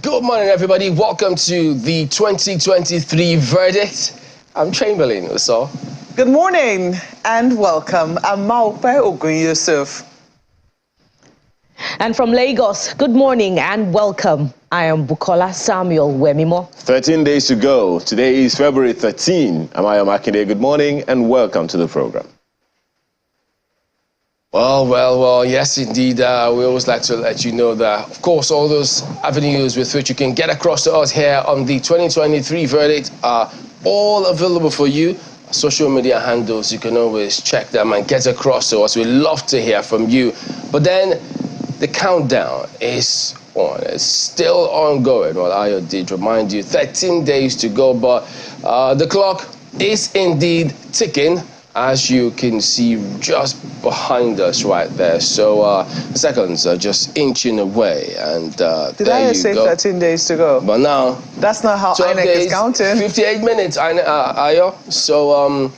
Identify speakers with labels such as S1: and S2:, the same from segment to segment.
S1: Good morning, everybody. Welcome to the 2023 verdict. I'm Chamberlain, so.
S2: Good morning and welcome. I'm Maupe Ogun Yusuf.
S3: And from Lagos, good morning and welcome. I am Bukola Samuel Wemimo.
S4: 13 days to go. Today is February 13. I'm Ayo Makinde. Good morning and welcome to the program.
S1: Well, yes, indeed. We always like to let you know that, of course, all those avenues with which you can get across to us here on the 2023 verdict are all available for you. Social media handles, you can always check them and get across to us. We'd love to hear from you. But then the countdown is on. It's still ongoing. Well, Ayo did remind you, 13 days to go, but the clock is indeed ticking, as you can see just behind us right there. So seconds are just inching away, and
S2: did I say 13 days to go?
S1: But now
S2: that's not how INEC is counting.
S1: 58 minutes, Ayo. So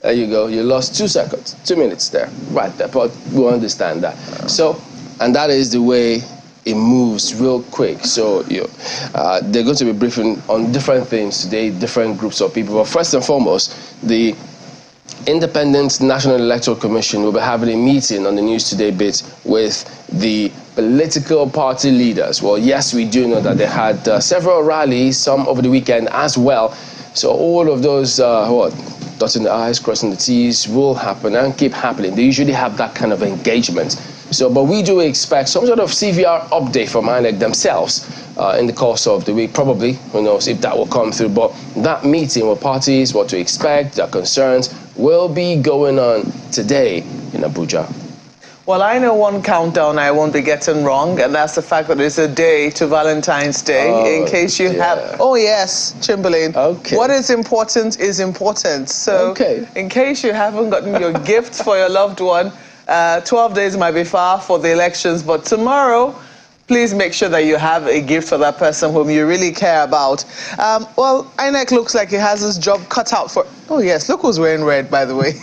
S1: there you go. You lost 2 seconds, 2 minutes there, right there. But we understand that. So, and that is the way it moves real quick. So they're going to be briefing on different things today, different groups of people. But first and foremost, the Independent National Electoral Commission will be having a meeting on the News Today bit with the political party leaders. Well, yes, we do know that they had several rallies, some over the weekend as well. So all of those, dotting the I's, crossing the T's will happen and keep happening. They usually have that kind of engagement. So, but we do expect some sort of CVR update from INEC themselves in the course of the week. Probably, who knows if that will come through. But that meeting with parties, what to expect, their concerns, will be going on today in Abuja.
S2: Well, I know one countdown I won't be getting wrong, and that's the fact that it's a day to Valentine's Day. In case you have... Oh, yes, Chamberlain.
S1: Okay.
S2: What is important is important. So, in case you haven't gotten your gift for your loved one, 12 days might be far for the elections, but tomorrow, please make sure that you have a gift for that person whom you really care about. Well, INEC looks like he has his job cut out for... Oh, yes, look who's wearing red, by the way.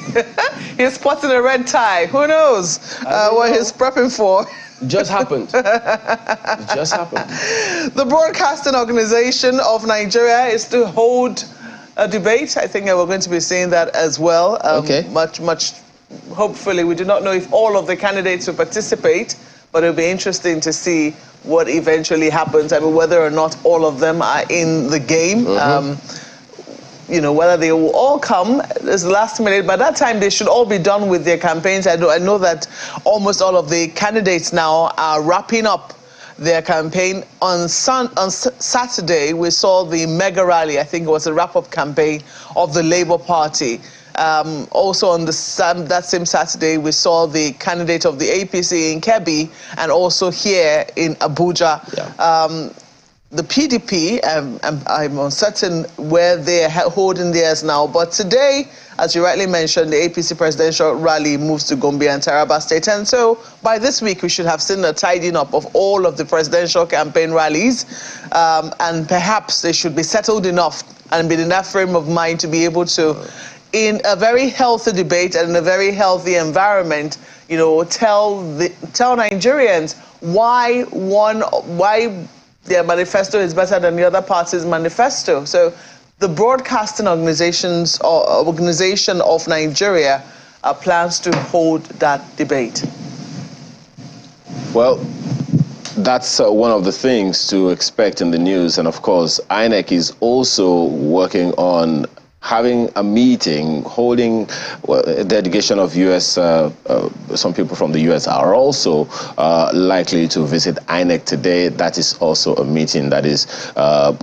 S2: He's sporting a red tie. Who knows what he's prepping for?
S1: Just happened. It just happened.
S2: The Broadcasting Organization of Nigeria is to hold a debate. I think we're going to be seeing that as well. Much, hopefully. We do not know if all of the candidates will participate, but it'll be interesting to see what eventually happens. I mean, whether or not all of them are in the game. You know, whether they will all come is the last minute. By that time, they should all be done with their campaigns. I know that almost all of the candidates now are wrapping up their campaign. On Saturday, we saw the mega rally. I think it was a wrap-up campaign of the Labour Party. Also on that same Saturday, we saw the candidate of the APC in Kebbi and also here in Abuja. Yeah. The PDP, I'm uncertain where they're holding theirs now, but today, as you rightly mentioned, the APC presidential rally moves to Gombe and Taraba State. And so by this week, we should have seen a tidying up of all of the presidential campaign rallies, and perhaps they should be settled enough and be in that frame of mind to be able to, in a very healthy debate and in a very healthy environment, you know, tell Nigerians why their manifesto is better than the other party's manifesto. So the Broadcasting Organization of Nigeria plans to hold that debate.
S4: Well, that's one of the things to expect in the news. And of course, INEC is also working on having a meeting, holding a delegation of U.S., some people from the U.S. are also likely to visit INEC today. That is also a meeting that is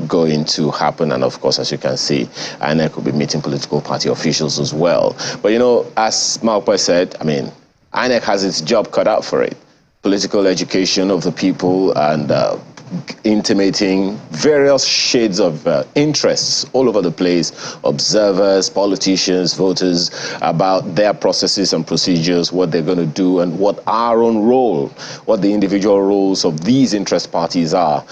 S4: going to happen. And of course, as you can see, INEC will be meeting political party officials as well. But, you know, as Maupe said, I mean, INEC has its job cut out for it. Political education of the people and intimating various shades of interests all over the place, observers, politicians, voters, about their processes and procedures, what they're going to do, and what our own role, what the individual roles of these interest parties are.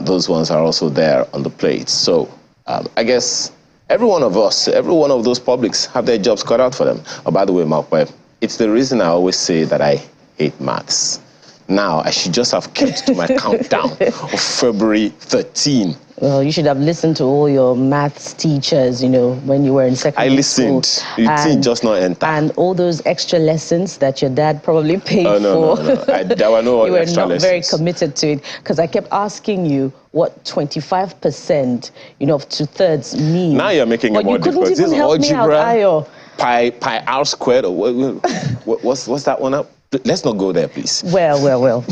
S4: Those ones are also there on the plate. So I guess every one of us, every one of those publics have their jobs cut out for them. Oh, by the way, Maupe, it's the reason I always say that I hate maths. Now, I should just have kept to my countdown of February 13.
S3: Well, you should have listened to all your maths teachers, you know, when you were in secondary school.
S4: I listened. You did just not enter.
S3: And all those extra lessons that your dad probably paid for.
S4: No. There were no
S3: you were
S4: extra
S3: not
S4: lessons.
S3: very committed to it, because I kept asking you what 25%, you know, of 2/3 means.
S4: Now you're making it more difficult.
S3: This is algebra, Ayo.
S4: Pi r squared, or what's that one up? Let's not go there, please.
S3: Well.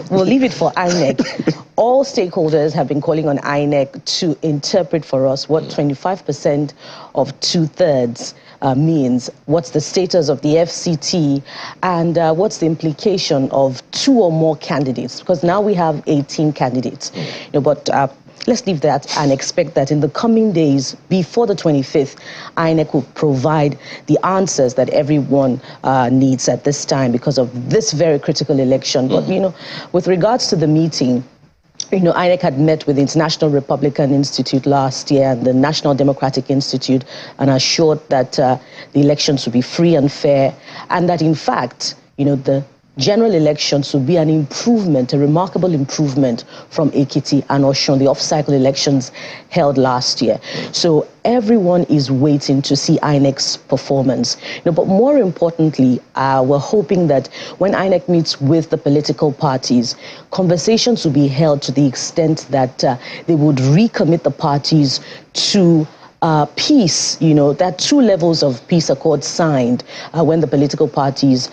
S3: We'll leave it for INEC. All stakeholders have been calling on INEC to interpret for us what 25% of 2/3 means, what's the status of the FCT, and what's the implication of 2 or more candidates, because now we have 18 candidates. You know, but let's leave that and expect that in the coming days, before the 25th, INEC will provide the answers that everyone needs at this time because of this very critical election. But, you know, with regards to the meeting, you know, INEC had met with the International Republican Institute last year and the National Democratic Institute and assured that the elections would be free and fair, and that, in fact, you know, the general elections will be an improvement, a remarkable improvement from Ekiti and Osun, the off-cycle elections held last year. So everyone is waiting to see INEC's performance. You know, but more importantly, we're hoping that when INEC meets with the political parties, conversations will be held to the extent that they would recommit the parties to peace. You know, there are 2 levels of peace accords signed when the political parties,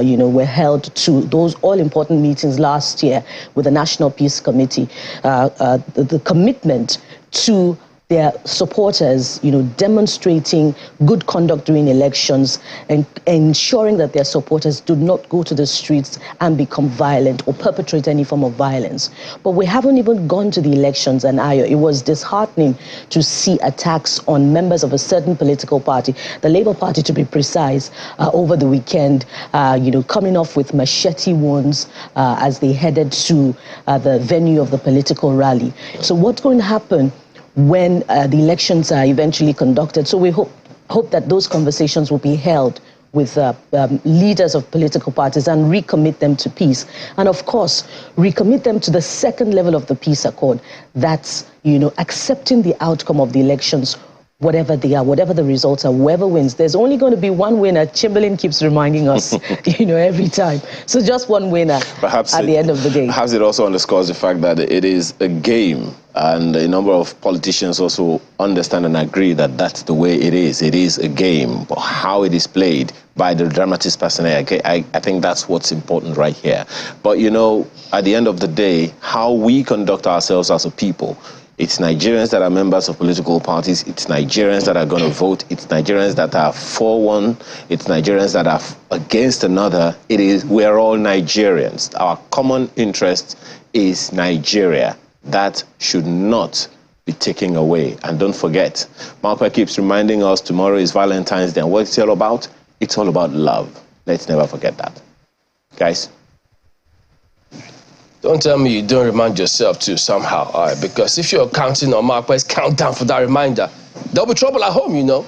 S3: you know, were held to those all-important meetings last year with the National Peace Committee. The commitment to their supporters, you know, demonstrating good conduct during elections and ensuring that their supporters do not go to the streets and become violent or perpetrate any form of violence. But we haven't even gone to the elections, and it was disheartening to see attacks on members of a certain political party, the Labour Party to be precise, over the weekend, you know, coming off with machete wounds as they headed to the venue of the political rally. So what's going to happen when the elections are eventually conducted? So we hope that those conversations will be held with leaders of political parties and recommit them to peace. And of course, recommit them to the second level of the peace accord. That's, you know, accepting the outcome of the elections, whatever they are, whatever the results are, whoever wins. There's only going to be one winner. Chamberlain keeps reminding us, you know, every time. So just one winner at the end of the day.
S4: Perhaps it also underscores the fact that it is a game, and a number of politicians also understand and agree that that's the way it is. It is a game, but how it is played by the dramatist personnel, I think that's what's important right here. But, you know, at the end of the day, how we conduct ourselves as a people, it's Nigerians that are members of political parties. It's Nigerians that are going to vote. It's Nigerians that are for one. It's Nigerians that are against another. We're all Nigerians. Our common interest is Nigeria. That should not be taken away. And don't forget, Malpa keeps reminding us tomorrow is Valentines Day. And what it's all about? It's all about love. Let's never forget that. Guys.
S1: Don't tell me you don't remind yourself too somehow, all right? Because if you're counting on Marquez countdown for that reminder, there'll be trouble at home, you know.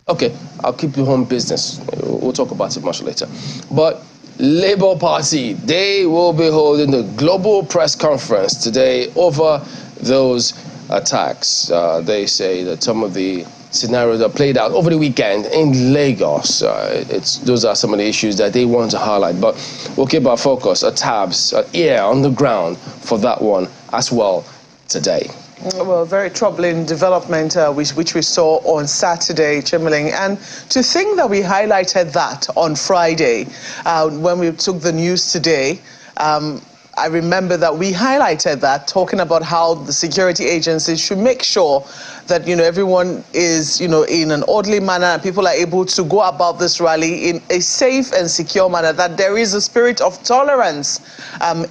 S1: Okay, I'll keep you home business. We'll talk about it much later. But Labour Party, they will be holding the global press conference today over those attacks. They say that some of the scenarios that played out over the weekend in Lagos, those are some of the issues that they want to highlight. But we'll keep our focus, our tabs, our ear on the ground for that one as well today.
S2: Well, very troubling development which we saw on Saturday, Chamberlain. And to think that we highlighted that on Friday when we took the news today, I remember that we highlighted that, talking about how the security agencies should make sure that, you know, everyone is, you know, in an orderly manner and people are able to go about this rally in a safe and secure manner, that there is a spirit of tolerance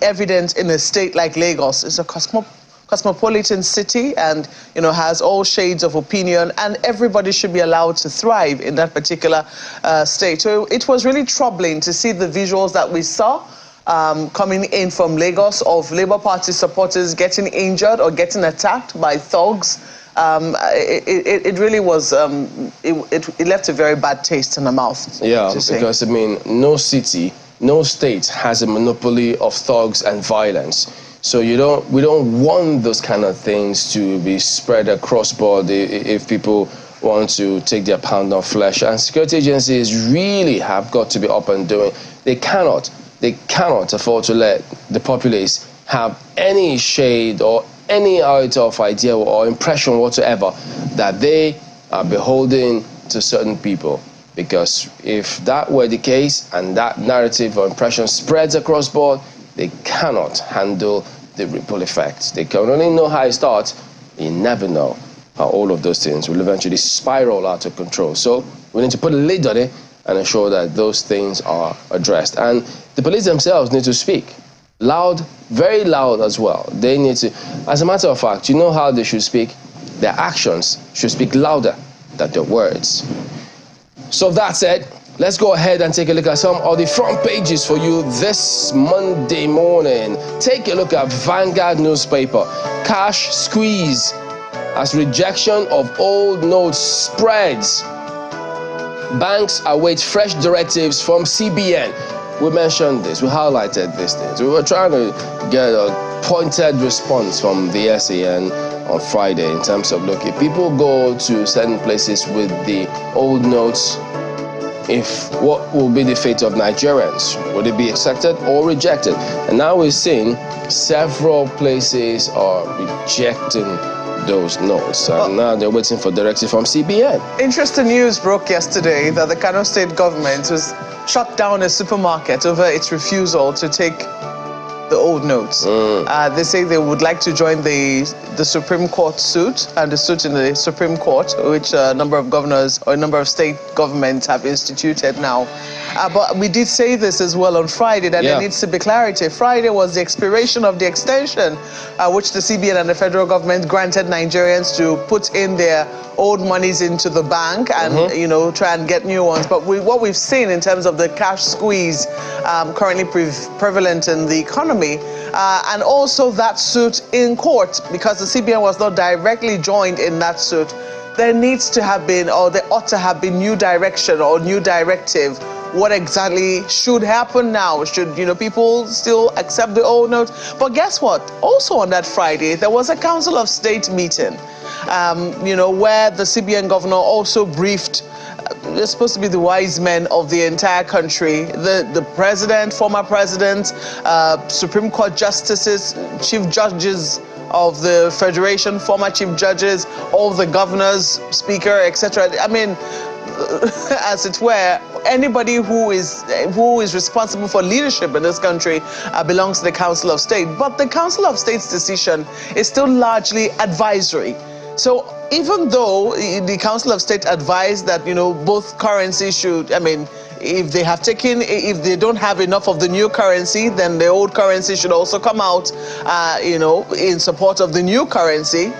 S2: evident in a state like Lagos. It's a cosmopolitan city and, you know, has all shades of opinion, and everybody should be allowed to thrive in that particular state. So it was really troubling to see the visuals that we saw coming in from Lagos of Labour Party supporters getting injured or getting attacked by thugs. It really was, it left a very bad taste in the mouth.
S1: Yeah, because, I mean, no city, no state has a monopoly of thugs and violence. So we don't want those kind of things to be spread across board if people want to take their pound of flesh. And security agencies really have got to be up and doing. They cannot afford to let the populace have any shade or any out of idea or impression whatsoever that they are beholden to certain people. Because if that were the case and that narrative or impression spreads across board, they cannot handle the ripple effects. They can only know how it starts. You never know how all of those things will eventually spiral out of control. So we need to put a lid on it and ensure that those things are addressed. And the police themselves need to speak loud, very loud as well. They need to, as a matter of fact, you know how they should speak? Their actions should speak louder than their words. So that said, let's go ahead and take a look at some of the front pages for you this Monday morning. Take a look at Vanguard newspaper. Cash squeeze as rejection of old notes spreads. Banks await fresh directives from CBN. We mentioned this, we highlighted these things. We were trying to get a pointed response from the SAN on Friday in terms of, look, if people go to certain places with the old notes, what will be the fate of Nigerians? Would it be accepted or rejected? And now we're seeing several places are rejecting those notes, and now they're waiting for directive from CBN. Interesting news broke yesterday that the Kano state government has shut down a supermarket over its refusal to take the old notes. They say they would like to join the Supreme Court suit, and the suit in the Supreme Court, which a number of governors or a number of state governments have instituted now. But we did say this as well on Friday, that there needs to be clarity. Friday was the expiration of the extension which the CBN and the federal government granted Nigerians to put in their old monies into the bank and try and get new ones. But what we've seen in terms of the cash squeeze currently prevalent in the economy, and also that suit in court, because the CBN was not directly joined in that suit, there needs to have been, or there ought to have been, new direction or new directive. What exactly should happen now? Should people still accept the old note? But guess what? Also on that Friday, there was a Council of State meeting, where the CBN governor also briefed. They're supposed to be the wise men of the entire country. The president, former president, Supreme Court justices, chief judges of the Federation, former chief judges, all the governors, speaker, etc. I mean, as it were, anybody who is responsible for leadership in this country belongs to the Council of State. But the Council of State's decision is still largely advisory. So even though the Council of State advised that, both currencies should, if they don't have enough of the new currency, then the old currency should also come out, in support of the new currency.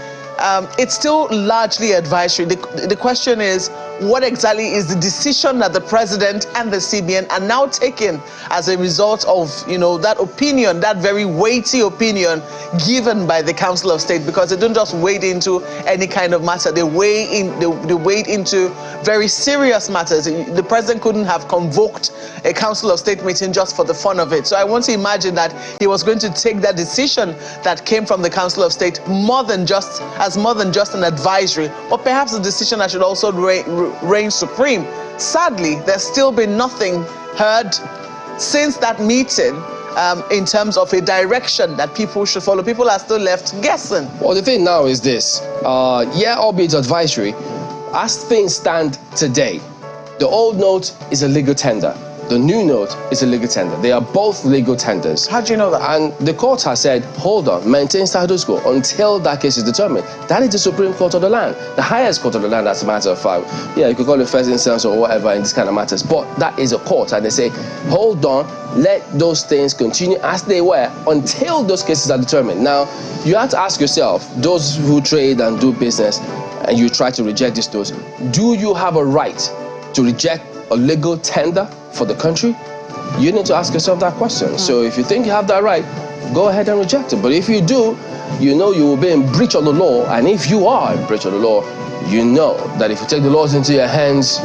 S1: It's still largely advisory. The question is, what exactly is the decision that the president and the CBN are now taking as a result of, that opinion, that very weighty opinion given by the Council of State? Because they don't just wade into any kind of matter. They wade into very serious matters. The president couldn't have convoked a Council of State meeting just for the fun of it. So I want to imagine that he was going to take that decision that came from the Council of State more than just an advisory, or perhaps a decision that should also reign supreme. Sadly, there's still been nothing heard since that meeting in terms of a direction that people should follow. People are still left guessing. Well, the thing now is this, albeit advisory, as things stand today, the old note is a legal tender. The new note is a legal tender. They are both legal tenders. How do you know that? And the court has said, hold on, maintain status quo until that case is determined. That is the Supreme Court of the land, the highest court of the land, as a matter of fact. Yeah, you could call it first instance or whatever in this kind of matters, but that is a court, and they say, hold on, let those things continue as they were until those cases are determined. Now, you have to ask yourself, those who trade and do business, and you try to reject these notes, do you have a right to reject a legal tender for the country? You need to ask yourself that question. So if you think you have that right, go ahead and reject it. But if you do, you will be in breach of the law. And if you are in breach of the law, you know that if you take the laws into your hands,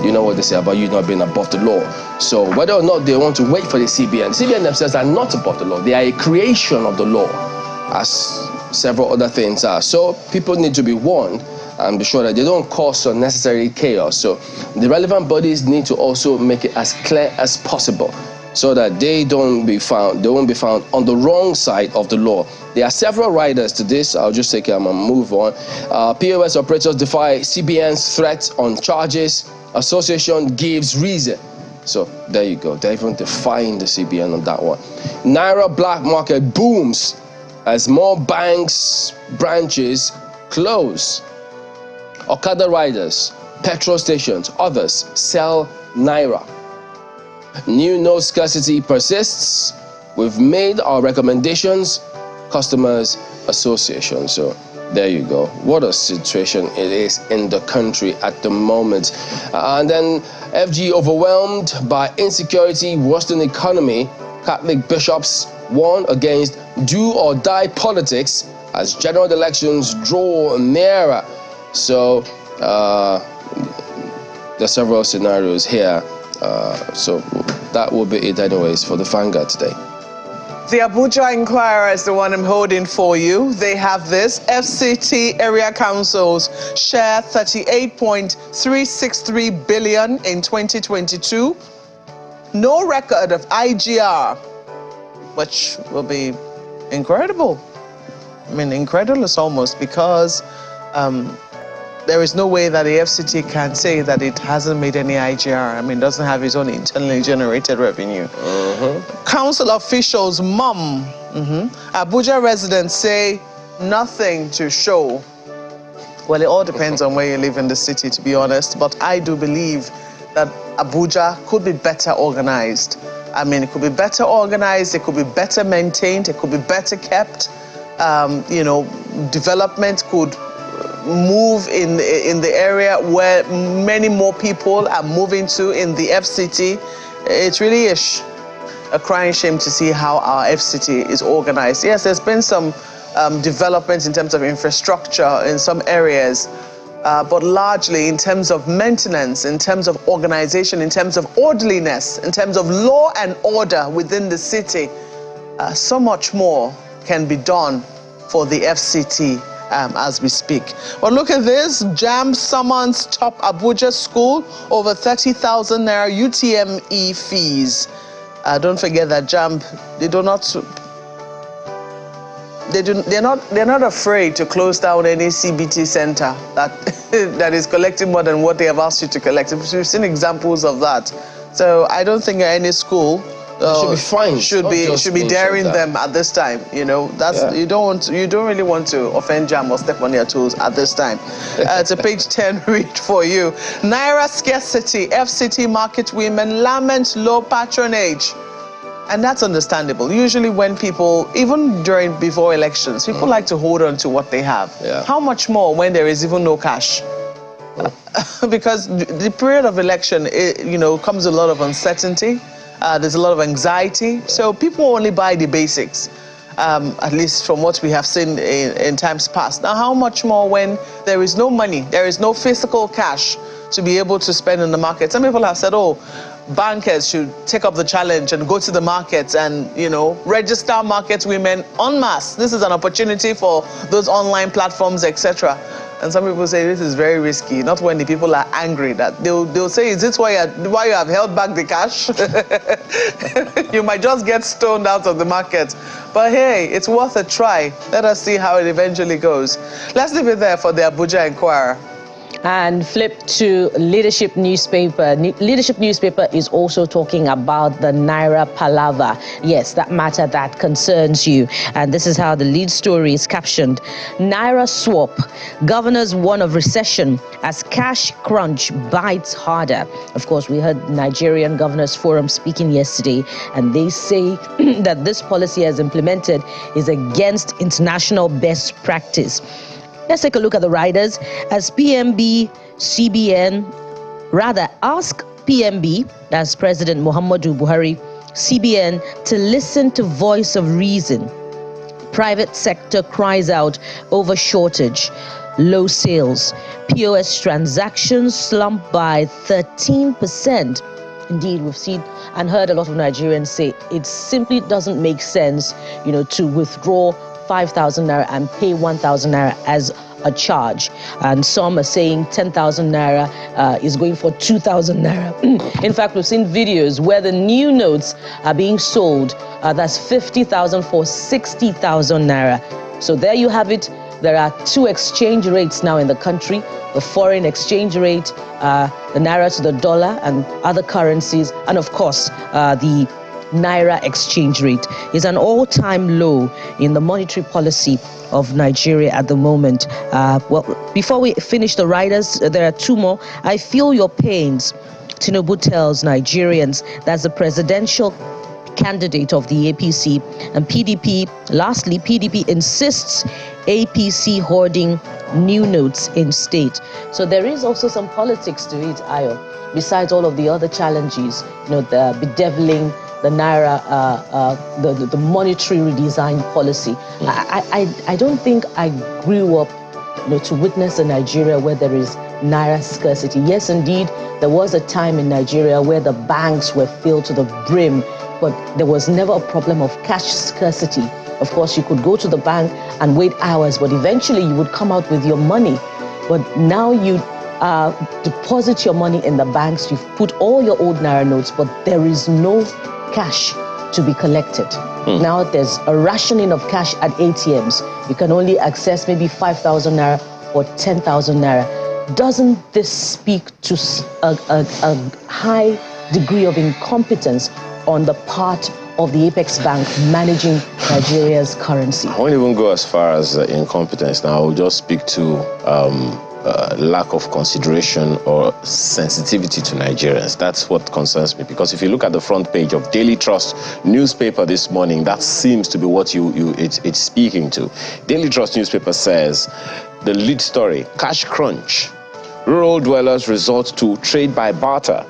S1: you know what they say about you not being above the law. So whether or not they want to wait for the CBN themselves are not above the law. They are a creation of the law, as several other things are. So people need to be warned and be sure that they don't cause unnecessary chaos. So the relevant bodies need to also make it as clear as possible, so that they won't be found on the wrong side of the law. There are several riders to this. I'll just take them and move on. POS operators defy CBN's threat on charges. Association gives reason. So there you go. They're even defying the CBN on that one. Naira black market booms as more banks branches close. Okada riders, petrol stations, others sell Naira. New note scarcity persists. We've made our recommendations. Customers Association. So there you go. What a situation it is in the country at the moment. And then FG overwhelmed by insecurity, worsening economy. Catholic bishops warn against do or die politics as general elections draw nearer. So there's several scenarios here. So that will be it anyways for the Vanguard today.
S2: The Abuja Inquirer is the one I'm holding for you. They have this. FCT area councils share 38.363 billion in 2022. No record of IGR, which will be incredible. I mean, incredulous almost, because there is no way that the FCT can say that it hasn't made any IGR. I mean, it doesn't have its own internally generated revenue. Council officials mum. Abuja residents say nothing to show. Well, it all depends on where you live in the city, to be honest. But I do believe that Abuja could be better organized. I mean, it could be better organized, it could be better maintained, it could be better kept. You know, development could move in the area where many more people are moving to in the FCT. It's really a crying shame to see how our FCT is organized. Yes, there's been some developments in terms of infrastructure in some areas, but largely in terms of maintenance, in terms of organization, in terms of orderliness, in terms of law and order within the city, so much more can be done for the FCT as we speak. But look at this. JAMB summons top Abuja school over 30,000 naira UTME fees. Don't forget that JAMB, they're not afraid to close down any CBT center that is collecting more than what they have asked you to collect. We've seen examples of that. So I don't think any school
S1: should be fine.
S2: Should be daring them at this time. You know, you don't really want to offend JAMB or step on their toes at this time. It's a page 10 read for you. Naira scarcity. FCT market women lament low patronage. And that's understandable. Usually when people, even before elections, people like to hold on to what they have.
S1: Yeah.
S2: How much more when there is even no cash? Because the period of election, comes a lot of uncertainty. There's a lot of anxiety. So people only buy the basics, at least from what we have seen in times past. Now, how much more when there is no money, there is no physical cash to be able to spend in the market? Some people have said, bankers should take up the challenge and go to the markets and, register market women en masse. This is an opportunity for those online platforms, etc. And some people say this is very risky, not when the people are angry. That they'll say, is this why you have held back the cash? You might just get stoned out of the market. But hey, it's worth a try. Let us see how it eventually goes. Let's leave it there for the Abuja Inquirer.
S3: And flip to Leadership newspaper. Leadership newspaper is also talking about the Naira palaver. Yes, that matter that concerns you. And this is how the lead story is captioned. Naira swap. Governors warn of recession as cash crunch bites harder. Of course, we heard Nigerian Governors Forum speaking yesterday, and they say that this policy as implemented is against international best practice. Let's take a look at the riders. As PMB, CBN, ask PMB, that's President Muhammadu Buhari, CBN, to listen to voice of reason. Private sector cries out over shortage. low sales. POS transactions slumped by 13%. Indeed, we've seen and heard a lot of Nigerians say it simply doesn't make sense, to withdraw 5,000 naira and pay 1,000 naira as a charge. And some are saying 10,000 naira is going for 2,000 naira. In fact, we've seen videos where the new notes are being sold. That's 50,000 for 60,000 naira. So there you have it. There are two exchange rates now in the country: the foreign exchange rate, the naira to the dollar and other currencies, and of course the naira exchange rate is an all-time low in the monetary policy of Nigeria at the moment. Well, before we finish the riders, there are two more. I feel your pains, Tinubu tells Nigerians. That's the presidential candidate of the APC. And PDP, lastly, PDP insists APC hoarding new notes in state. So there is also some politics to it, Ayo, besides all of the other challenges, the bedeviling the naira, the monetary redesign policy. I don't think I grew up to witness a Nigeria where there is naira scarcity. Yes, indeed, there was a time in Nigeria where the banks were filled to the brim, but there was never a problem of cash scarcity. Of course, you could go to the bank and wait hours, but eventually you would come out with your money. But now you deposit your money in the banks, you've put all your old naira notes, but there is no cash to be collected. Now there's a rationing of cash at ATMs. You can only access maybe 5,000 naira or 10,000 naira. Doesn't this speak to a high degree of incompetence on the part of the Apex Bank managing Nigeria's currency?
S4: I won't even go as far as incompetence now. I will just speak to lack of consideration or sensitivity to Nigerians. That's what concerns me, because if you look at the front page of Daily Trust newspaper this morning, that seems to be what it's speaking to. Daily Trust newspaper says, the lead story, cash crunch. Rural dwellers resort to trade by barter.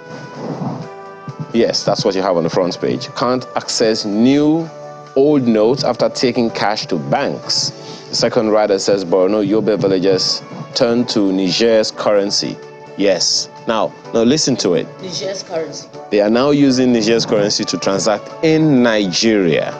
S4: Yes, that's what you have on the front page. Can't access new old notes after taking cash to banks. The second rider says Borno Yobe villagers turn to Niger's currency. Yes. Now listen to it.
S3: Niger's currency.
S4: They are now using Niger's currency to transact in Nigeria.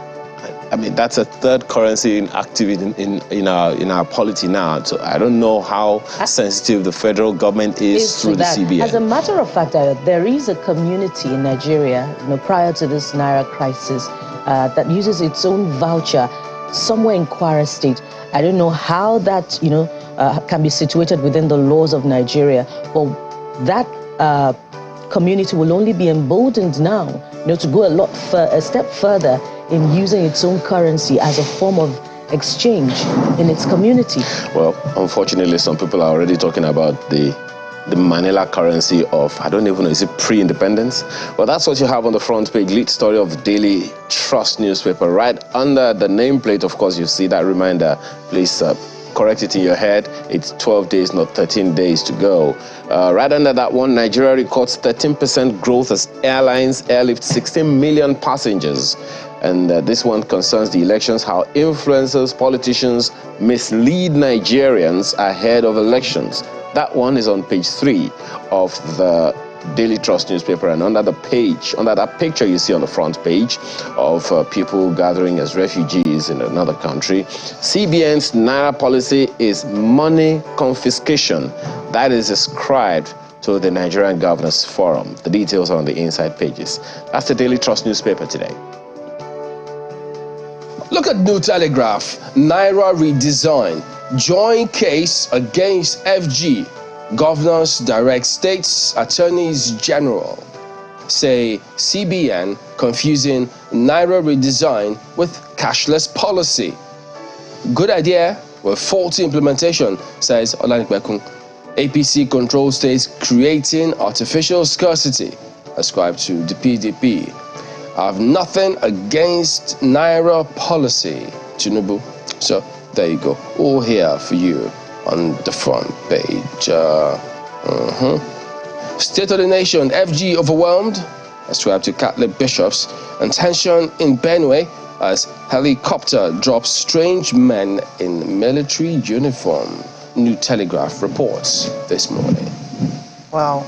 S4: I mean, that's a third currency in activity in our polity now. So I don't know how sensitive the federal government is through the CBN.
S3: As a matter of fact, there is a community in Nigeria, prior to this naira crisis, that uses its own voucher somewhere in Kwara State. I don't know how that can be situated within the laws of Nigeria, but that community will only be emboldened now, to go a step further in using its own currency as a form of exchange in its community. Well,
S4: unfortunately, some people are already talking about the Manila currency of, I don't even know, is it pre-independence? Well, that's what you have on the front page, lead story of Daily Trust newspaper. Right under the nameplate, of course, you see that reminder. Please correct it in your head. It's 12 days, not 13 days to go. Right under that one, Nigeria records 13% growth as airlines airlift 16 million passengers. And this one concerns the elections, how influencers, politicians mislead Nigerians ahead of elections. That one is on page 3 of the Daily Trust newspaper, and under that picture you see on the front page of people gathering as refugees in another country. CBN's naira policy is money confiscation. That is ascribed to the Nigerian Governors Forum. The details are on the inside pages. That's the Daily Trust newspaper today.
S1: Look at New Telegraph. Naira redesign. Joint case against FG. Governors direct states attorneys general. Say CBN confusing Naira redesign with cashless policy. Good idea with faulty implementation, says Olanikbekun. APC control states creating artificial scarcity, ascribed to the PDP. I have nothing against Naira policy, Tinubu. So there you go, all here for you on the front page. State of the nation, FG overwhelmed, ascribed to Catholic bishops, and tension in Benue as helicopter drops strange men in military uniform. New Telegraph reports this morning.
S2: Wow.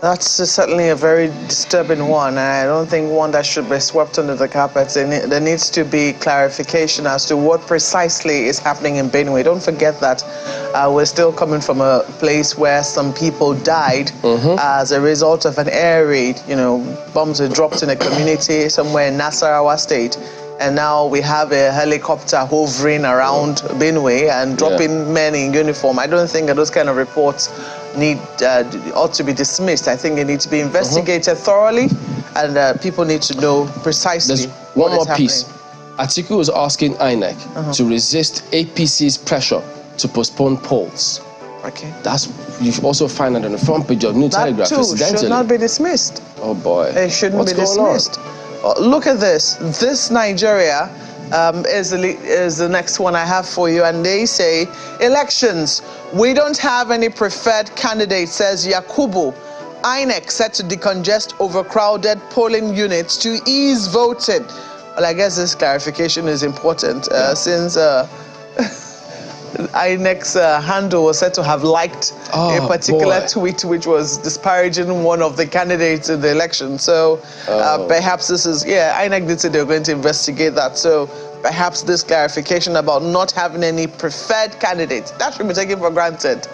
S2: That's certainly a very disturbing one, and I don't think one that should be swept under the carpet. There needs to be clarification as to what precisely is happening in Benue. Don't forget that we're still coming from a place where some people died as a result of an air raid. You know, bombs were dropped in a community somewhere in Nasarawa State, and now we have a helicopter hovering around Benue and dropping men in uniform. I don't think that those kind of reports ought to be dismissed. I think they need to be investigated thoroughly, and people need to know precisely.
S1: There's one more piece. Atiku was asking INEC to resist APC's pressure to postpone polls.
S2: Okay.
S1: You also find that on the front page of New Telegraph.
S2: That too should not be dismissed.
S1: Oh boy.
S2: It shouldn't be dismissed. Look at this. This Nigeria is the next one I have for you, and they say elections. We don't have any preferred candidate, says Yakubu. INEC set to decongest overcrowded polling units to ease voting. Well, I guess this clarification is important since INEC's handle was said to have liked a particular tweet which was disparaging one of the candidates in the election. So perhaps this is, INEC did say they were going to investigate that. So perhaps this clarification about not having any preferred candidates, that should be taken for granted.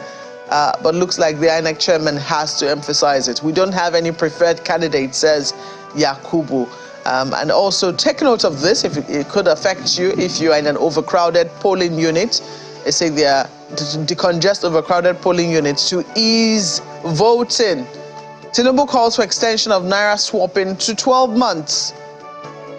S2: But looks like the INEC chairman has to emphasize it. We don't have any preferred candidate, says Yakubu. And also take note of this, if it could affect you if you are in an overcrowded polling unit. They say they are to decongest overcrowded polling units to ease voting. Tinubu calls for extension of naira swapping to 12 months.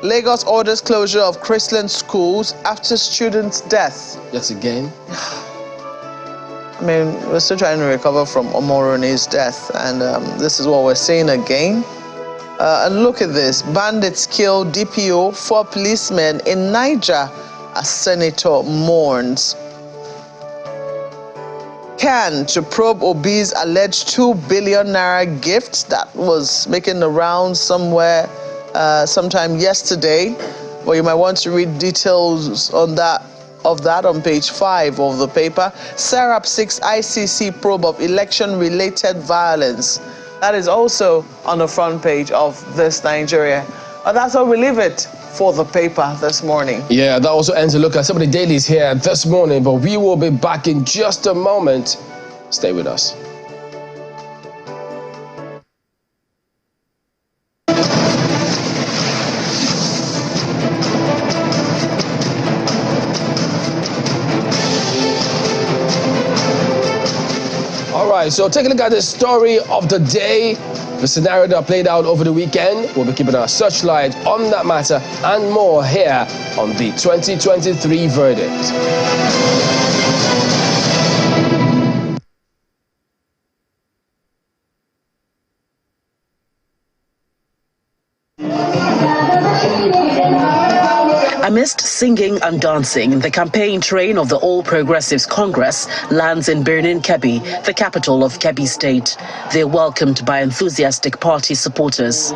S2: Lagos orders closure of Pres'l schools after student's death.
S1: Yet again?
S2: I mean, we're still trying to recover from Omorone's death, and this is what we're seeing again. And look at this. Bandits kill DPO, 4 policemen in Niger as senator mourns. Can to probe Obi's alleged 2 billion naira gift that was making the rounds somewhere sometime yesterday. Well, you might want to read details on that on page 5 of the paper. Serap 6 ICC probe of election-related violence. That is also on the front page of this Nigeria. That's how we leave it for the paper this morning.
S1: Yeah, that also ends a look at some of the dailies here this morning, but we will be back in just a moment. Stay with us. All right, so take a look at the story of the day. The scenario that played out over the weekend. We'll be keeping our searchlight on that matter and more here on the 2023 verdict.
S5: Amidst singing and dancing, the campaign train of the All Progressives Congress lands in Birnin Kebbi, the capital of Kebbi State. They're welcomed by enthusiastic party supporters.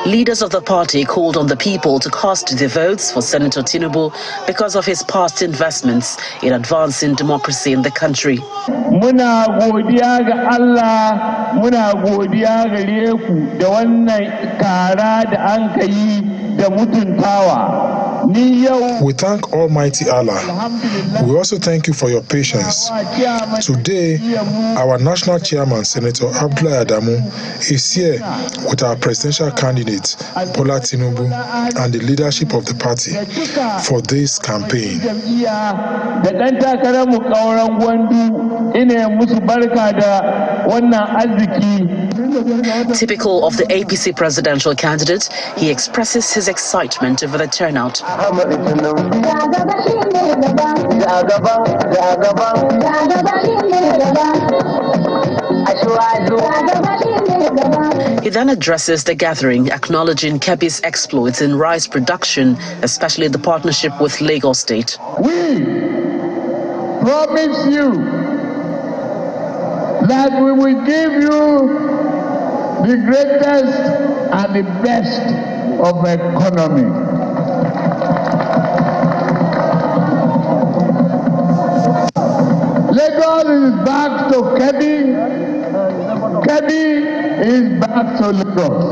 S5: Leaders of the party called on the people to cast their votes for Senator Tinubu because of his past investments in advancing democracy in the country.
S6: Muna godiya ga Allah, muna godiya gare ku da wannan kara da an kai da mutuntawa.
S7: We thank Almighty Allah. We also thank you for your patience. Today, our national chairman, Senator Abdullahi Adamu, is here with our presidential candidate, Bola Tinubu, and the leadership of the party for this campaign.
S5: Typical of the APC presidential candidate, he expresses his excitement over the turnout. He then addresses the gathering, acknowledging Kebbi's exploits in rice production, especially the partnership with Lagos State.
S6: We promise you that we will give you the greatest and the best of economy. Lagos is back to Kebbi. Kebbi is back to Lagos.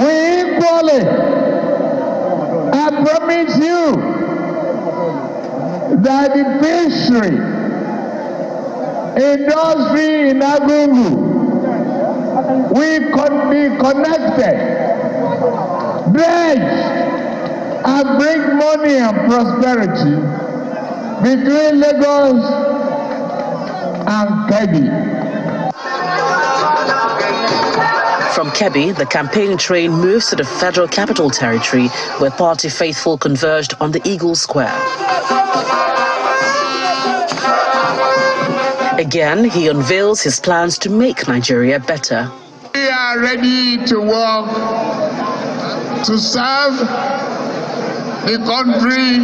S6: We equally, I promise you that the fishery industry in Agungu will be connected, bridge, and bring money and prosperity between Lagos and Kebbi.
S5: From Kebbi, the campaign train moves to the Federal Capital Territory, where party faithful converged on the Eagle Square. Again, he unveils his plans to make Nigeria better.
S6: We are ready to work to serve the country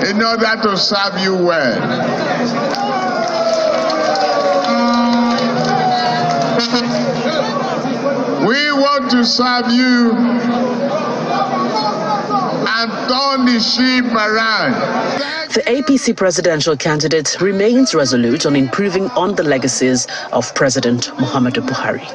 S6: in order to serve you well. We want to serve you and turn the ship around.
S5: The APC presidential candidate remains resolute on improving on the legacies of President Muhammadu Buhari.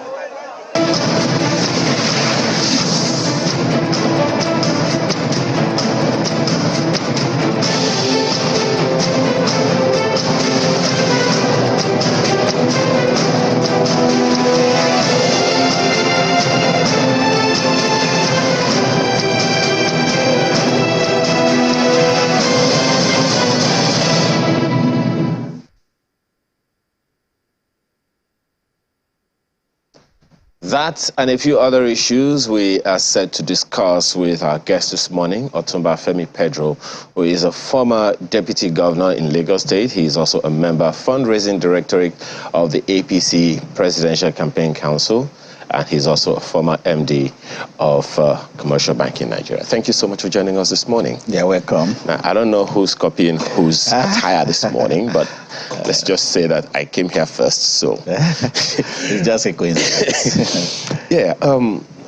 S4: That and a few other issues we are set to discuss with our guest this morning, Otumba Femi Pedro, who is a former deputy governor in Lagos State. He is also a member fundraising directorate of the APC Presidential Campaign Council, and he's also a former MD of Commercial Bank in Nigeria. Thank you so much for joining us this morning.
S8: You're welcome.
S4: Now, I don't know who's copying whose attire this morning, but let's just say that I came here first, so.
S8: It's just a coincidence.
S4: Yeah,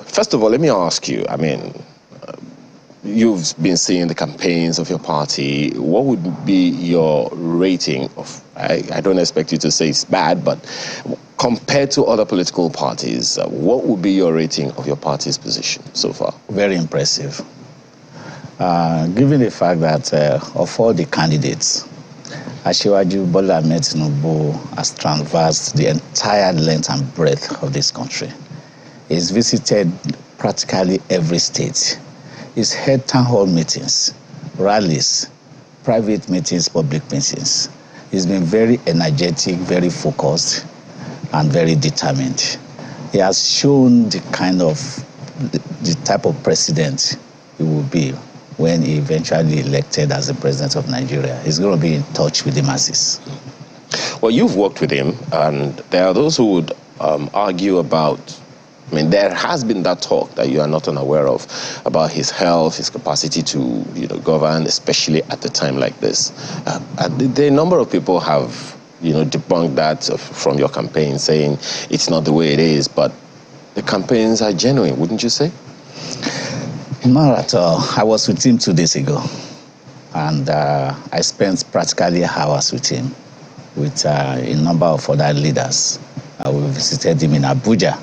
S4: first of all, let me ask you, I mean, you've been seeing the campaigns of your party. What would be your rating of, I don't expect you to say it's bad, but compared to other political parties, what would be your rating of your party's position so far?
S8: Very impressive. Given the fact that of all the candidates, Asiwaju Bola Ahmed Tinubu has traversed the entire length and breadth of this country. He's visited practically every state. He's held town hall meetings, rallies, private meetings, public meetings. He's been very energetic, very focused, and very determined. He has shown the kind of, the type of president he will be when he eventually elected as the president of Nigeria. He's going to be in touch with the masses.
S4: Well, you've worked with him, and there are those who would argue about, I mean, there has been that talk that you are not unaware of about his health, his capacity to, govern, especially at a time like this. The number of people have, debunked that from your campaign, saying it's not the way it is, but the campaigns are genuine, wouldn't you say?
S8: Not at all. I was with him 2 days ago, and I spent practically hours with him, with a number of other leaders. We visited him in Abuja,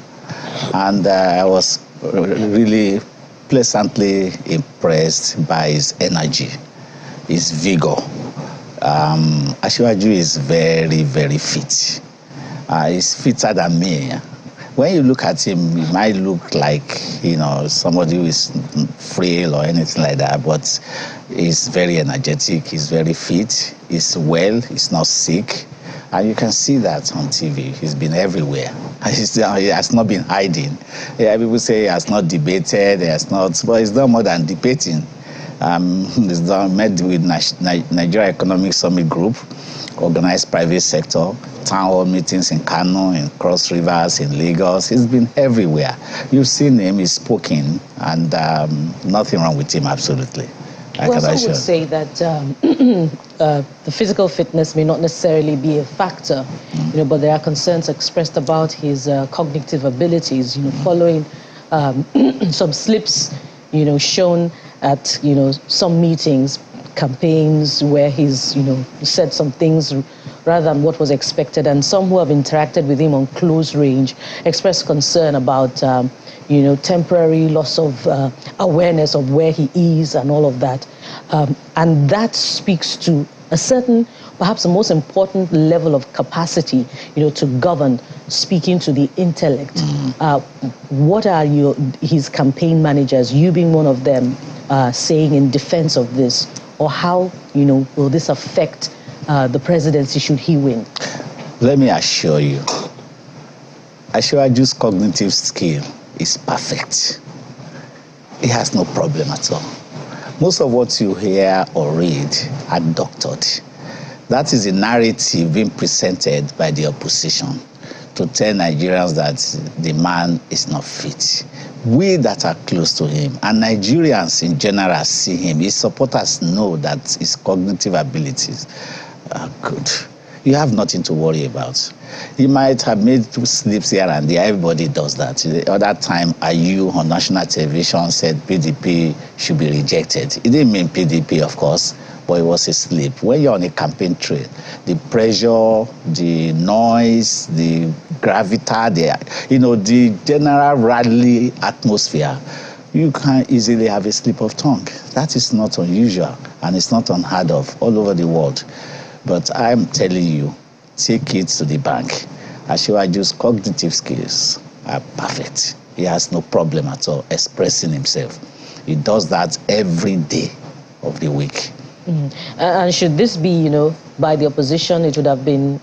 S8: and I was really pleasantly impressed by his energy, his vigor. Asiwaju is very, very fit. He's fitter than me. When you look at him, he might look like, somebody who is frail or anything like that, but he's very energetic, he's very fit, he's well, he's not sick. And you can see that on TV. He's been everywhere. He has not been hiding. Yeah, people say he has not debated, but he's done more than debating. He's met with Nigeria Economic Summit Group, organized private sector, town hall meetings in Kano, in Cross Rivers, in Lagos. He's been everywhere. You've seen him, he's spoken, and nothing wrong with him, absolutely.
S3: Well, some would say that the physical fitness may not necessarily be a factor, but there are concerns expressed about his cognitive abilities, following some slips, shown at, some meetings, campaigns where he's, said some things rather than what was expected, and some who have interacted with him on close range expressed concern about, temporary loss of awareness of where he is and all of that. And that speaks to a certain, perhaps the most important level of capacity, to govern, speaking to the intellect. What are his campaign managers, you being one of them, saying in defense of this? Or how, will this affect the presidency should he win?
S8: Let me assure you, Asiwaju's cognitive skill is perfect. He has no problem at all. Most of what you hear or read are doctored. That is a narrative being presented by the opposition to tell Nigerians that the man is not fit. We that are close to him, and Nigerians in general see him, his supporters know that his cognitive abilities are good. You have nothing to worry about. He might have made 2 slips here and there. Everybody does that. The other time, Ayu on national television said PDP should be rejected. It didn't mean PDP, of course, but it was a slip. When you're on a campaign trail, the pressure, the noise, the gravitas, the general rally atmosphere, you can easily have a slip of tongue. That is not unusual, and it's not unheard of all over the world. But I'm telling you, take it to the bank. Asiwaju's cognitive skills are perfect. He has no problem at all expressing himself. He does that every day of the week.
S3: And should this be, by the opposition, it would have been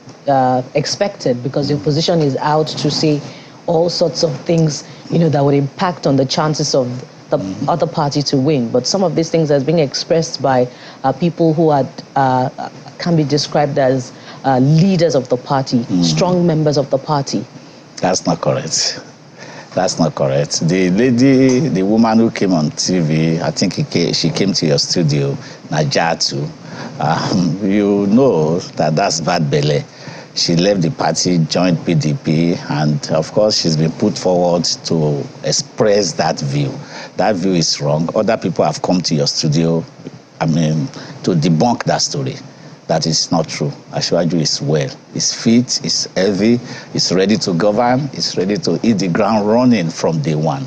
S3: expected, because the opposition is out to say all sorts of things, that would impact on the chances of the other party to win. But some of these things are being expressed by people who can be described as leaders of the party, strong members of the party.
S8: That's not correct. That's not correct. The lady, the woman who came on TV, I think she came to your studio, Najatu. You know that's bad belly. She left the party, joined PDP, and of course she's been put forward to express that view. That view is wrong. Other people have come to your studio, to debunk that story. That is not true. Asiwaju is well. He's fit, he's healthy, he's ready to govern, he's ready to hit the ground running from day one.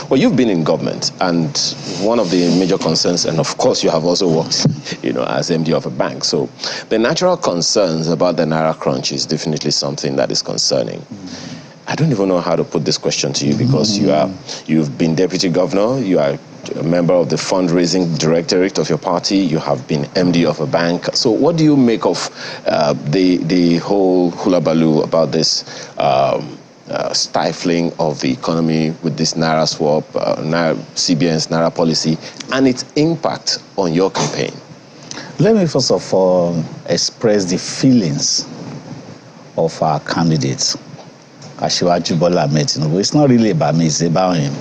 S4: Well, you've been in government, and one of the major concerns, and of course you have also worked, as MD of a bank. So the natural concerns about the naira crunch is definitely something that is concerning. I don't even know how to put this question to you, because you've been deputy governor, you are a member of the fundraising directorate of your party, you have been MD of a bank. So what do you make of the whole hullabaloo about this stifling of the economy with this naira swap, CBN's naira policy, and its impact on your campaign?
S8: Let me first of all express the feelings of our candidates. Asiwaju Bola Ahmed Tinubu. It's not really about me, it's about him,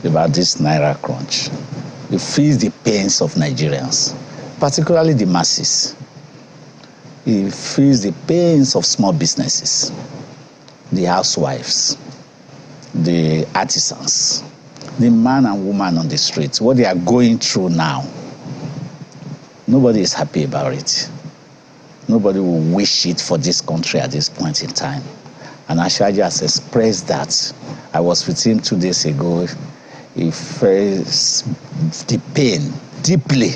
S8: about this naira crunch. He feels the pains of Nigerians, particularly the masses. He feels the pains of small businesses, the housewives, the artisans, the man and woman on the streets, what they are going through now. Nobody is happy about it. Nobody will wish it for this country at this point in time. And Asiwaju has expressed that. I was with him 2 days ago. He feels the pain deeply.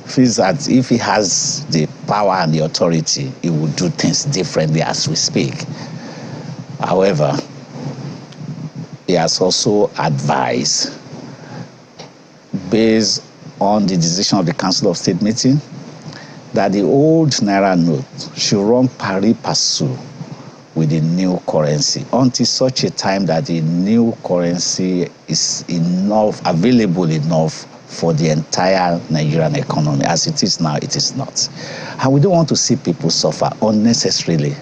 S8: Feels that if he has the power and the authority, he will do things differently as we speak. However, he has also advised, based on the decision of the Council of State meeting, that the old naira note should run pari passu with the new currency until such a time that the new currency is available enough for the entire Nigerian economy. As it is now, it is not. And we don't want to see people suffer unnecessarily,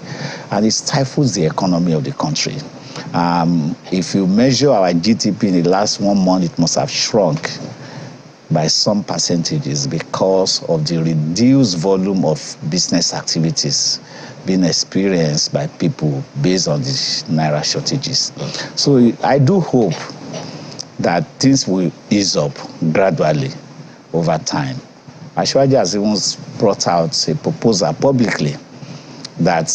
S8: and it stifles the economy of the country. If you measure our GDP in the last 1 month, it must have shrunk by some percentages because of the reduced volume of business activities being experienced by people based on the naira shortages. So I do hope that things will ease up gradually over time. Ashwaji has even brought out a proposal publicly that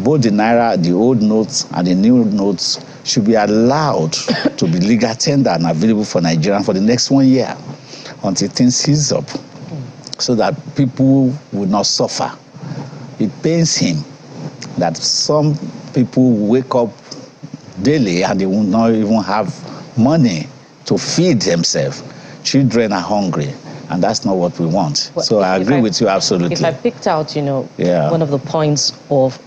S8: both the naira, the old notes and the new notes should be allowed to be legal tender and available for Nigerians for the next 1 year until things ease up, so that people will not suffer. It pains him that some people wake up daily and they will not even have money to feed themselves. Children are hungry, and that's not what we want. Well, so I agree with you absolutely.
S3: If I picked out, one of the points of,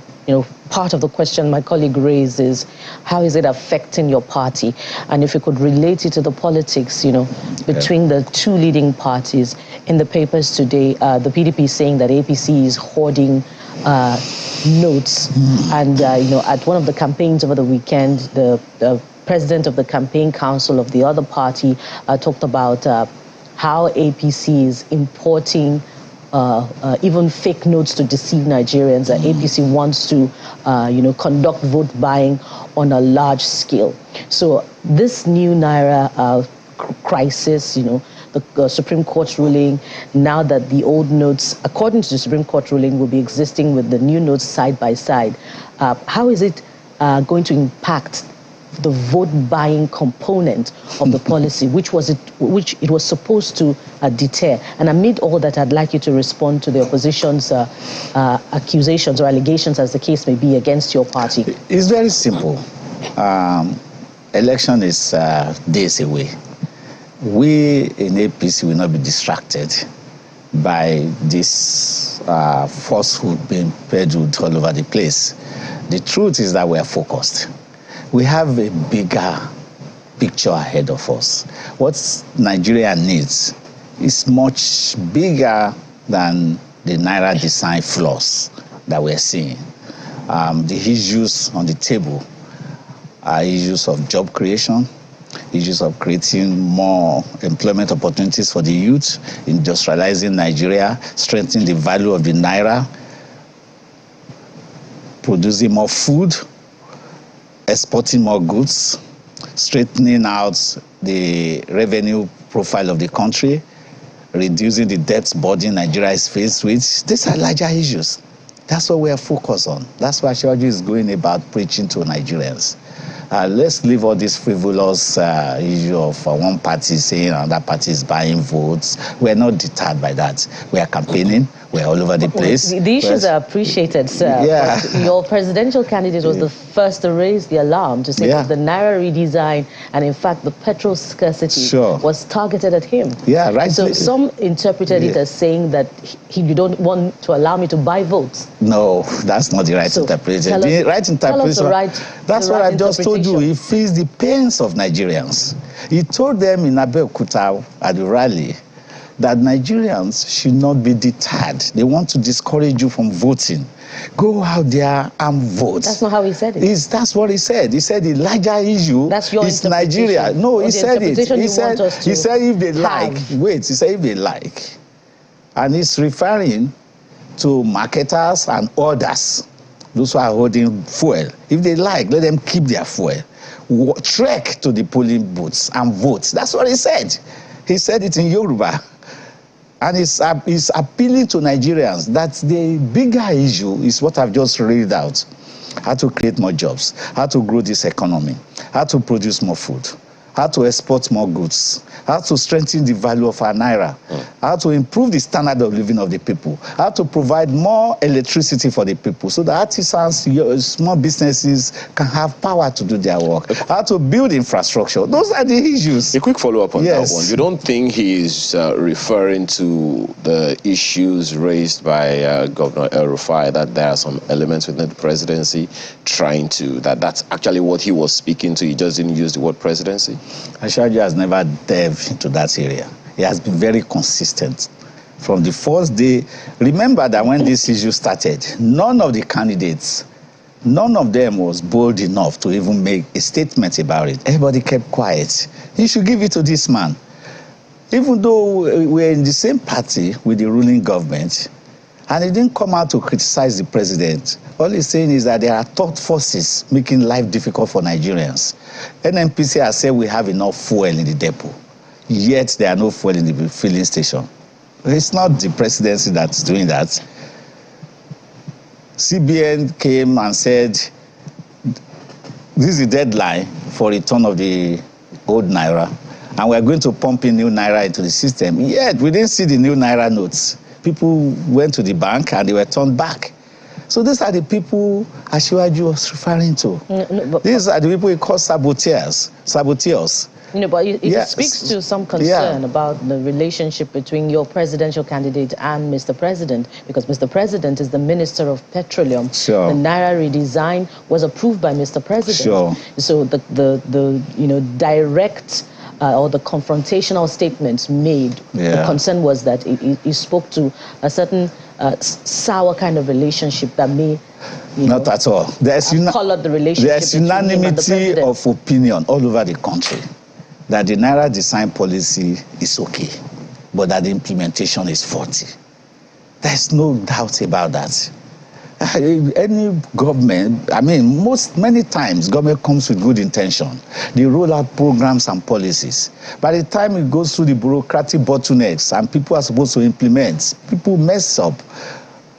S3: part of the question my colleague raised is, how is it affecting your party? And if you could relate it to the politics, between the two leading parties. In the papers today, the PDP is saying that APC is hoarding notes. And, at one of the campaigns over the weekend, the president of the campaign council of the other party talked about how APC is importing even fake notes to deceive Nigerians. APC wants to, conduct vote buying on a large scale. So this new naira crisis, the Supreme Court ruling, now that the old notes, according to the Supreme Court ruling, will be existing with the new notes side by side, how is it going to impact the vote buying component of the policy, which it was supposed to deter? And amid all that, I'd like you to respond to the opposition's accusations or allegations, as the case may be, against your party.
S8: It's very simple. Election is days away. We in APC will not be distracted by this falsehood being peddled all over the place. The truth is that we are focused. We have a bigger picture ahead of us. What Nigeria needs is much bigger than the naira design flaws that we're seeing. The issues on the table are issues of job creation, issues of creating more employment opportunities for the youth, industrializing Nigeria, strengthening the value of the naira, producing more food, exporting more goods, straightening out the revenue profile of the country, reducing the debt burden Nigeria is faced with. These are larger issues. That's what we are focused on. That's what Ashwaji is going about preaching to Nigerians. Let's leave all this frivolous issue of one party saying another party is buying votes. We're not deterred by that. We are campaigning. We're all over the place.
S3: The issues are appreciated, sir.
S8: Yeah.
S3: But your presidential candidate was the first to raise the alarm to say that the naira redesign and, in fact, the petrol scarcity was targeted at him.
S8: Yeah, right.
S3: So some interpreted it as saying that you don't want to allow me to buy votes.
S8: No, that's not the right interpretation. The right interpretation. That's what I just told you. He feels the pains of Nigerians. He told them in Abeokuta at the rally that Nigerians should not be deterred. They want to discourage you from voting. Go out there and vote.
S3: That's not how he said it.
S8: That's what he said. He said the larger issue is Nigeria. No, he said it. He said if they like. Wait, he said if they like. And he's referring to marketers and others, those who are holding fuel. If they like, let them keep their fuel. Trek to the polling booths and vote. That's what he said. He said it in Yoruba. And he's appealing to Nigerians that the bigger issue is what I've just read out. How to create more jobs, how to grow this economy, how to produce more food, how to export more goods, how to strengthen the value of our naira, how to improve the standard of living of the people, how to provide more electricity for the people so that artisans, small businesses can have power to do their work, how to build infrastructure. Those are the issues.
S4: A quick follow-up on that one. You don't think he's referring to the issues raised by Governor El-Rufai, that there are some elements within the presidency trying to, that's actually what he was speaking to, he just didn't use the word presidency?
S8: Ashwaji has never delved into that area. He has been very consistent. From the first day, remember that when this issue started, none of the candidates, none of them was bold enough to even make a statement about it. Everybody kept quiet. You should give it to this man. Even though we're in the same party with the ruling government, and he didn't come out to criticize the president. All he's saying is that there are third forces making life difficult for Nigerians. NNPC has said we have enough fuel in the depot. yet there are no fuel in the filling station. It's not the presidency that's doing that. CBN came and said, this is the deadline for return of the old naira, and we're going to pump in new naira into the system. Yet we didn't see the new naira notes. People went to the bank and they were turned back. So these are the people Asiwaju was referring to. These are the people he calls saboteurs.
S3: But it speaks to some concern about the relationship between your presidential candidate and Mr. President, because Mr. President is the Minister of Petroleum.
S8: Sure.
S3: The Naira redesign was approved by Mr. President.
S8: Sure.
S3: So the direct or the confrontational statements made, the concern was that he spoke to a certain sour kind of relationship that may
S8: not at all. There's
S3: colored the relationship.
S8: There's unanimity of opinion all over the country that the Naira design policy is okay, but that the implementation is faulty. There's no doubt about that. Any government, many times government comes with good intention. They roll out programs and policies. By the time it goes through the bureaucratic bottlenecks and people are supposed to implement, people mess up.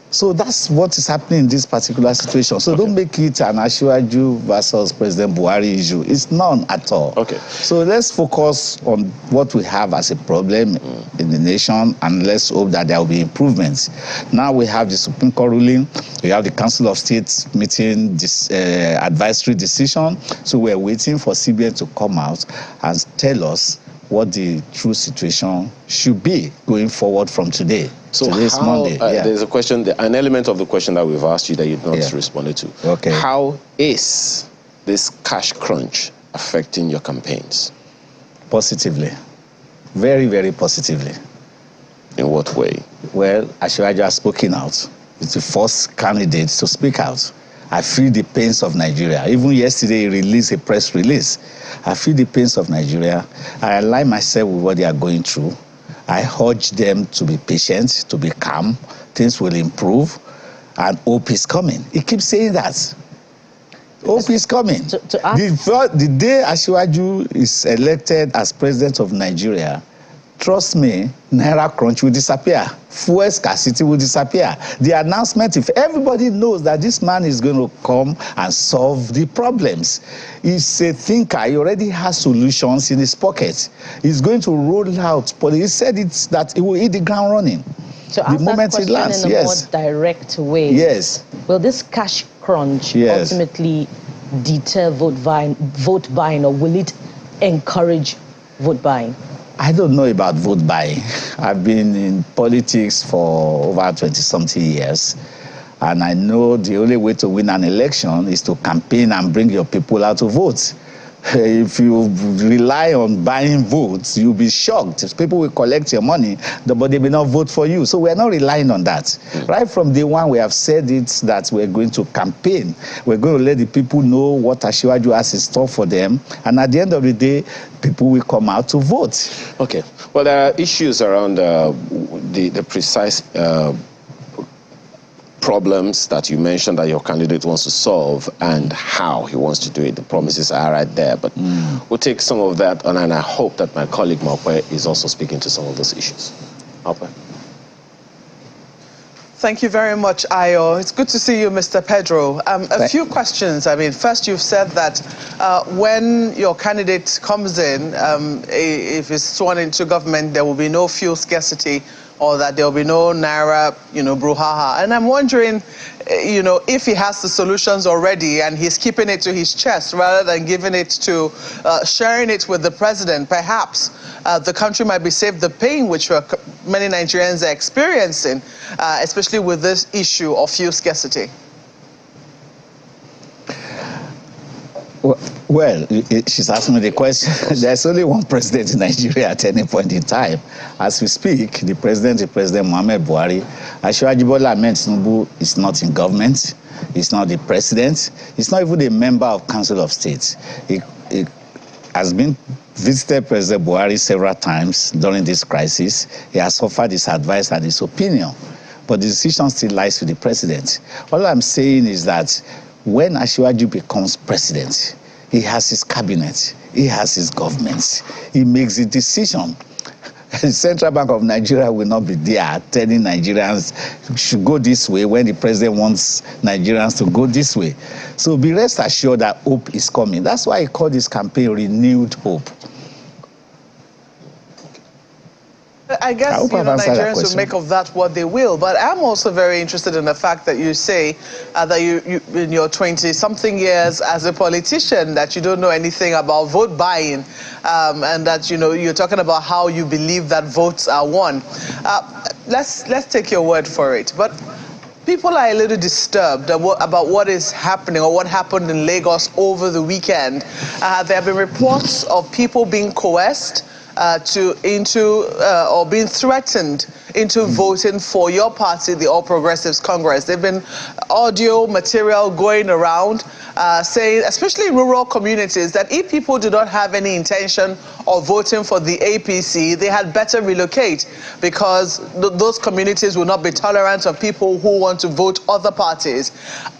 S8: So that's what is happening in this particular situation. So don't make it an Asiwaju versus President Buhari issue. It's none at all.
S4: Okay.
S8: So let's focus on what we have as a problem in the nation, and let's hope that there will be improvements. Now we have the Supreme Court ruling. We have the Council of State meeting this advisory decision. So we're waiting for CBN to come out and tell us what the true situation should be going forward from today.
S4: So
S8: today's Monday.
S4: There's a question, an element of the question that we've asked you that you've not responded to.
S8: Okay.
S4: How is this cash crunch affecting your campaigns?
S8: Positively. Very, very positively.
S4: In what way?
S8: Well, Asiwaju has spoken out. It's the first candidate to speak out. I feel the pains of Nigeria. Even yesterday, he released a press release. I feel the pains of Nigeria. I align myself with what they are going through. I urge them to be patient, to be calm. Things will improve, and hope is coming. He keeps saying that. Hope is coming. The day Asiwaju is elected as president of Nigeria, trust me, Naira crunch will disappear. Fuel scarcity will disappear. The announcement, if everybody knows that this man is going to come and solve the problems. He's a thinker. He already has solutions in his pocket. He's going to roll out. But he said that he will hit the ground running.
S3: So the moment it lands, in a more direct way.
S8: Yes.
S3: Will this cash crunch ultimately deter vote buying, or will it encourage vote buying?
S8: I don't know about vote buying. I've been in politics for over 20-something years, and I know the only way to win an election is to campaign and bring your people out to vote. If you rely on buying votes, you'll be shocked. People will collect your money, but they may not vote for you. So we're not relying on that. Right from day one, we have said it that we're going to campaign. We're going to let the people know what Asiwaju has in store for them. And at the end of the day, people will come out to vote.
S4: Okay. Well, there are issues around the precise problems that you mentioned that your candidate wants to solve and how he wants to do it. The promises are right there, but we'll take some of that on, and I hope that my colleague Mokwe is also speaking to some of those issues. Mokwe.
S2: Thank you very much, Ayo. It's good to see you, Mr. Pedro. A few questions. First, you've said that when your candidate comes in, if he's sworn into government, there will be no fuel scarcity, or that there will be no naira, brouhaha. And I'm wondering, if he has the solutions already and he's keeping it to his chest rather than giving it to, sharing it with the president, perhaps the country might be saved the pain which many Nigerians are experiencing, especially with this issue of fuel scarcity.
S8: Well, she's asking me the question. There's only one president in Nigeria at any point in time. As we speak, the president is President Muhammad Buhari. Asiwaju Bola Ahmed Tinubu is not in government. He's not the president. He's not even a member of Council of State. He has been visited President Buhari several times during this crisis. He has offered his advice and his opinion. But the decision still lies with the president. All I'm saying is that when Asiwaju becomes president, He has his cabinet. He has his government. He makes the decision. The Central Bank of Nigeria will not be there telling Nigerians should go this way when the president wants Nigerians to go this way. So be rest assured that hope is coming. That's why he called this campaign Renewed Hope.
S2: I guess Nigerians will make of that what they will, but I'm also very interested in the fact that you say that you in your 20-something years as a politician that you don't know anything about vote buying, and that you're talking about how you believe that votes are won. Let's take your word for it, but people are a little disturbed about what is happening or what happened in Lagos over the weekend. There have been reports of people being coerced or being threatened into voting for your party, the All Progressives Congress. There have been audio material going around saying, especially in rural communities, that if people do not have any intention of voting for the APC, they had better relocate because those communities will not be tolerant of people who want to vote other parties.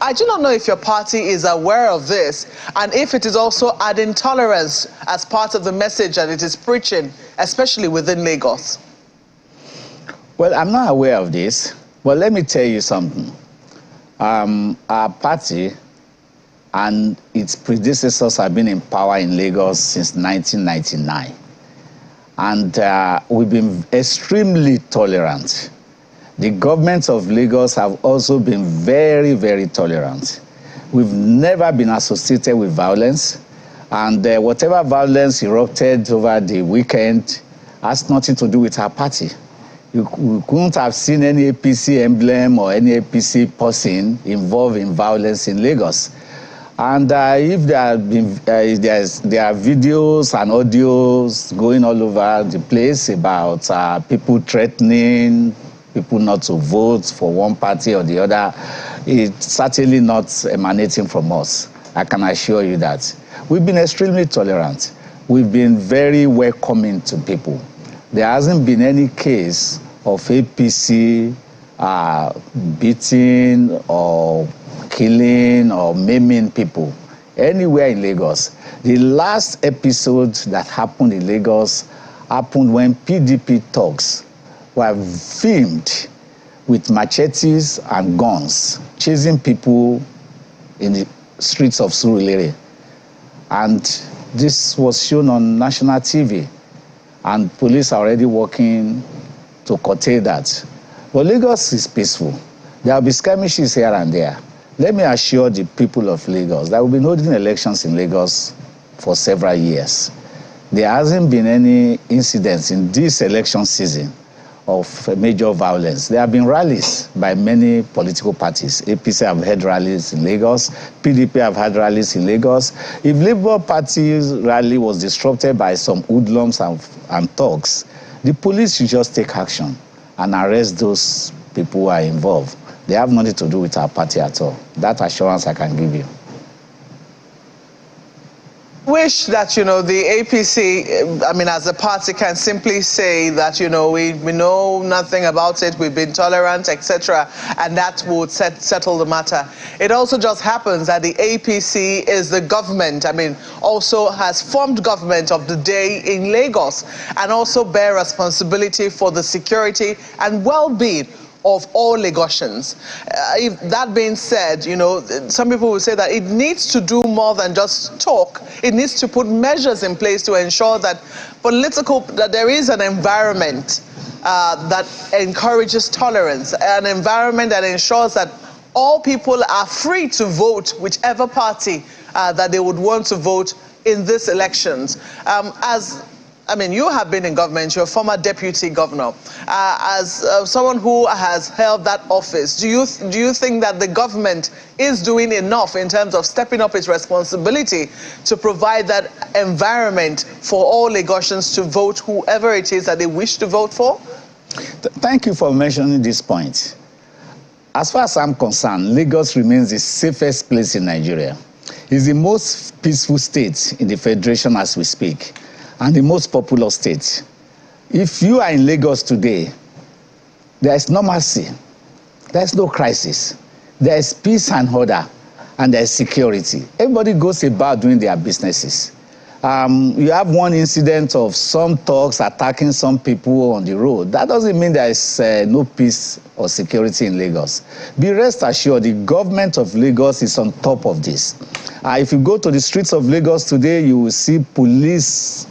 S2: I do not know if your party is aware of this and if it is also adding tolerance as part of the message that it is preaching, especially within Lagos.
S8: Well, I'm not aware of this, but let me tell you something. Our party and its predecessors have been in power in Lagos since 1999. And we've been extremely tolerant. The governments of Lagos have also been very, very tolerant. We've never been associated with violence. And whatever violence erupted over the weekend has nothing to do with our party. You couldn't have seen any APC emblem or any APC person involved in violence in Lagos. And if there are videos and audios going all over the place about people threatening people not to vote for one party or the other, it's certainly not emanating from us. I can assure you that. We've been extremely tolerant. We've been very welcoming to people. There hasn't been any case of APC beating or killing or maiming people anywhere in Lagos. The last episode that happened in Lagos happened when PDP thugs were filmed with machetes and guns chasing people in the streets of Surulere. And this was shown on national TV. And police are already working to curtail that. But Lagos is peaceful. There will be skirmishes here and there. Let me assure the people of Lagos that we've been holding elections in Lagos for several years. There hasn't been any incidents in this election season of major violence. There have been rallies by many political parties. APC have had rallies in Lagos. PDP have had rallies in Lagos. If Labour Party's rally was disrupted by some hoodlums and thugs, the police should just take action and arrest those people who are involved. They have nothing to do with our party at all. That assurance I can give you.
S2: Wish that, the APC, as a party can simply say that, we know nothing about it, we've been tolerant, etc., and that would settle the matter. It also just happens that the APC is the government, also has formed government of the day in Lagos, and also bear responsibility for the security and well-being of all Lagosians. If that being said, some people will say that it needs to do more than just talk. It needs to put measures in place to ensure that that there is an environment that encourages tolerance, an environment that ensures that all people are free to vote whichever party that they would want to vote in these elections. You have been in government, you're a former deputy governor. As someone who has held that office, do you think that the government is doing enough in terms of stepping up its responsibility to provide that environment for all Lagosians to vote whoever it is that they wish to vote for?
S8: Thank you for mentioning this point. As far as I'm concerned, Lagos remains the safest place in Nigeria. It's the most peaceful state in the Federation as we speak, and the most populous state. If you are in Lagos today, there is no mercy, there is no crisis, there is peace and order, and there's security. Everybody goes about doing their businesses. You have one incident of some thugs attacking some people on the road. That doesn't mean there is no peace or security in Lagos. Be rest assured, the government of Lagos is on top of this. If you go to the streets of Lagos today, you will see police,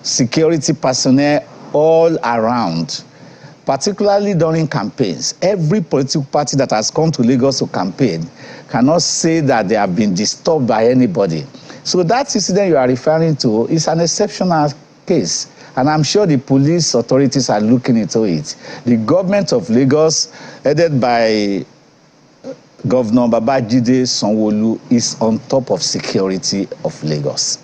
S8: security personnel all around, particularly during campaigns. Every political party that has come to Lagos to campaign cannot say that they have been disturbed by anybody. So that incident you are referring to is an exceptional case, and I'm sure the police authorities are looking into it. The government of Lagos, headed by Governor Babajide Sanwo-Olu, is on top of security of Lagos.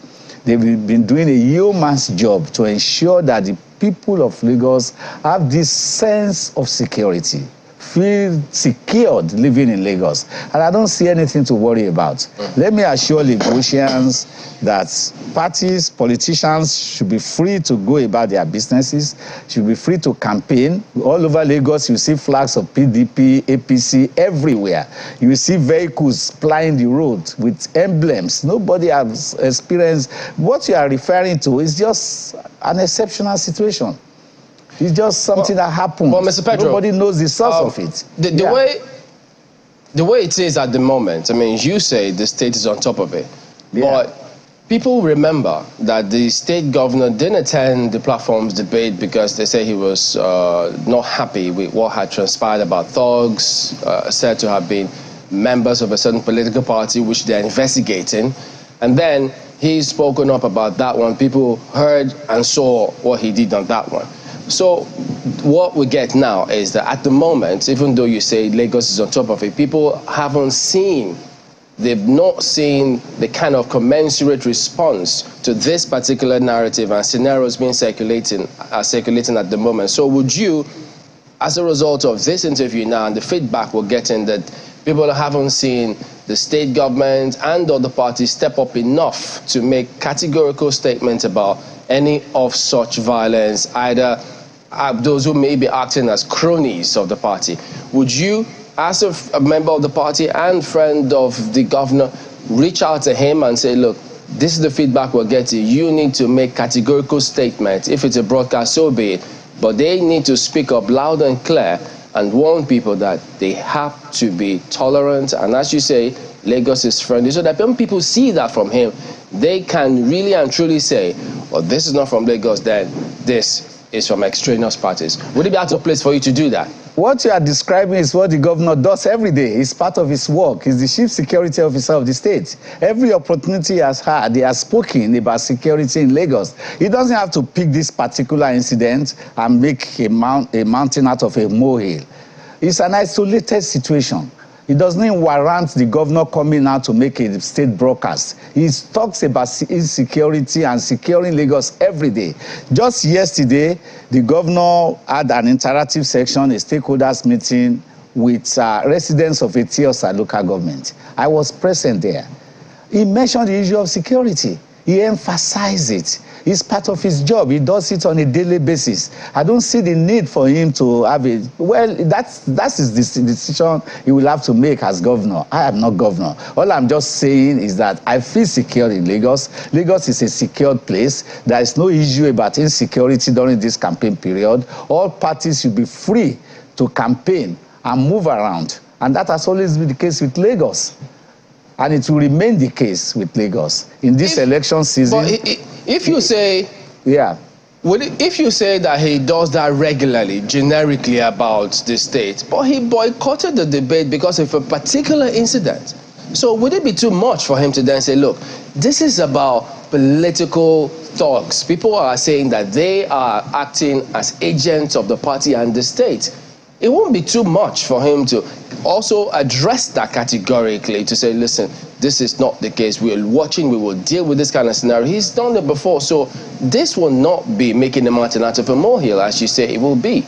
S8: They've been doing a yeoman's job to ensure that the people of Lagos have this sense of security, feel secured living in Lagos. And I don't see anything to worry about. Let me assure Lagosians that parties, politicians should be free to go about their businesses, should be free to campaign. All over Lagos, you see flags of PDP, APC everywhere. You see vehicles plying the road with emblems. Nobody has experienced. What you are referring to is just an exceptional situation. It's just something that happened.
S1: Well, Mr. Pedro,
S8: nobody knows the source of it.
S1: The way it is at the moment, I mean, you say the state is on top of it. Yeah. But people remember that the state governor didn't attend the platform's debate because they say he was not happy with what had transpired about thugs, said to have been members of a certain political party, which they're investigating. And then he's spoken up about that one. People heard and saw what he did on that one. So what we get now is that at the moment, even though you say Lagos is on top of it, people haven't seen, they've not seen the kind of commensurate response to this particular narrative and scenarios being circulating at the moment. So would you, as a result of this interview now and the feedback we're getting, that people haven't seen the state government and other parties step up enough to make categorical statements about any of such violence, either those who may be acting as cronies of the party? Would you, as a member of the party and friend of the governor, reach out to him and say, look, this is the feedback we're getting. You need to make categorical statements. If it's a broadcast, so be it. But they need to speak up loud and clear and warn people that they have to be tolerant. And as you say, Lagos is friendly. So that when people see that from him, they can really and truly say, well, this is not from Lagos, then this is from extraneous parties. Would it be out of place for you to do that?
S8: What you are describing is what the governor does every day. It's part of his work. He's the chief security officer of the state. Every opportunity he has had, he has spoken about security in Lagos. He doesn't have to pick this particular incident and make a mountain out of a molehill. It's an isolated situation. It doesn't warrant the governor coming out to make a state broadcast. He talks about insecurity and securing Lagos every day. Just yesterday, the governor had an interactive section, a stakeholders meeting with residents of Etiosa local government. I was present there. He mentioned the issue of security. He emphasized it. It's part of his job. He does it on a daily basis. I don't see the need for him to have it. Well, that's his decision he will have to make as governor. I am not governor. All I'm just saying is that I feel secure in Lagos. Lagos is a secured place. There is no issue about insecurity during this campaign period. All parties should be free to campaign and move around. And that has always been the case with Lagos. And it will remain the case with Lagos in this election season.
S1: But if you say, if you say that he does that regularly, generically about the state, but he boycotted the debate because of a particular incident, so would it be too much for him to then say, look, this is about political thugs? People are saying that they are acting as agents of the party and the state. It won't be too much for him to also address that categorically, to say, listen, this is not the case. We are watching, we will deal with this kind of scenario. He's done it before, so this will not be making a mountain out of a molehill, as you say it will be.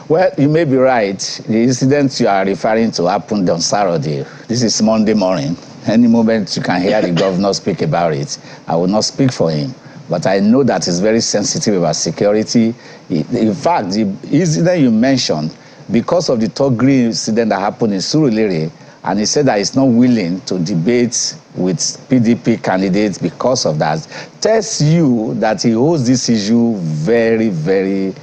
S8: Well, you may be right. The incident you are referring to happened on Saturday. This is Monday morning. Any moment you can hear the governor speak about it. I will not speak for him. But I know that he's very sensitive about security. In fact, the incident you mentioned, because of the Togri incident that happened in Surulere, And he said that he's not willing to debate with PDP candidates because of that. Tells you that he holds this issue very, very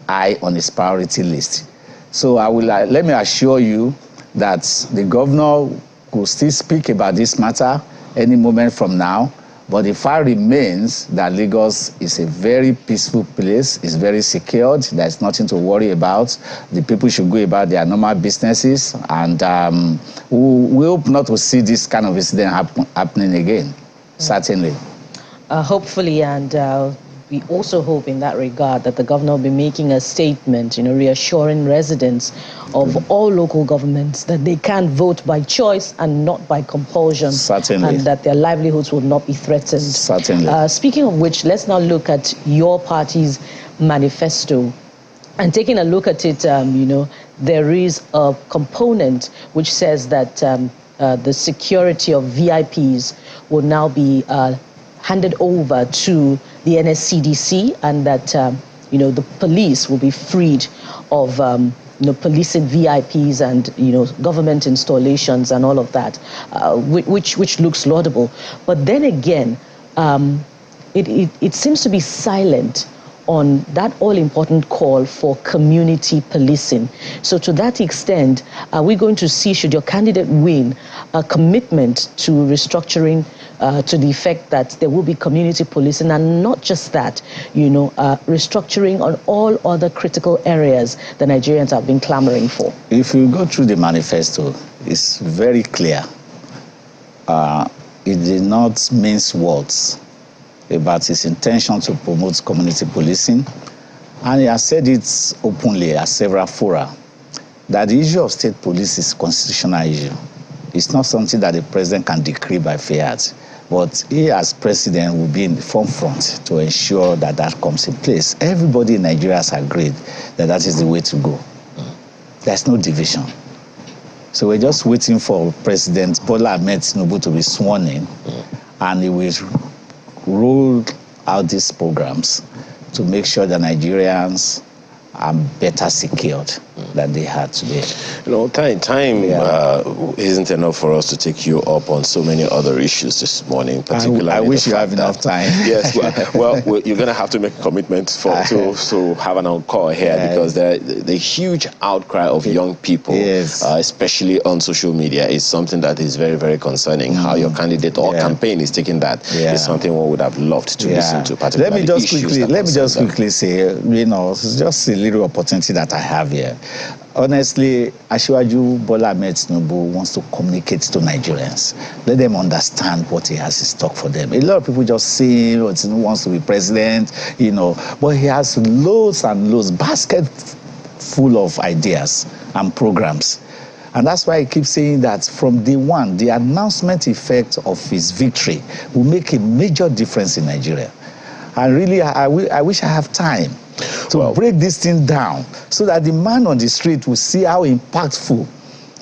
S8: high on his priority list. So let me assure you that the governor could still speak about this matter any moment from now. But the fact remains that Lagos is a very peaceful place. It's very secured. There's nothing to worry about. The people should go about their normal businesses. And we hope not to see this kind of incident happening again, certainly.
S3: Hopefully, and we also hope in that regard that the governor will be making a statement, reassuring residents of all local governments that they can vote by choice and not by compulsion.
S8: Certainly.
S3: And that their livelihoods will not be threatened.
S8: Certainly.
S3: Speaking of which, let's now look at your party's manifesto. And taking a look at it, there is a component which says that the security of VIPs will now be handed over to the NSCDC, and that the police will be freed of policing VIPs and government installations and all of that, which looks laudable. But then again, it seems to be silent on that all-important call for community policing. So to that extent, are we going to see, should your candidate win, a commitment to restructuring to the effect that there will be community policing, and not just that, restructuring on all other critical areas the Nigerians have been clamoring for?
S8: If you go through the manifesto, it's very clear. It did not mince words about his intention to promote community policing. And he has said it openly at several fora, that the issue of state police is a constitutional issue. It's not something that the president can decree by fiat. But he, as president, will be in the forefront to ensure that that comes in place. Everybody in Nigeria has agreed that that is the way to go. There's no division. So we're just waiting for President Bola Ahmed Tinubu to be sworn in, and he will roll out these programs to make sure that Nigerians are better secured than they had today.
S4: Time isn't enough for us to take you up on so many other issues this morning. Particularly,
S8: I wish you have enough time.
S4: Yes, well, you're going to have to make a commitment to have an encore here, because the huge outcry of young people, especially on social media, is something that is very, very concerning. How your candidate or campaign is taking that is something one would have loved to listen to.
S8: Let me just quickly say, it's just a little opportunity that I have here. Honestly, Asiwaju Bola Ahmed Tinubu wants to communicate to Nigerians. Let them understand what he has in stock for them. A lot of people just say Tinubu wants to be president, but he has loads and loads, basket full of ideas and programs. And that's why I keep saying that from day one, the announcement effect of his victory will make a major difference in Nigeria. And really, I wish I have time to break this thing down so that the man on the street will see how impactful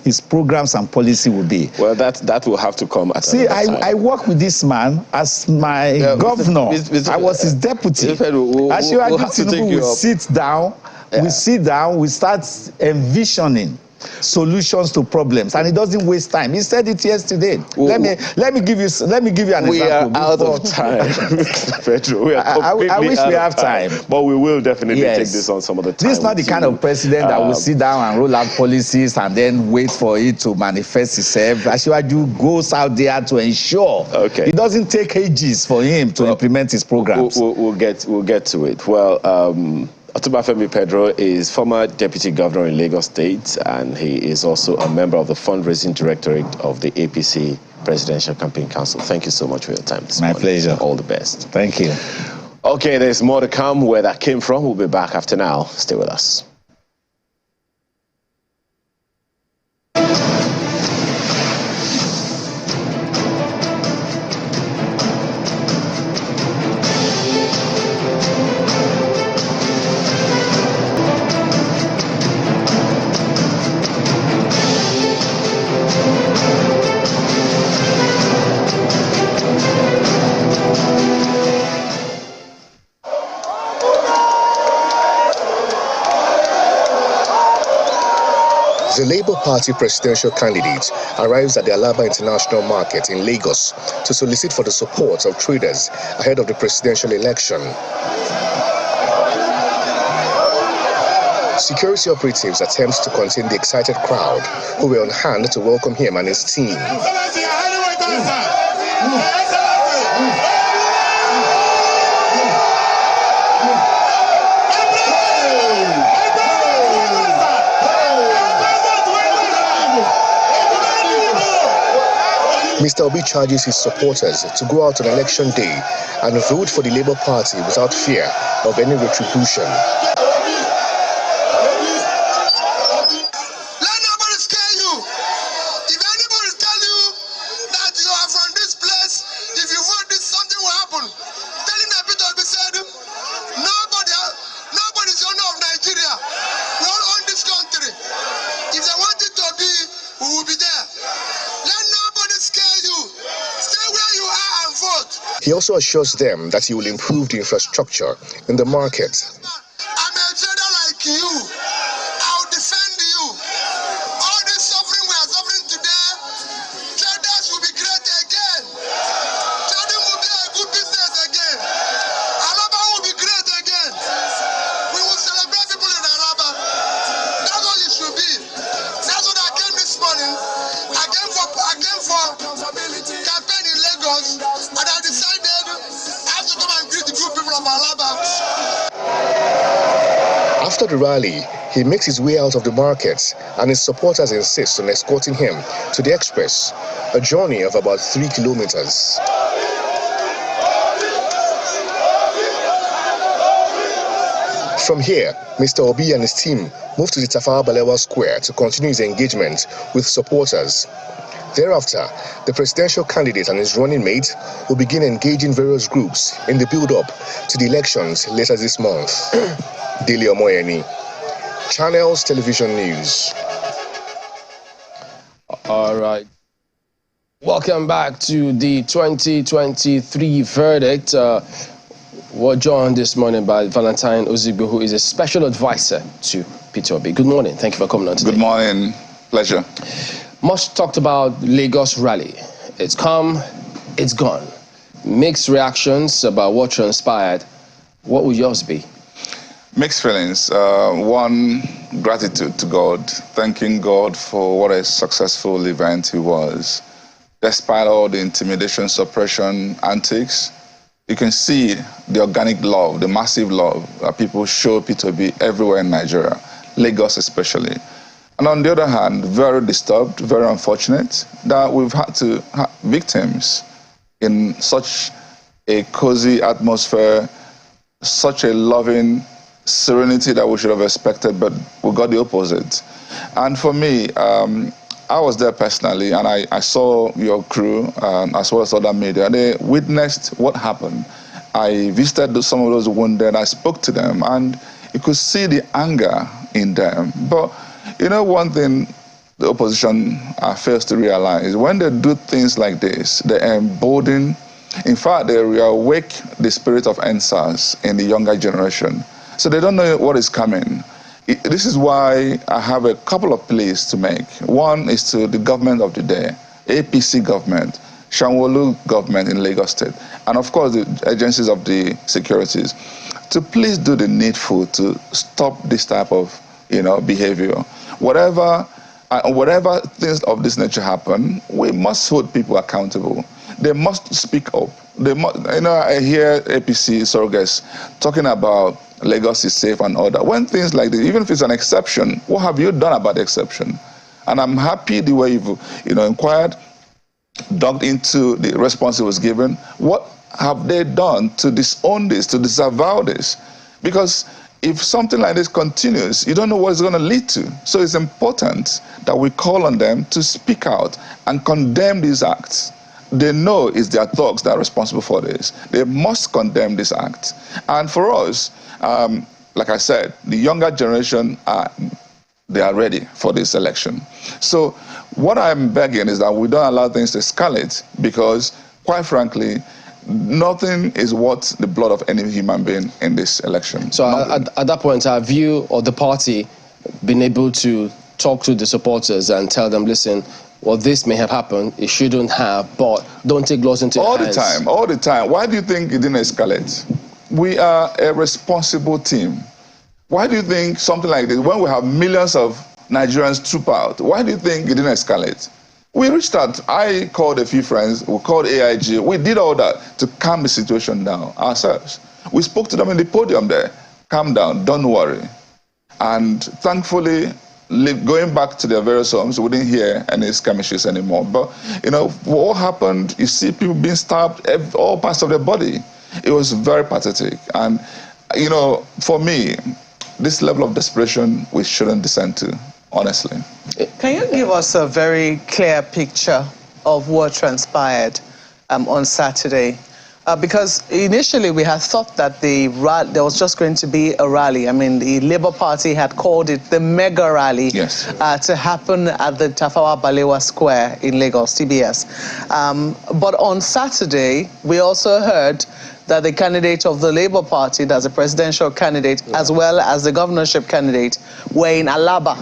S8: his programs and policy will be.
S4: Well, that will have to come at
S8: another time. I work with this man as my governor. I was his deputy. Asiwaju Tinubu will sit down, we start envisioning solutions to problems, and he doesn't waste time. He said it yesterday. Let me give you an example.
S4: We are out of time, Pedro.
S8: I wish we have time,
S4: but we will definitely take this on some of the time.
S8: This is not the kind of president that will sit down and roll out policies and then wait for it to manifest itself. Asiwaju goes out there to ensure it doesn't take ages for him to implement his programs.
S4: We'll get to it. Well, Otubafemi Pedro is former Deputy Governor in Lagos State, and he is also a member of the Fundraising Directorate of the APC Presidential Campaign Council. Thank you so much for your time this morning.
S8: My pleasure.
S4: All the best.
S8: Thank you.
S4: Okay, there's more to come. Where that came from, we'll be back after now. Stay with us.
S9: The Labour Party presidential candidate arrives at the Alaba International Market in Lagos to solicit for the support of traders ahead of the presidential election. Security operatives attempt to contain the excited crowd who were on hand to welcome him and his team. Mr. Obi charges his supporters to go out on election day and vote for the Labour Party without fear of any retribution.
S10: Let nobody scare you. If anybody tell you that you are from this place, if you vote this, something will happen. Tell him that Peter Obi said, nobody's the owner of Nigeria. We all own this country. If they want it to be, we will be there. Let nobody scare you. Stay where you are and vote.
S9: He also assures them that he will improve the infrastructure in the market.
S10: I'm a trader like you. I'll defend you. All this suffering we are suffering today, traders will be great again. Trading will be a good business again. Alaba will be great again. We will celebrate people in Alaba. That's what it should be. That's what I came this morning. I came for campaign in Lagos, and I decided I have to come and greet the good people of Alaba.
S9: After the rally, he makes his way out of the market and his supporters insist on escorting him to the express, a journey of about 3 kilometers. From here, Mr. Obi and his team move to the Tafawa Balewa Square to continue his engagement with supporters. Thereafter, the presidential candidate and his running mate will begin engaging various groups in the build-up to the elections later this month. Dele Omoyeni, Channels Television News.
S1: All right. Welcome back to the 2023 verdict. We're joined this morning by Valentine Ozigbo, who is a special advisor to Peter Obi. Good morning. Thank you for coming on today.
S11: Good morning. Pleasure.
S1: Much talked about Lagos rally. It's come, it's gone. Mixed reactions about what transpired. What would yours be?
S11: Mixed feelings. One, gratitude to God, thanking God for what a successful event it was. Despite all the intimidation, suppression, antics, you can see the organic love, the massive love that people show Peter Obi everywhere in Nigeria, Lagos especially. And on the other hand, very disturbed, very unfortunate that we've had to have victims in such a cozy atmosphere, such a loving serenity that we should have expected, but we got the opposite. And for me, I was there personally, and I saw your crew, as well as other media. They witnessed what happened. I visited some of those wounded, I spoke to them, and you could see the anger in them. But you know, one thing the opposition fails to realize, when they do things like this, they embolden, in fact, they reawake the spirit of NSAS in the younger generation. So they don't know what is coming. This is why I have a couple of pleas to make. One is to the government of the day, APC government, Sanwo-Olu government in Lagos State, and of course the agencies of the securities, to please do the needful to stop this type of behavior. Whatever things of this nature happen, we must hold people accountable. They must speak up. They must, I hear APC surrogates talking about Lagos is safe and all that. When things like this, even if it's an exception, what have you done about the exception? And I'm happy the way you've inquired, dug into the response it was given. What have they done to disown this, to disavow this? Because if something like this continues, you don't know what it's going to lead to. So it's important that we call on them to speak out and condemn these acts. They know it's their thugs that are responsible for this. They must condemn this act. And for us, like I said, the younger generation, they are ready for this election. So what I'm begging is that we don't allow things to escalate, because, quite frankly, nothing is worth the blood of any human being in this election.
S1: So at that point, have you or the party been able to talk to the supporters and tell them, listen, well, this may have happened, it shouldn't have, but don't take laws into your hands.
S11: All the time. Why do you think it didn't escalate? We are a responsible team. Why do you think something like this, when we have millions of Nigerians troop out, why do you think it didn't escalate? We reached out. I called a few friends. We called AIG. We did all that to calm the situation down ourselves. We spoke to them in the podium there. Calm down. Don't worry. And thankfully, going back to their various homes, we didn't hear any skirmishes anymore. But, you know, what happened, you see people being stabbed, all parts of their body. It was very pathetic. And, you know, for me, this level of desperation, we shouldn't descend to, honestly.
S2: Can you give us a very clear picture of what transpired on Saturday? Because initially we had thought that there was just going to be a rally. I mean, the Labour Party had called it the mega rally to happen at the Tafawa Balewa Square in Lagos, TBS. But on Saturday, we also heard that the candidate of the Labour Party, that's a presidential candidate, as well as the governorship candidate, were in Alaba.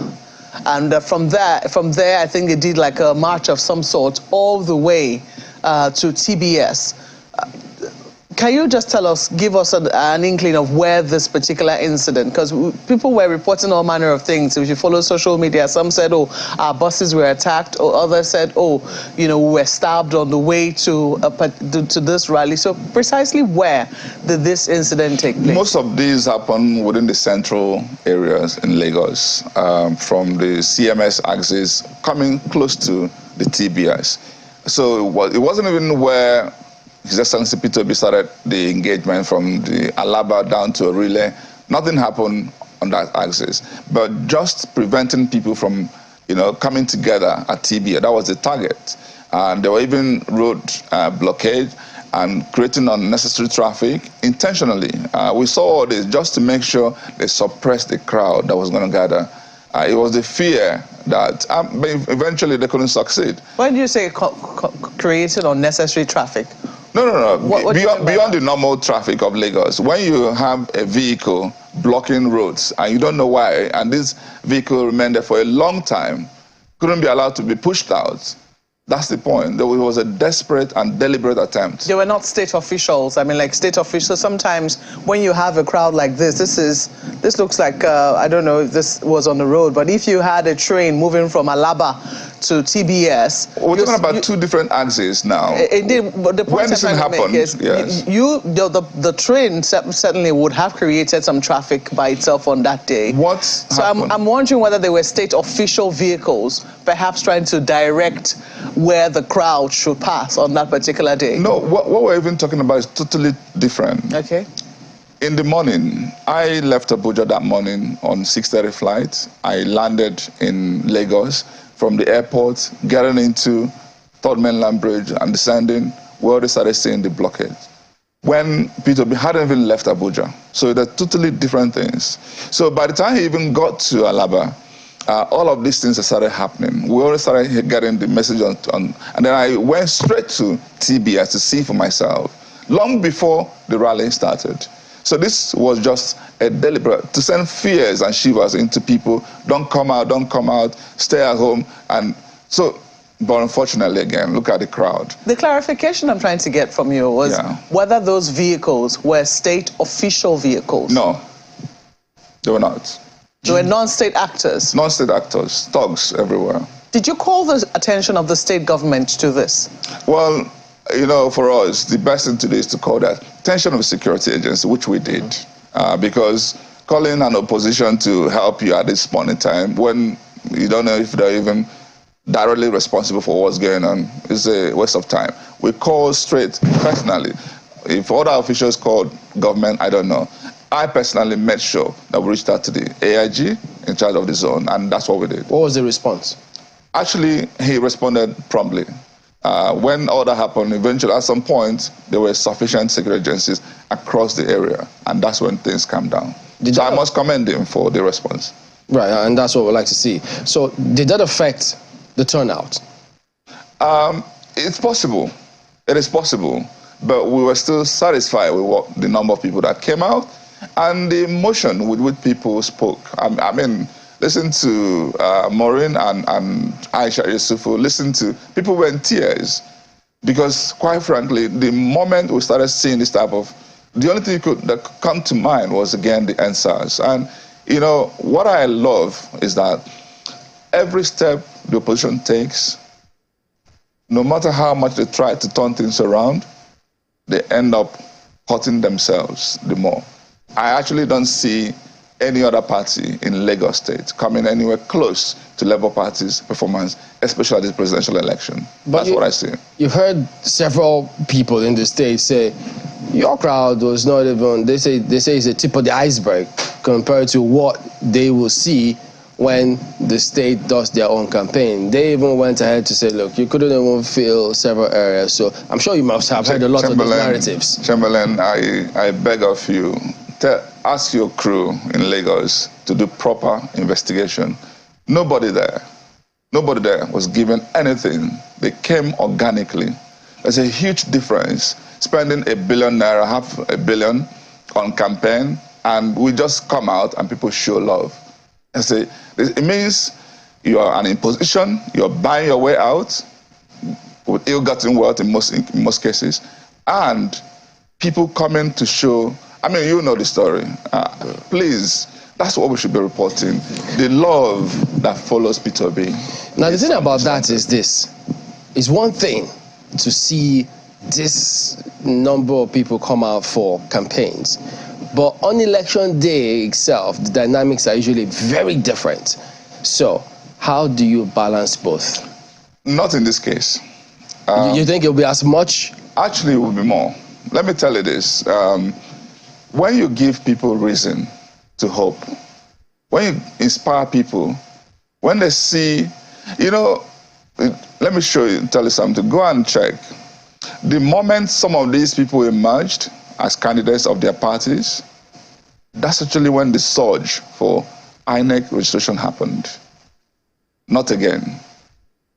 S2: And from there, I think they did like a march of some sort all the way to TBS. Can you just tell us, give us an inkling of where this particular incident, because people were reporting all manner of things. If you follow social media, some said, oh, our buses were attacked, or others said, oh, you know, we were stabbed on the way to this rally. So precisely where did this incident take place?
S11: Most of these happen within the central areas in Lagos, from the CMS axis coming close to the TBS. So it wasn't even where His Excellency Peter Obi started the engagement from the Alaba down to a relay. Nothing happened on that axis, but just preventing people from, you know, coming together at TBS. That was the target. And there were even road blockade and creating unnecessary traffic intentionally. We saw all this just to make sure they suppressed the crowd that was going to gather. It was the fear that eventually they couldn't succeed.
S2: When you say creating unnecessary traffic?
S11: No. Beyond the normal traffic of Lagos, when you have a vehicle blocking roads and you don't know why, and this vehicle remained there for a long time, couldn't be allowed to be pushed out. That's the point. There was a desperate and deliberate attempt.
S2: They were not state officials. I mean, like state officials, sometimes when you have a crowd like this, this looks like, I don't know if this was on the road, but if you had a train moving from Alaba to TBS.
S11: We're talking about two different axes now.
S2: Indeed, but the point I'm trying to make is, the train certainly would have created some traffic by itself on that day.
S11: So
S2: I'm wondering whether they were state official vehicles, perhaps trying to direct where the crowd should pass on that particular day.
S11: No, what we're even talking about is totally different.
S2: Okay.
S11: In the morning, I left Abuja that morning on 6:30 flight. I landed in Lagos. From the airport, getting into Third Mainland Bridge and descending, we already started seeing the blockade. When Peter Obi hadn't even left Abuja. So they're totally different things. So by the time he even got to Alaba, all of these things started happening. We already started getting the message and then I went straight to TBS to see for myself, long before the rally started. So this was just a deliberate, to send fears and shivers into people. Don't come out, stay at home. And so, but unfortunately, again, look at the crowd.
S2: The clarification I'm trying to get from you was whether those vehicles were state official vehicles.
S11: No, they were not.
S2: They were non-state actors?
S11: Non-state actors, thugs everywhere.
S2: Did you call the attention of the state government to this?
S11: Well, you know, for us, the best thing to do is to call that attention of a security agency, which we did. Because calling an opposition to help you at this point in time, when you don't know if they're even directly responsible for what's going on, is a waste of time. We call straight personally. If other officials called government, I don't know. I personally made sure that we reached out to the AIG in charge of the zone, and that's what we did.
S1: What was the response?
S11: Actually, he responded promptly. When all that happened, eventually, at some point, there were sufficient security agencies across the area, and that's when things calmed down. So I must commend him for the response.
S1: Right, and that's what we'd like to see. So did that affect the turnout?
S11: It's possible. It is possible. But we were still satisfied with the number of people that came out and the emotion with which people spoke. I mean, listen to Maureen and Aisha Yusufu, listen to people were in tears. Because quite frankly, the moment we started seeing this type of, the only thing that could come to mind was again the NSAS. And you know, what I love is that every step the opposition takes, no matter how much they try to turn things around, they end up hurting themselves the more. I actually don't see any other party in Lagos State coming anywhere close to Labour Party's performance, especially this presidential election. That's what I see.
S1: You've heard several people in the state say your crowd was not even, they say it's a tip of the iceberg compared to what they will see when the state does their own campaign. They even went ahead to say, look, you couldn't even fill several areas. So I'm sure you must have heard a lot of those narratives.
S11: Chamberlain, I beg of you, ask your crew in Lagos to do proper investigation. Nobody there was given anything. They came organically. There's a huge difference spending £1 billion naira, $500 million on campaign, and we just come out and people show love. I say, it means you are an imposition, you're buying your way out with ill-gotten wealth in most cases, and people coming to show, I mean, you know the story. Please, that's what we should be reporting. The love that follows P2B.
S1: Now, the thing about that is this. It's one thing to see this number of people come out for campaigns, but on election day itself, the dynamics are usually very different. So, how do you balance both?
S11: Not in this case.
S1: You think it'll be as much?
S11: Actually, it will be more. Let me tell you this. When you give people reason to hope, when you inspire people, when they see, you know, let me tell you something. Go and check. The moment some of these people emerged as candidates of their parties, that's actually when the surge for INEC registration happened. Not again.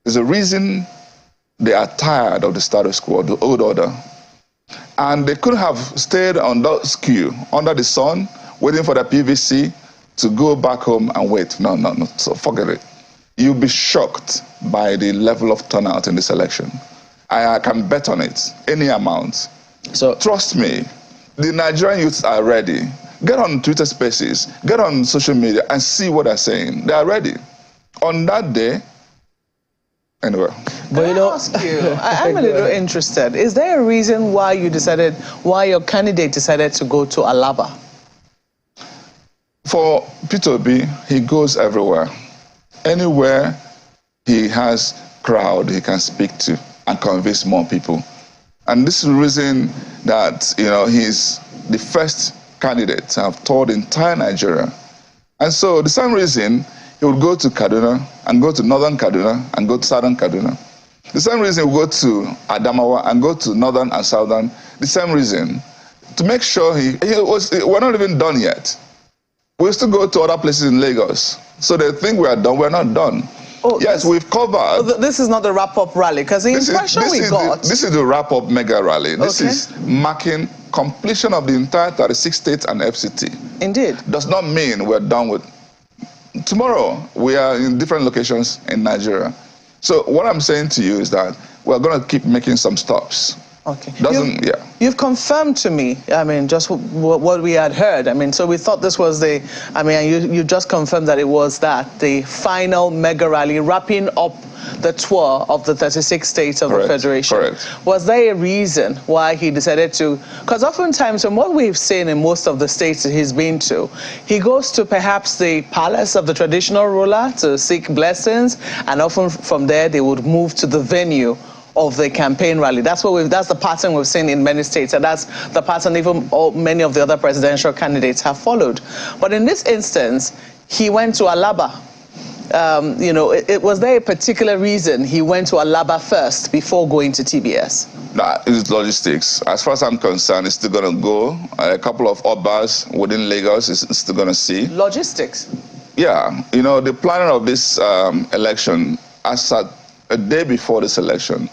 S11: There's a reason they are tired of the status quo, the old order. And they could have stayed on that queue, under the sun, waiting for the PVC to go back home and wait. No. So forget it. You'll be shocked by the level of turnout in this election. I can bet on it, any amount. So trust me, the Nigerian youths are ready. Get on Twitter Spaces, get on social media and see what they're saying. They are ready. On that day, anyway.
S2: But you know, ask you, I'm a little interested. Is there a reason why your candidate decided to go to Alaba?
S11: For P2B, he goes everywhere. Anywhere he has crowd he can speak to and convince more people. And this is the reason that, you know, he's the first candidate to have toured entire Nigeria. And so the same reason he would go to Kaduna and go to northern Kaduna and go to southern Kaduna. The same reason he would go to Adamawa and go to northern and southern. The same reason to make sure we're not even done yet. We still go to other places in Lagos. So they think we are done, we're not done. Oh, yes, we've covered.
S2: This is not the wrap-up rally, because the impression we got...
S11: This is the wrap-up mega rally. This is marking completion of the entire 36 states and FCT.
S2: Indeed.
S11: Does not mean we're done with... Tomorrow, we are in different locations in Nigeria. So what I'm saying to you is that we're going to keep making some stops.
S2: Okay. You've confirmed to me, I mean, just what we had heard. I mean, so we thought this was you just confirmed that it was the final mega rally wrapping up the tour of the 36 states of the Federation.
S11: Correct.
S2: Was there a reason why he decided to? Because oftentimes, from what we've seen in most of the states that he's been to, he goes to perhaps the palace of the traditional ruler to seek blessings, and often from there they would move to the venue of the campaign rally. That's the pattern we've seen in many states, and that's the pattern even many of the other presidential candidates have followed. But in this instance, he went to Alaba. You know, was there a particular reason he went to Alaba first before going to TBS?
S11: Nah, it's logistics. As far as I'm concerned, it's still going to go. A couple of Obas within Lagos is still going to see.
S2: Logistics?
S11: Yeah. You know, the planning of this election, as at a day before this election,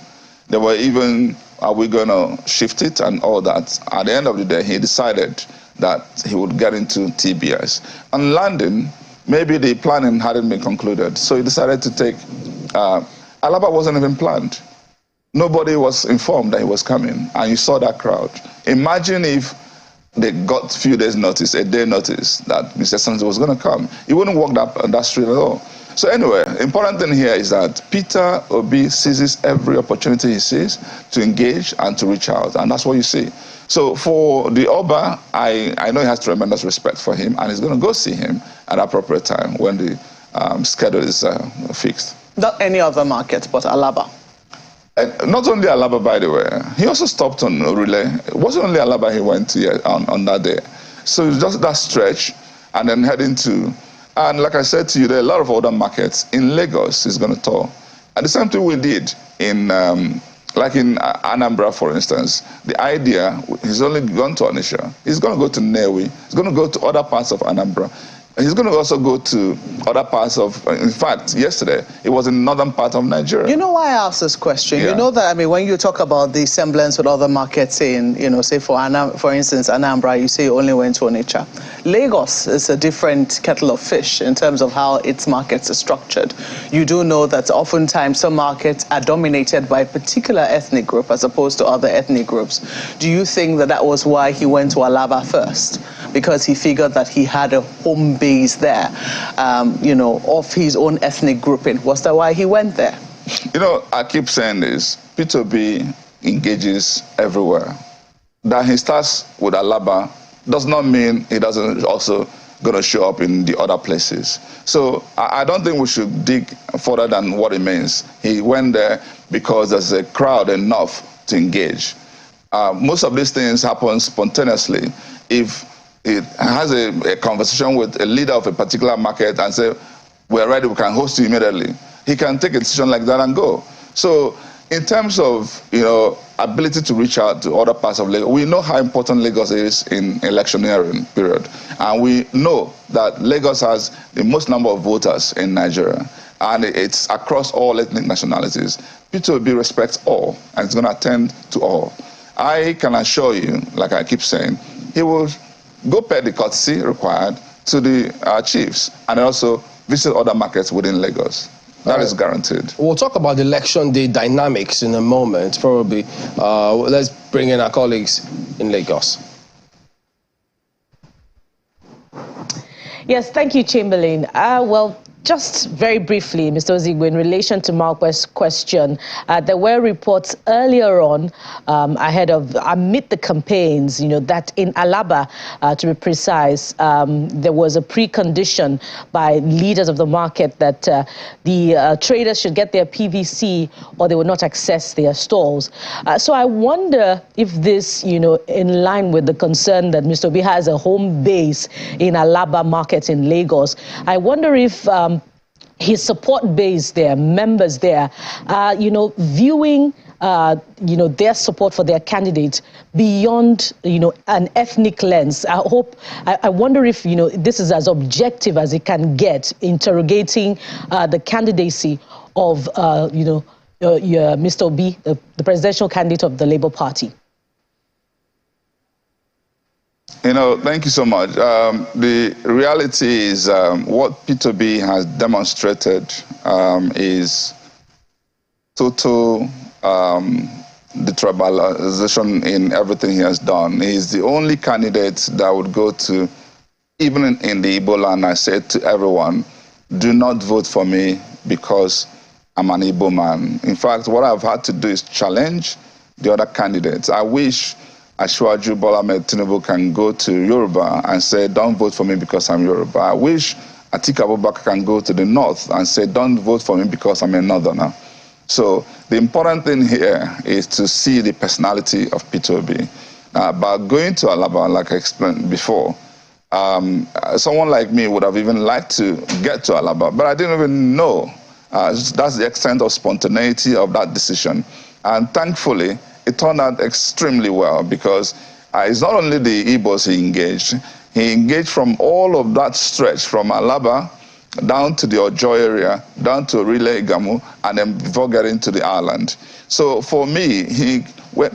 S11: they were even, are we going to shift it and all that? At the end of the day, he decided that he would get into TBS. And landing, maybe the planning hadn't been concluded. So he decided to take, Alaba wasn't even planned. Nobody was informed that he was coming, and you saw that crowd. Imagine if they got a few days notice, a day notice, that Mr. Sanders was going to come. He wouldn't walk that street at all. So anyway, important thing here is that Peter Obi seizes every opportunity he sees to engage and to reach out, and that's what you see. So for the Oba, I know he has tremendous respect for him, and he's going to go see him at appropriate time when the schedule is fixed.
S2: Not any other market, but Alaba.
S11: Not only Alaba, by the way. He also stopped on Relay. It wasn't only Alaba he went to on that day. So it's just that stretch, and then heading to, and like I said to you, there are a lot of other markets. In Lagos, he's going to tour. And the same thing we did in, like in Anambra, for instance. The idea, he's only gone to Onitsha. He's going to go to Nnewi. He's going to go to other parts of Anambra. He's going to also go to other parts of, in fact, yesterday, it was in northern part of Nigeria.
S2: You know why I asked this question?
S11: Yeah.
S2: You know that, I mean, when you talk about the semblance with other markets in, you know, say for instance, Anambra, you say you only went to Onitsha. Lagos is a different kettle of fish in terms of how its markets are structured. You do know that oftentimes some markets are dominated by a particular ethnic group as opposed to other ethnic groups. Do you think that that was why he went to Alaba first? Because he figured that he had a home base there, you know, of his own ethnic grouping. Was that why he went there?
S11: You know, I keep saying this, Peter Obi engages everywhere. That he starts with Alaba does not mean he doesn't also going to show up in the other places. So I don't think we should dig further than what it means. He went there because there's a crowd enough to engage. Most of these things happen spontaneously. If it has a conversation with a leader of a particular market and say, we're ready, we can host you immediately. He can take a decision like that and go. So in terms of, you know, ability to reach out to other parts of Lagos, we know how important Lagos is in electioneering period. And we know that Lagos has the most number of voters in Nigeria. And it's across all ethnic nationalities. Peter Obi respects all, and he's going to attend to all. I can assure you, like I keep saying, he will go pay the courtesy required to the chiefs and also visit other markets within Lagos. That is guaranteed.
S1: We'll talk about the election day dynamics in a moment, probably. Let's bring in our colleagues in Lagos.
S3: Yes, thank you, Chamberlain. Well, just very briefly, Mr. Ozigbo, in relation to Malquest's question, there were reports earlier on amid the campaigns, you know, that in Alaba, to be precise, there was a precondition by leaders of the market that the traders should get their PVC or they would not access their stalls. So I wonder if this, you know, in line with the concern that Mr. Obi has a home base in Alaba market in Lagos, I wonder if his support base there, members there, you know, viewing, you know, their support for their candidate beyond, you know, an ethnic lens. I wonder if, you know, this is as objective as it can get, interrogating the candidacy of, you know, Mr. Obi, the presidential candidate of the Labour Party.
S11: You know, thank you so much. The reality is what Peter Obi has demonstrated is total detribalization in everything he has done. He's the only candidate that would go to, even in the Igbo land, I said to everyone, do not vote for me because I'm an Igbo man. In fact, what I've had to do is challenge the other candidates. I wish Asiwaju Bola Ahmed Tinubu can go to Yoruba and say, don't vote for me because I'm Yoruba. I wish Atiku Abubakar can go to the north and say, don't vote for me because I'm a northerner. So the important thing here is to see the personality of Peter Obi. But going to Alaba, like I explained before, someone like me would have even liked to get to Alaba, but I didn't even know. That's the extent of spontaneity of that decision. And thankfully, it turned out extremely well because it's not only the Igbos he engaged from all of that stretch, from Alaba down to the Ojo area, down to Relay Gamu, and then before getting to the island. So for me, he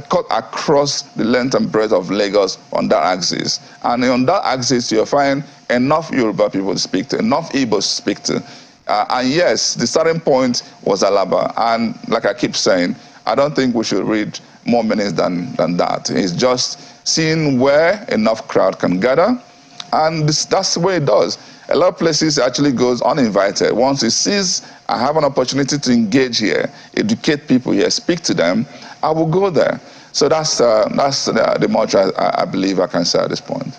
S11: cut across the length and breadth of Lagos on that axis. And on that axis, you'll find enough Yoruba people to speak to, enough Igbos to speak to. And yes, the starting point was Alaba. And like I keep saying, I don't think we should read more meanings than that. It's just seeing where enough crowd can gather. And that's the way it does. A lot of places actually goes uninvited. Once it sees I have an opportunity to engage here, educate people here, speak to them, I will go there. So that's the much I believe I can say at this point.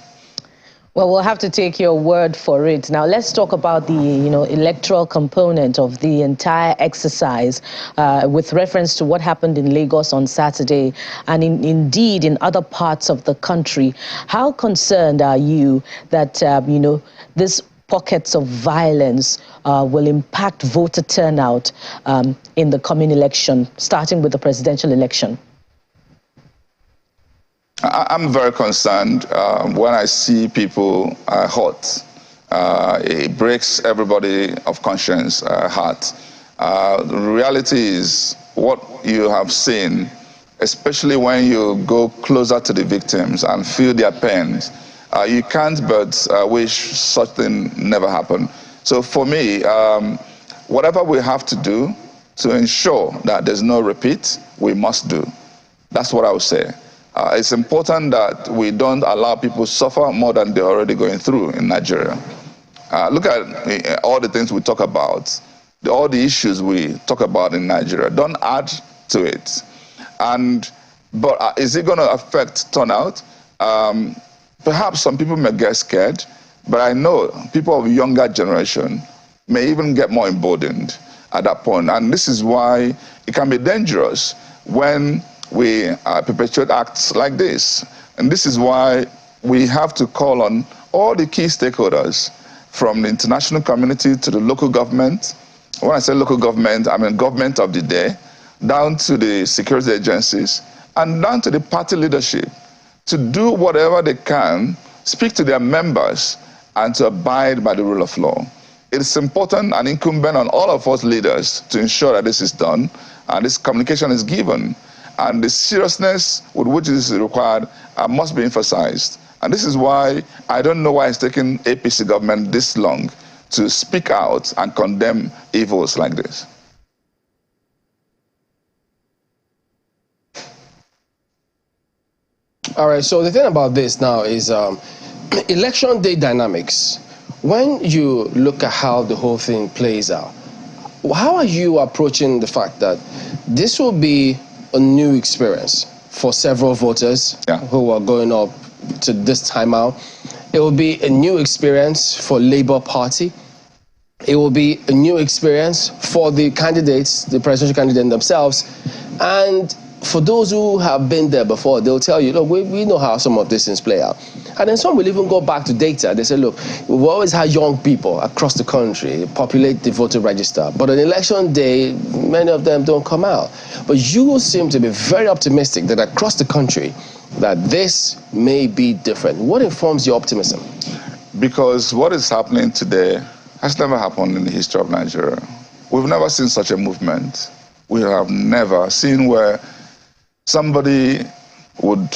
S3: Well, we'll have to take your word for it. Now, let's talk about the, electoral component of the entire exercise with reference to what happened in Lagos on Saturday and indeed in other parts of the country. How concerned are you that, this pockets of violence will impact voter turnout in the coming election, starting with the presidential election?
S11: I'm very concerned when I see people hurt. It breaks everybody of conscience heart. The reality is what you have seen, especially when you go closer to the victims and feel their pains, you can't but wish such thing never happened. So for me, whatever we have to do to ensure that there's no repeat, we must do. That's what I would say. It's important that we don't allow people to suffer more than they're already going through in Nigeria. Look at all the things we talk about, all the issues we talk about in Nigeria. Don't add to it. But is it going to affect turnout? Perhaps some people may get scared, but I know people of younger generation may even get more emboldened at that point. And this is why it can be dangerous when we perpetuate acts like this. And this is why we have to call on all the key stakeholders, from the international community to the local government. When I say local government, I mean government of the day, down to the security agencies, and down to the party leadership, to do whatever they can, speak to their members, and to abide by the rule of law. It is important and incumbent on all of us leaders to ensure that this is done and this communication is given. And the seriousness with which this is required must be emphasized. And this is why I don't know why it's taken APC government this long to speak out and condemn evils like this.
S1: All right, so the thing about this now is election day dynamics. When you look at how the whole thing plays out, how are you approaching the fact that this will be a new experience for several voters who are going up to this time out? It will be a new experience for Labour Party. It will be a new experience for the candidates, the presidential candidate themselves. And for those who have been there before, they'll tell you, look, we know how some of these things play out. And then some will even go back to data. They say, look, we've always had young people across the country populate the voter register. But on election day, many of them don't come out. But you seem to be very optimistic that across the country, that this may be different. What informs your optimism?
S11: Because what is happening today has never happened in the history of Nigeria. We've never seen such a movement. We have never seen where somebody would,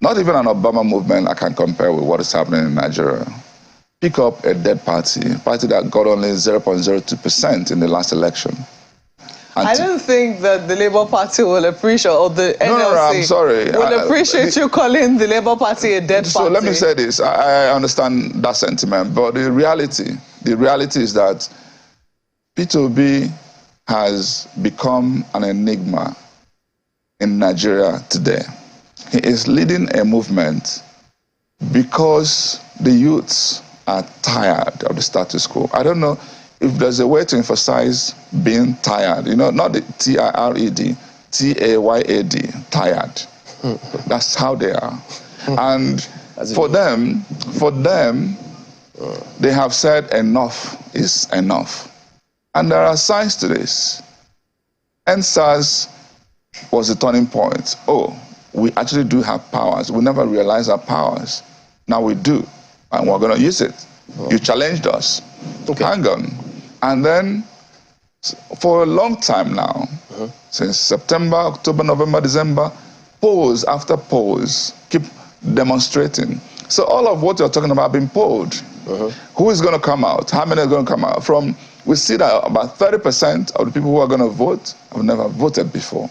S11: not even an Obama movement I can compare with what is happening in Nigeria, pick up a dead party, a party that got only 0.02% in the last election. And
S2: I don't think that the Labour Party will appreciate, or the NLC
S11: no, I'm sorry.
S2: will appreciate you calling the Labour Party a dead party.
S11: So let me say this, I understand that sentiment, but the reality is that Peter Obi has become an enigma in Nigeria today. He is leading a movement because the youths are tired of the status quo. I don't know if there's a way to emphasize being tired, not the T-I-R-E-D, T-A-Y-A-D, tired. That's how they are. And for them, they have said enough is enough. And there are signs to this. NSAS was a turning point. Oh, we actually do have powers. We never realized our powers. Now we do, and we're going to use it. You challenged us. Okay. Hang on. And then, for a long time now, since September, October, November, December, polls after polls keep demonstrating So all of what you're talking about being polled. Who is going to come out? How many are going to come out? We see that about 30% of the people who are going to vote have never voted before.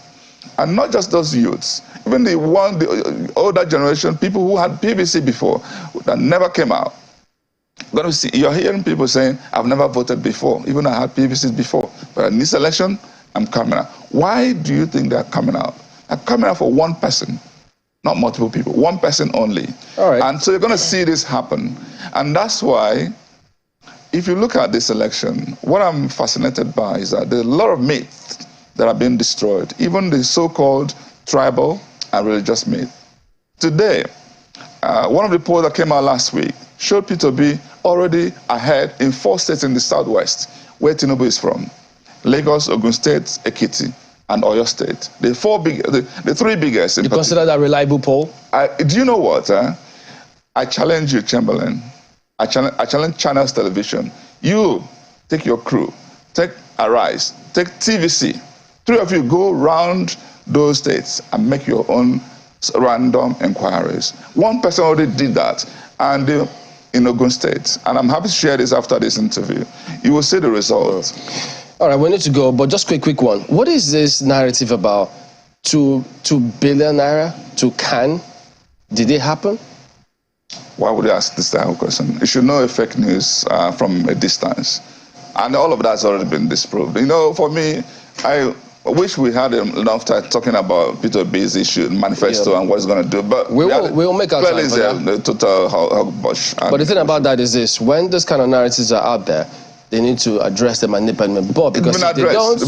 S11: And not just those youths, even the older generation, people who had PVC before, that never came out. You're hearing people saying, I've never voted before, even I had PVCs before, but in this election, I'm coming out. Why do you think they're coming out? They're coming out for one person, not multiple people, one person only.
S1: All right.
S11: And so you're going to see this happen. And that's why, if you look at this election, what I'm fascinated by is that there's a lot of myths that are being destroyed, even the so-called tribal and religious myth. Today, one of the polls that came out last week showed P2B already ahead in 4 states in the southwest, where Tinubu is from: Lagos, Ogun State, Ekiti, and Oyo State. The 3 biggest.
S1: You consider that a reliable poll?
S11: Do you know what? I challenge you, Chamberlain. I challenge Channels Television. You take your crew, take Arise, take TVC. 3 of you go round those states and make your own random inquiries. One person already did that, and in Ogun State. And I'm happy to share this after this interview. You will see the results.
S1: All right, we need to go, but just quick one. What is this narrative about 2 billion naira to Can? Did it happen?
S11: Why would you ask this type of question? You should know a fake news from a distance. And all of that's already been disproved. You know, for me, I wish we had enough time talking about P2B's issue, manifesto, and what it's going to do. But
S1: we'll make our time for that.
S11: The total hogwash.
S1: But the thing about that is this: when those kind of narratives are out there, they need to address them and nip them in the bud, because if they don't,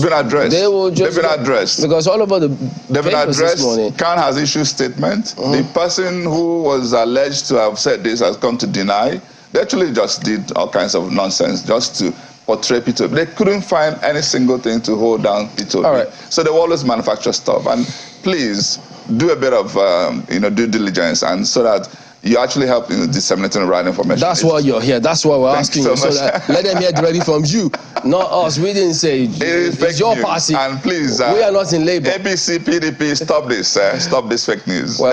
S1: they will just...
S11: They've been addressed.
S1: Because all over the
S11: They've been addressed. Khan has issued statement. The person who was alleged to have said this has come to deny. They actually just did all kinds of nonsense just to portray P2B. They couldn't find any single thing to hold down P2B.
S1: All right.
S11: So they always manufacture stuff. And please do a bit of due diligence, and so that you actually help in disseminating the right information.
S1: That's why you're here. That's why we're asking you. So that let them hear directly from you, not us. We didn't say it's your party.
S11: And please,
S1: we are not in labor.
S11: APC, PDP, stop this. Stop this fake news.
S1: Well,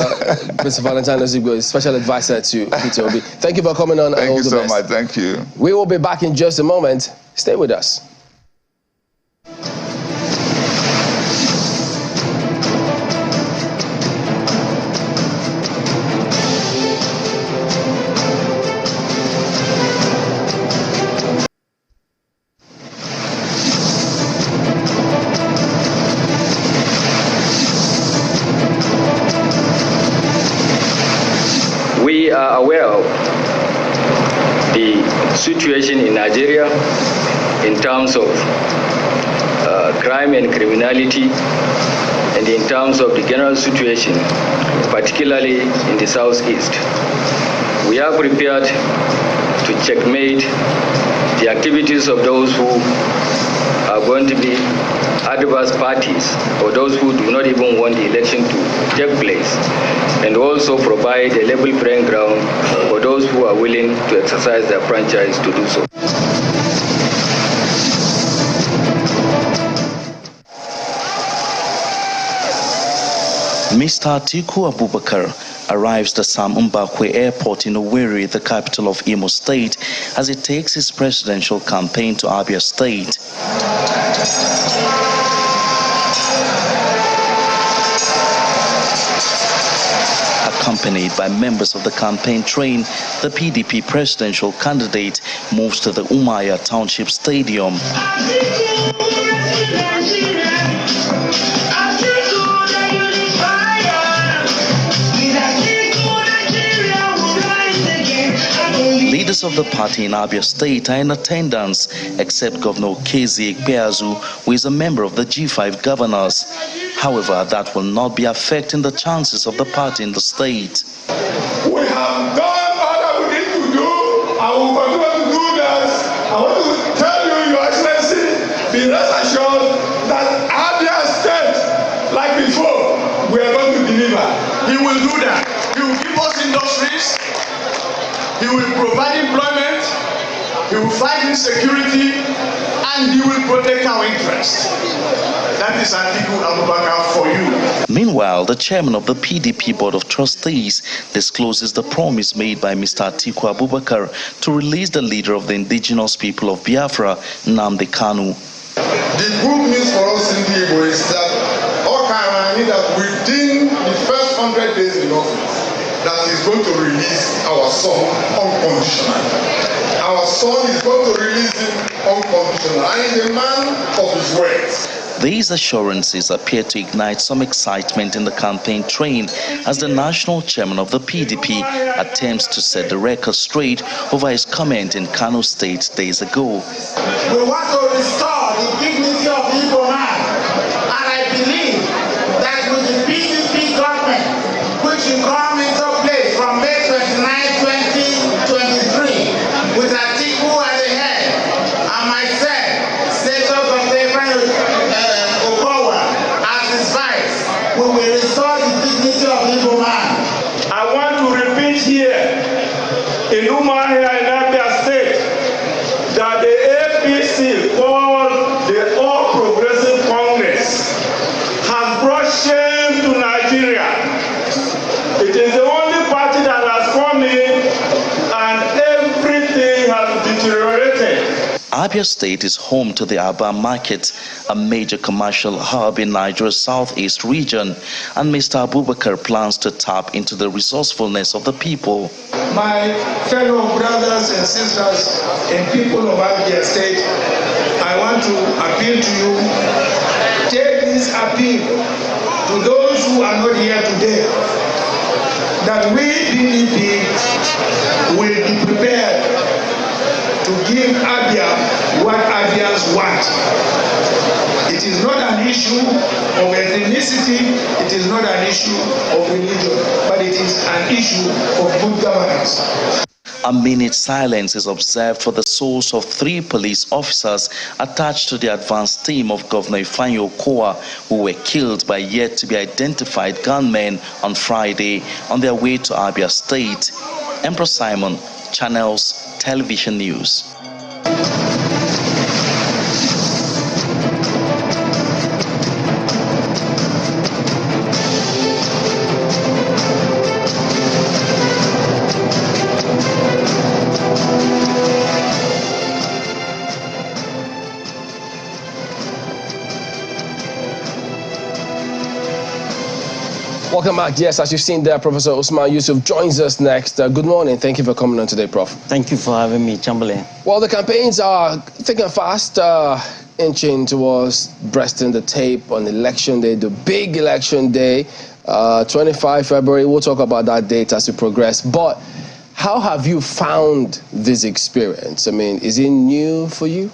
S1: Mr. Valentines is special advisor to P2B. Thank you for coming on.
S11: Thank you so much. Thank you.
S1: We will be back in just a moment. Stay with us.
S12: We are aware of the situation in Nigeria in terms of crime and criminality, and in terms of the general situation, particularly in the southeast. We are prepared to checkmate the activities of those who are going to be adverse parties, or those who do not even want the election to take place, and also provide a level playing ground for those who are willing to exercise their franchise to do so.
S13: Mr. Atiku Abubakar arrives at Sam Mbakwe Airport in Owerri, the capital of Imo State, as he takes his presidential campaign to Abia State. Accompanied by members of the campaign train, the PDP presidential candidate moves to the Umaya Township Stadium. Leaders of the party in Abia State are in attendance, except Governor Kezi Ikpeazu, who is a member of the G5 governors. However, that will not be affecting the chances of the party in the state.
S14: We have done all that we need to do, and we will continue to do that. I want to tell you, Your Excellency, be rest assured that Abia State, like before, we are going to deliver. He will do that. He will give us industries. He will provide employment, he will fight insecurity, and he will protect our interests. That
S15: That is Atiku Abubakar for you.
S13: Meanwhile, the chairman of the PDP Board of Trustees discloses the promise made by Mr. Atiku Abubakar to release the leader of the indigenous people of Biafra, Nnamdi Kanu.
S10: The good news for us in the Igbo is that that within the first 100 days in office, that is going to release our son unconditionally. Our son is going to release him unconditionally, and he's a man of his words.
S13: These assurances appear to ignite some excitement in the campaign train as the national chairman of the PDP attempts to set the record straight over his comment in Kano State days ago.
S15: We want to restore the dignity of the Igbo man, and I believe that with the PDP government, which will come into place from May 29, 2023, with Atiku at the head, and myself, Senator Stephen Okowa as his vice, we will restore the dignity of the Igbo man.
S14: I want to repeat here, in Umuahia in Abia State, that the APC, called the All Progressive Congress, has brought shame to Nigeria. It is the only party that has come in and everything has deteriorated.
S13: Abia State is home to the Aba Market, a major commercial hub in Nigeria's southeast region, and Mr. Abubakar plans to tap into the resourcefulness of the people.
S15: My fellow brothers and sisters and people of Abia State, I want to appeal to you. Take this appeal to those who are not here today, that we PDP will be prepared to give Abia what Abians want. It is not an issue of ethnicity, it is not an issue of religion, but it is an issue of good governance.
S13: A minute silence is observed for the souls of 3 police officers attached to the advance team of Governor Ifeanyi Okowa, who were killed by yet-to-be-identified gunmen on Friday on their way to Abia State. Emperor Simon, Channels Television News.
S1: Welcome back. Yes, as you've seen there, Professor Usman Yusuf joins us next. Good morning. Thank you for coming on today, Prof.
S16: Thank you for having me, Chamberlain.
S1: Well, the campaigns are thick and fast, inching towards breasting the tape on election day, the big election day, 25 February. We'll talk about that date as we progress. But how have you found this experience? I mean, is it new for you?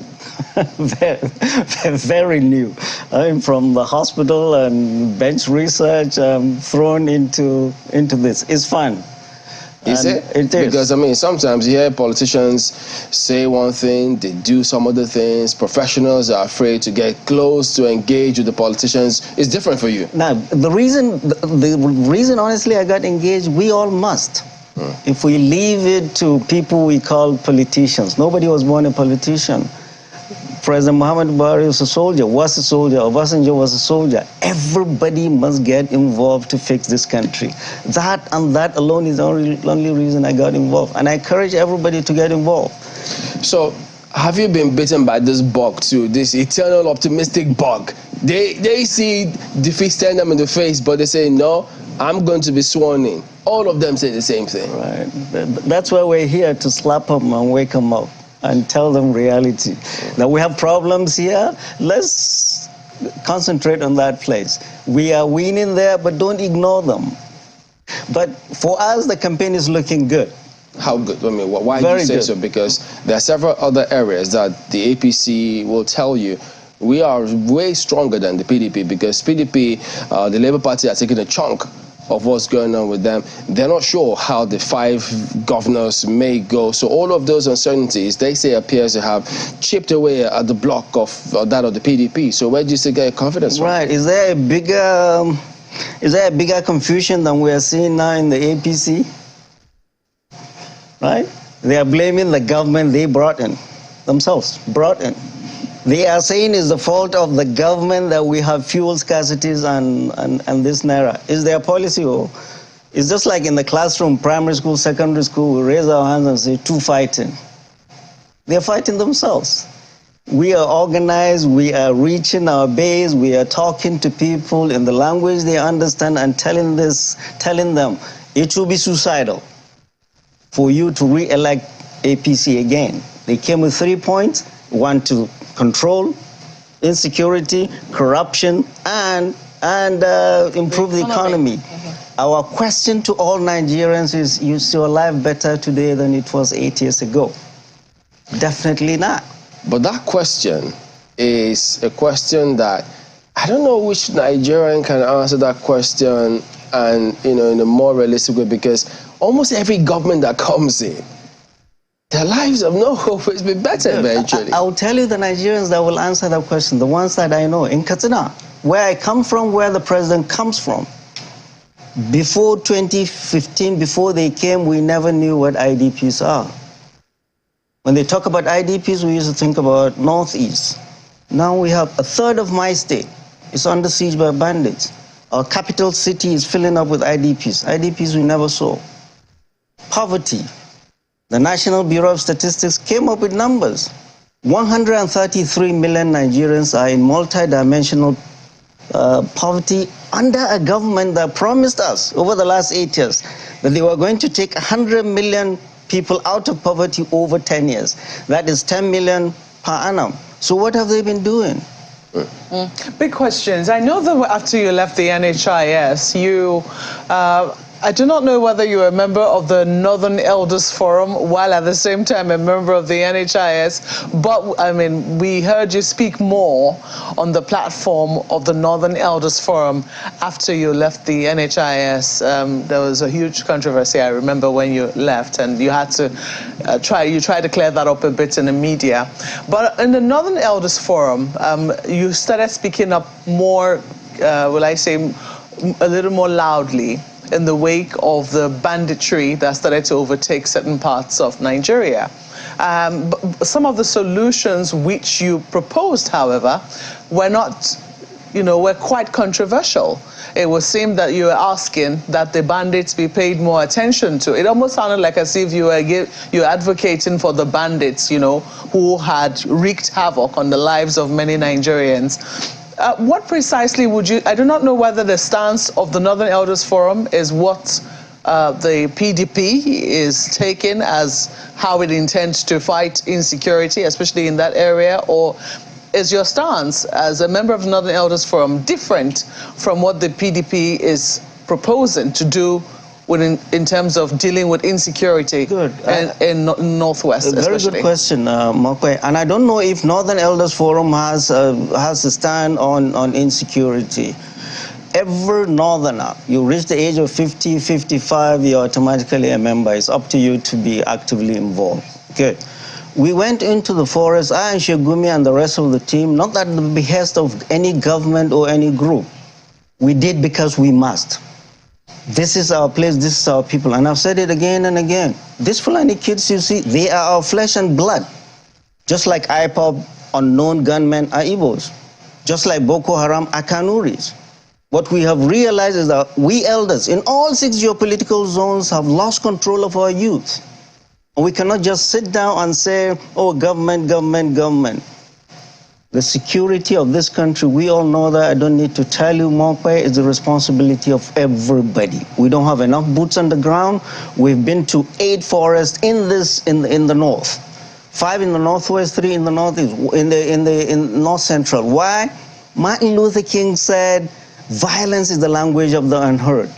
S16: Very new. I'm from the hospital and bench research thrown into this. It's fun.
S1: Is it?
S16: It is.
S1: Because, I mean, sometimes you hear politicians say one thing, they do some other things. Professionals are afraid to get close, to engage with the politicians. It's different for you.
S16: Now, the reason, honestly, I got engaged, we all must. If we leave it to people we call politicians, nobody was born a politician. President Muhammad Buhari was a soldier, Obasanjo was a soldier. Everybody must get involved to fix this country. That and that alone is the only reason I got involved. And I encourage everybody to get involved.
S1: So, have you been bitten by this bug too, this eternal optimistic bug? They see defeat staring them in the face, but they say, no, I'm going to be sworn in. All of them say the same thing.
S16: Right. That's why we're here, to slap them and wake them up and tell them reality. That we have problems here, let's concentrate on that place. We are winning there, but don't ignore them. But for us, the campaign is looking good.
S1: How good? I mean, why do you say so? Because there are several other areas that the APC will tell you we are way stronger than the PDP, because PDP, the Labour Party, are taking a chunk of what's going on with them. They're not sure how the 5 governors may go. So all of those uncertainties, they say, appears to have chipped away at the block of that of the PDP. So where do you still get confidence from?
S16: Right. Is there a bigger confusion than we are seeing now in the APC? Right? They are blaming the government they brought in, themselves brought in. They are saying it's the fault of the government that we have fuel scarcities and this naira. Is their policy? Or it's just like in the classroom, primary school, secondary school, we raise our hands and say, two fighting. They're fighting themselves. We are organized, we are reaching our base, we are talking to people in the language they understand and telling them it will be suicidal for you to re-elect APC again. They came with 3 points: one, to control insecurity, corruption, and improve the economy. Our question to all Nigerians is, you see your life better today than it was 8 years ago? Definitely not.
S1: But that question is a question that I don't know which Nigerian can answer that question, and in a more realistic way, because almost every government that comes in, their lives have not always been better eventually.
S16: I will tell you the Nigerians that will answer that question, the ones that I know. In Katsina, where I come from, where the president comes from, before 2015, before they came, we never knew what IDPs are. When they talk about IDPs, we used to think about Northeast. Now we have a third of my state is under siege by bandits. Our capital city is filling up with IDPs. IDPs we never saw. Poverty. The National Bureau of Statistics came up with numbers. 133 million Nigerians are in multi-dimensional poverty under a government that promised us over the last 8 years that they were going to take 100 million people out of poverty over 10 years. That is 10 million per annum. So what have they been doing?
S2: Big questions. I know that after you left the NHIS, I do not know whether you were a member of the Northern Elders Forum while at the same time a member of the NHIS, but I mean, we heard you speak more on the platform of the Northern Elders Forum after you left the NHIS. There was a huge controversy, I remember, when you left, and you had to try to clear that up a bit in the media. But in the Northern Elders Forum, you started speaking up more, will I say, a little more loudly in the wake of the banditry that started to overtake certain parts of Nigeria. But some of the solutions which you proposed, however, were not, were quite controversial. It would seem that you were asking that the bandits be paid more attention to. It almost sounded like as if you were advocating for the bandits, who had wreaked havoc on the lives of many Nigerians. What precisely would you, I do not know whether the stance of the Northern Elders Forum is what the PDP is taking as how it intends to fight insecurity, especially in that area, or is your stance as a member of the Northern Elders Forum different from what the PDP is proposing to do in terms of dealing with insecurity in Northwest,
S16: especially? Very good question, Mokwe. And I don't know if Northern Elders Forum has a stand on insecurity. Every Northerner, you reach the age of 50, 55, you're automatically a member. It's up to you to be actively involved. Good. We went into the forest, I and Shegumi and the rest of the team, not at the behest of any government or any group. We did because we must. This is our place, this is our people. And I've said it again and again. These Fulani kids you see, they are our flesh and blood. Just like IPOB, unknown gunmen are Igbos. Just like Boko Haram are Kanuris. What we have realized is that we elders in all 6 geopolitical zones have lost control of our youth. And we cannot just sit down and say, oh, government, government, government. The security of this country, we all know that. I don't need to tell you, Mokwe, is the responsibility of everybody. We don't have enough boots on the ground. We've been to 8 forests in the north, 5 in the northwest, 3 in the northeast, in north central. Why? Martin Luther King said, violence is the language of the unheard.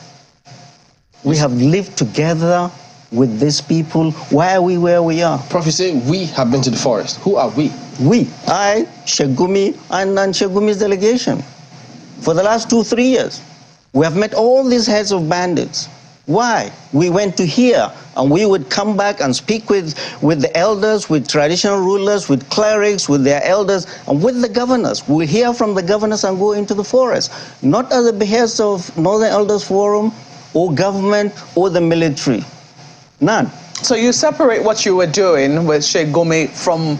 S16: We have lived together with these people. Why are we where we are?
S1: Prof, you say we have been to the forest. Who are we?
S16: We, I, Shegumi, and Shegumi's delegation. For the last 2-3 years, we have met all these heads of bandits. Why? We went to here, and we would come back and speak with the elders, with traditional rulers, with clerics, with their elders, and with the governors. We'll hear from the governors and go into the forest. Not at the behest of Northern Elders Forum, or government, or the military. None.
S2: So you separate what you were doing with Sheikh Gumi from,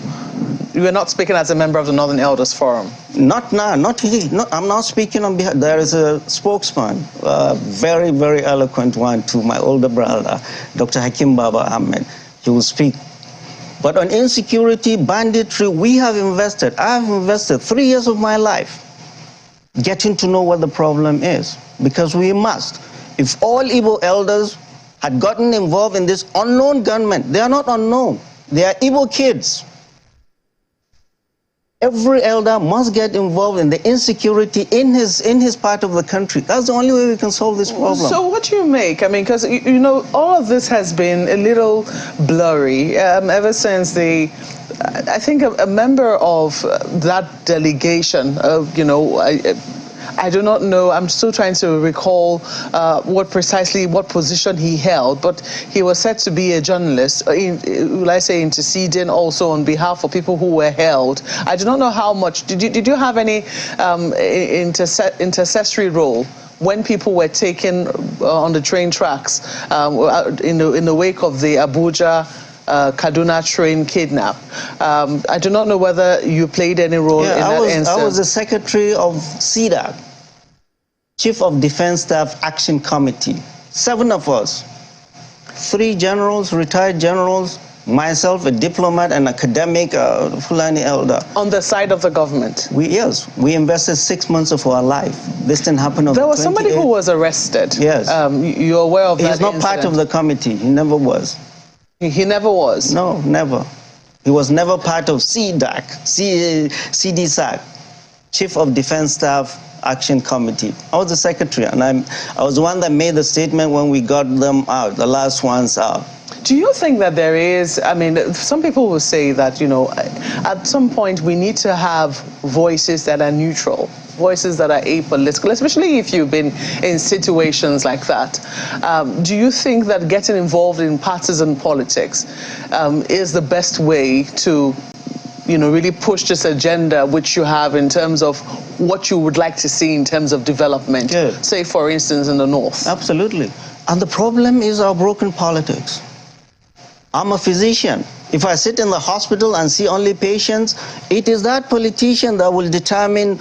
S2: You were not speaking as a member of the Northern Elders Forum?
S16: Not now, not he. No, I'm not speaking on behalf. There is a spokesman, very, very eloquent one, to my older brother, Dr. Hakim Baba Ahmed. He will speak. But on insecurity, banditry, we have invested. I have invested 3 years of my life getting to know what the problem is, because we must. If all Igbo elders had gotten involved in this unknown gunmen, they are not unknown. They are Igbo kids. Every elder must get involved in the insecurity in his part of the country. That's the only way we can solve this problem.
S2: So what do you make? I mean, because, you know, all of this has been a little blurry ever since I think a member of that delegation, you know, I do not know. I'm still trying to recall what position he held, but he was said to be a journalist, will I say interceding also on behalf of people who were held. I do not know how much. Did you have any intercessory role when people were taken on the train tracks in the wake of the Abuja Kaduna train kidnap? I do not know whether you played any role in that instance.
S16: I was the secretary of CDAC, Chief of Defense Staff Action Committee. 7 of us, 3 generals, retired generals, myself, a diplomat, an academic, Fulani elder.
S2: On the side of the government?
S16: Yes, we invested 6 months of our life. This didn't happen on the 28th.
S2: There was somebody who was arrested.
S16: Yes.
S2: You're aware of that
S16: He's not part of the committee. He never was.
S2: He never was?
S16: No, never. He was never part of CDAC, CDSAC, Chief of Defense Staff Action Committee. I was the secretary, and I was the one that made the statement when we got them out, the last ones out.
S2: Do you think that there is, I mean, some people will say that, you know, at some point we need to have voices that are neutral, voices that are apolitical, especially if you've been in situations like that. Do you think that getting involved in partisan politics is the best way to, you know, really push this agenda which you have in terms of what you would like to see in terms of development, say, for instance, in the North?
S16: Absolutely. And the problem is our broken politics. I'm a physician. If I sit in the hospital and see only patients, it is that politician that will determine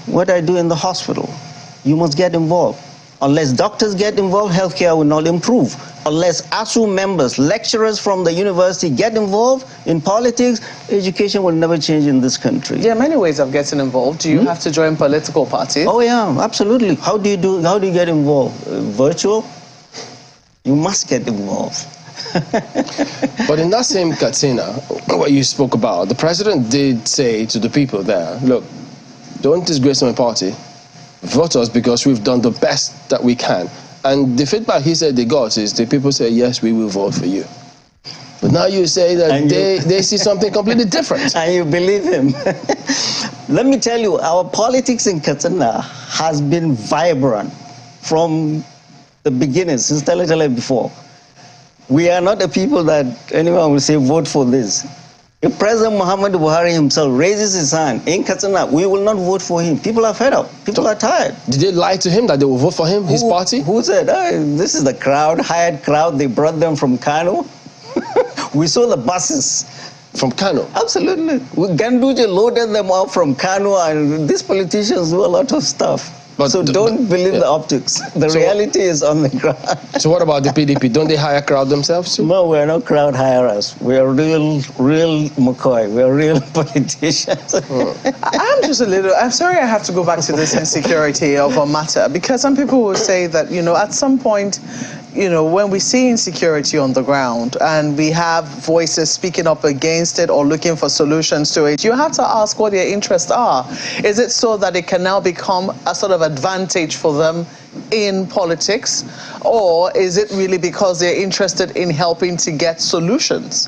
S16: what I do in the hospital. You must get involved. Unless doctors get involved, healthcare will not improve. Unless ASU members, lecturers from the university get involved in politics, education will never change in this country.
S2: There are many ways of getting involved. Do you have to join political parties?
S16: Oh yeah, absolutely. How do you get involved? Virtual? You must get involved.
S1: But in that same Katina, what you spoke about, the president did say to the people there, look, don't disgrace my party. Vote us because we've done the best that we can. And the feedback he said they got is the people say, yes, we will vote for you. But now you say that they see something completely different.
S16: And you believe him. Let me tell you, our politics in Katina has been vibrant from the beginning, since Tele before. We are not the people that anyone will say, vote for this. If President Muhammad Buhari himself raises his hand in Katsina, we will not vote for him. People are fed up. People are tired.
S1: Did they lie to him that they will vote for him, his party?
S16: Who said, this is the crowd, hired crowd, they brought them from Kano? We saw the buses.
S1: From Kano?
S16: Absolutely. Ganduje loaded them up from Kano, and these politicians do a lot of stuff. But so don't believe the optics. The reality is on the ground.
S1: So what about the PDP? Don't they hire crowd themselves too?
S16: No, we're not crowd hirers. We're real McCoy. We're real politicians.
S2: I'm sorry I have to go back to this insecurity of a matter, because some people will say that, you know, at some point, you know, when we see insecurity on the ground and we have voices speaking up against it or looking for solutions to it, you have to ask what their interests are. Is it so that it can now become a sort of advantage for them in politics, or is it really because they're interested in helping to get solutions?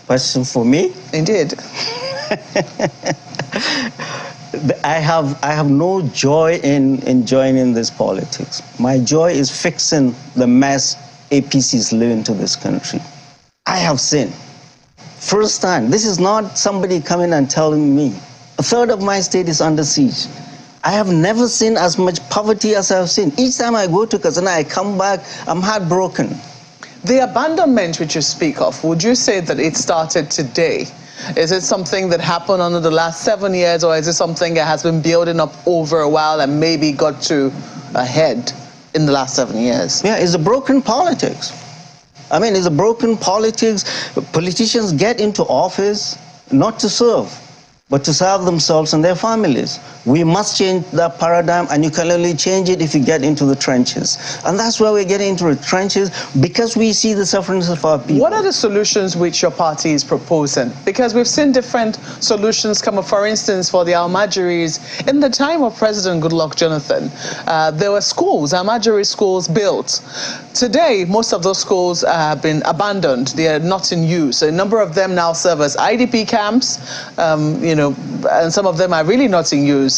S16: Question for me?
S2: Indeed.
S16: I have no joy in joining this politics. My joy is fixing the mess APC is leaving to this country. I have seen firsthand. This is not somebody coming and telling me. A third of my state is under siege. I have never seen as much poverty as I have seen. Each time I go to Kazana, I come back, I'm heartbroken.
S2: The abandonment which you speak of, would you say that it started today? Is it something that happened under the last 7 years, or is it something that has been building up over a while and maybe got to a head in the last 7 years?
S16: Yeah, it's a broken politics. I mean, it's a broken politics. Politicians get into office not to serve, but to serve themselves and their families. We must change that paradigm, and you can only change it if you get into the trenches. And that's where we're getting into the trenches, because we see the sufferings of our people.
S2: What are the solutions which your party is proposing? Because we've seen different solutions come up. For instance, for the Almajiris, in the time of President Goodluck Jonathan, there were schools, Almajiri schools built. Today, most of those schools have been abandoned. They are not in use. A number of them now serve as IDP camps, you know, and some of them are really not in use.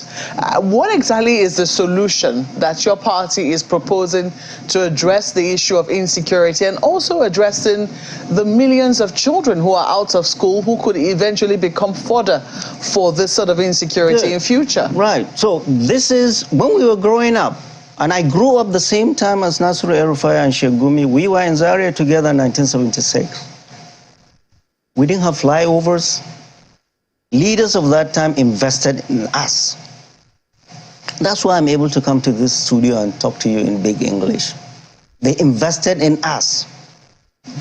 S2: What exactly is the solution that your party is proposing to address the issue of insecurity, and also addressing the millions of children who are out of school who could eventually become fodder for this sort of insecurity in future?
S16: Right. So this is when we were growing up, and I grew up the same time as Nasiru El-Rufai and Sheikh Gumi. We were in Zaria together in 1976. We didn't have flyovers. Leaders of that time invested in us. That's why I'm able to come to this studio and talk to you in big English. They invested in us.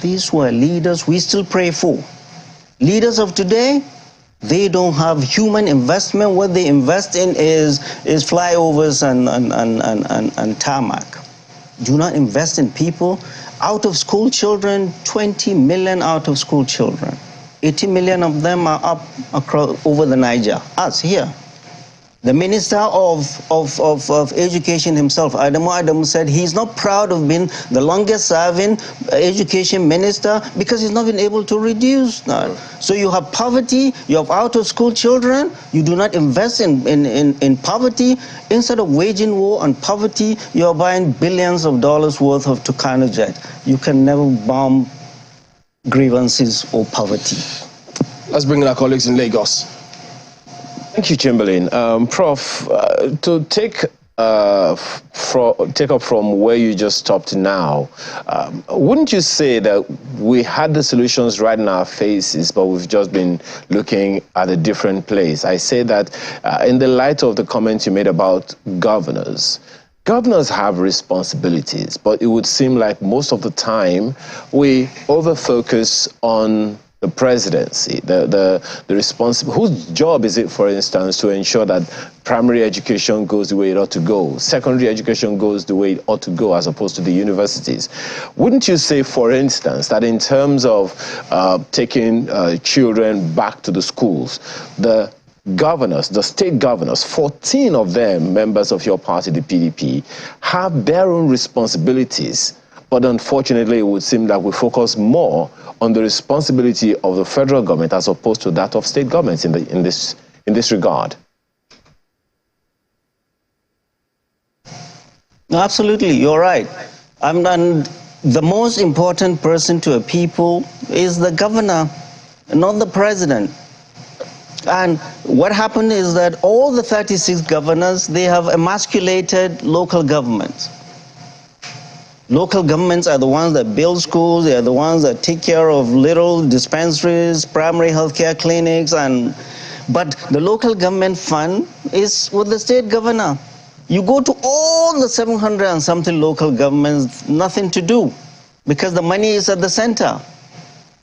S16: These were leaders we still pray for. Leaders of today, they don't have human investment. What they invest in is flyovers and tarmac. Do not invest in people. Out of school children, 20 million out of school children. 80 million of them are up across over the Niger, us here. The Minister of Education himself, Adamu, said he's not proud of being the longest serving education minister because he's not been able to reduce that. So you have poverty, you have out of school children, you do not invest in poverty. Instead of waging war on poverty, you're buying billions of dollars worth of Tucano jet. You can never bomb grievances or poverty.
S1: Let's bring in our colleagues in Lagos.
S4: Thank you, Chamberlain. Prof, to take up from where you just stopped now, wouldn't you say that we had the solutions right in our faces, but we've just been looking at a different place? I say that in the light of the comments you made about governors. Governors have responsibilities, but it would seem like most of the time we over-focus on the presidency, the responsible, whose job is it, for instance, to ensure that primary education goes the way it ought to go, secondary education goes the way it ought to go, as opposed to the universities? Wouldn't you say, for instance, that in terms of taking children back to the schools, the governors, the state governors, 14 of them, members of your party, the PDP, have their own responsibilities? But unfortunately, it would seem that we focus more on the responsibility of the federal government as opposed to that of state governments in this regard.
S16: No, absolutely, you're right. And the most important person to a people is the governor, not the president. And what happened is that all the 36 governors, they have emasculated local governments. Local governments are the ones that build schools, they are the ones that take care of little dispensaries, primary healthcare clinics, but the local government fund is with the state governor. You go to all the 700 and something local governments, nothing to do, because the money is at the center.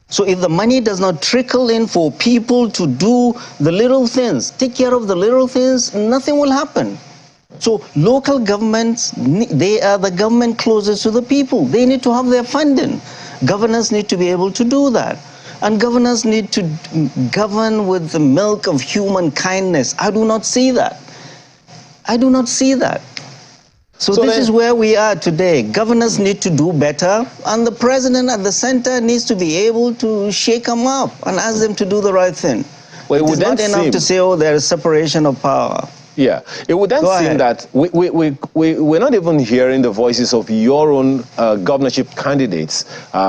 S16: So if the money does not trickle in for people to do the little things, take care of the little things, nothing will happen. So local governments, they are the government closest to the people. They need to have their funding. Governors need to be able to do that. And governors need to govern with the milk of human kindness. I do not see that. I do not see that. So this is where we are today. Governors need to do better, and the president at the center needs to be able to shake them up and ask them to do the right thing. Well, it is not enough to say, oh, there is separation of power.
S4: Yeah, it would then seem that we're not even hearing the voices of your own governorship candidates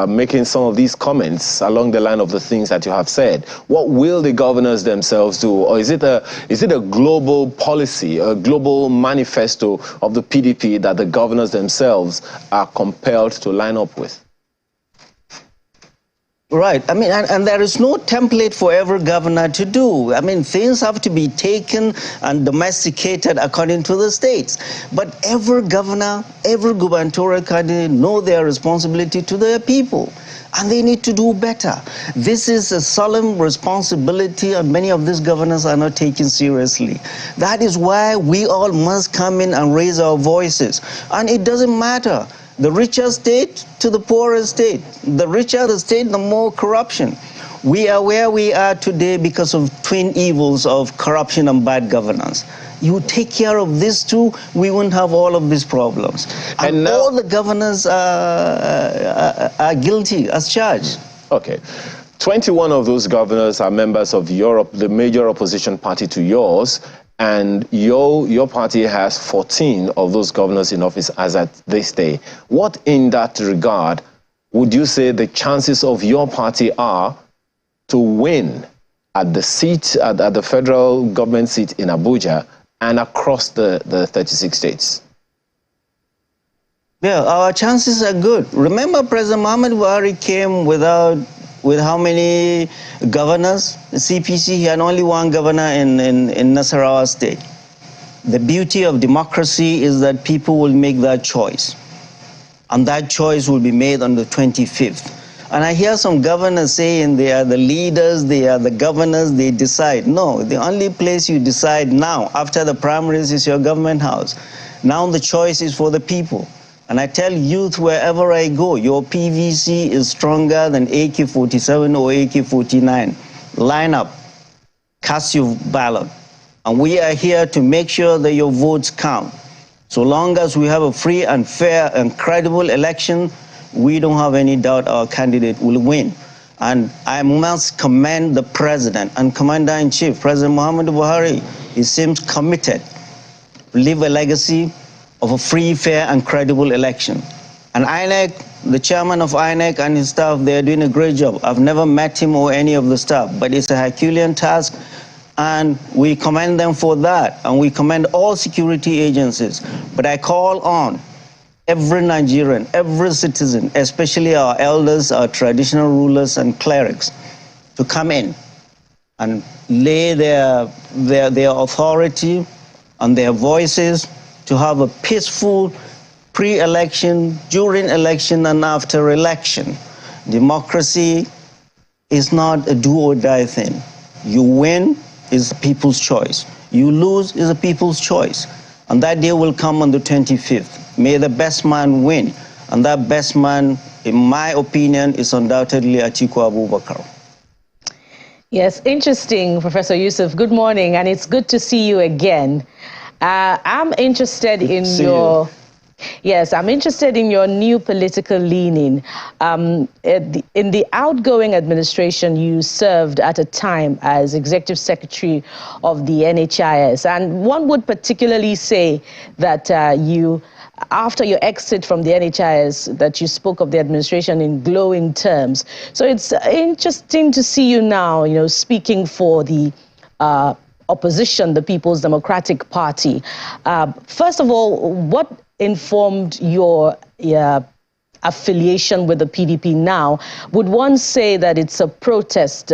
S4: making some of these comments along the line of the things that you have said. What will the governors themselves do? Or is it a global policy, a global manifesto of the PDP that the governors themselves are compelled to line up with?
S16: Right. I mean, and there is no template for every governor to do. I mean, things have to be taken and domesticated according to the states. But every governor, every gubernatorial candidate know their responsibility to their people. And they need to do better. This is a solemn responsibility, and many of these governors are not taken seriously. That is why we all must come in and raise our voices. And it doesn't matter. The richer state to the poorer state. The richer the state, the more corruption. We are where we are today because of twin evils of corruption and bad governance. You take care of these two, we wouldn't have all of these problems. And now, all the governors are guilty as charged.
S4: Okay. 21 of those governors are members of Europe, the major opposition party to yours. And your party has 14 of those governors in office as at this day. What in that regard would you say the chances of your party are to win at the seat, at the federal government seat in Abuja and across the 36 states?
S16: Yeah, our chances are good. Remember, President Muhammad Buhari came with how many governors? The CPC, he had only one governor in Nasarawa State. The beauty of democracy is that people will make that choice. And that choice will be made on the 25th. And I hear some governors saying they are the leaders, they are the governors, they decide. No, the only place you decide now, after the primaries, is your government house. Now the choice is for the people. And I tell youth wherever I go, your PVC is stronger than AK-47 or AK-49. Line up, cast your ballot. And we are here to make sure that your votes count. So long as we have a free and fair and credible election, we don't have any doubt our candidate will win. And I must commend the President and Commander-in-Chief, President Muhammad Buhari. He seems committed to leave a legacy of a free, fair, and credible election. And INEC, the chairman of INEC and his staff, they're doing a great job. I've never met him or any of the staff, but it's a Herculean task, and we commend them for that, and we commend all security agencies. But I call on every Nigerian, every citizen, especially our elders, our traditional rulers and clerics, to come in and lay their authority and their voices to have a peaceful pre-election, during election, and after election. Democracy is not a do-or-die thing. You win is people's choice. You lose is a people's choice. And that day will come on the 25th. May the best man win. And that best man, in my opinion, is undoubtedly Atiku Abubakar.
S3: Yes, interesting, Professor Yusuf. Good morning, and it's good to see you again. I'm interested in your... Yes, I'm interested in your new political leaning. In the outgoing administration, you served at a time as Executive Secretary of the NHIS. And one would particularly say that after your exit from the NHIS, that you spoke of the administration in glowing terms. So it's interesting to see you now, speaking for the opposition, the People's Democratic Party. First of all, what informed your affiliation with the PDP now? Would one say that it's a protest,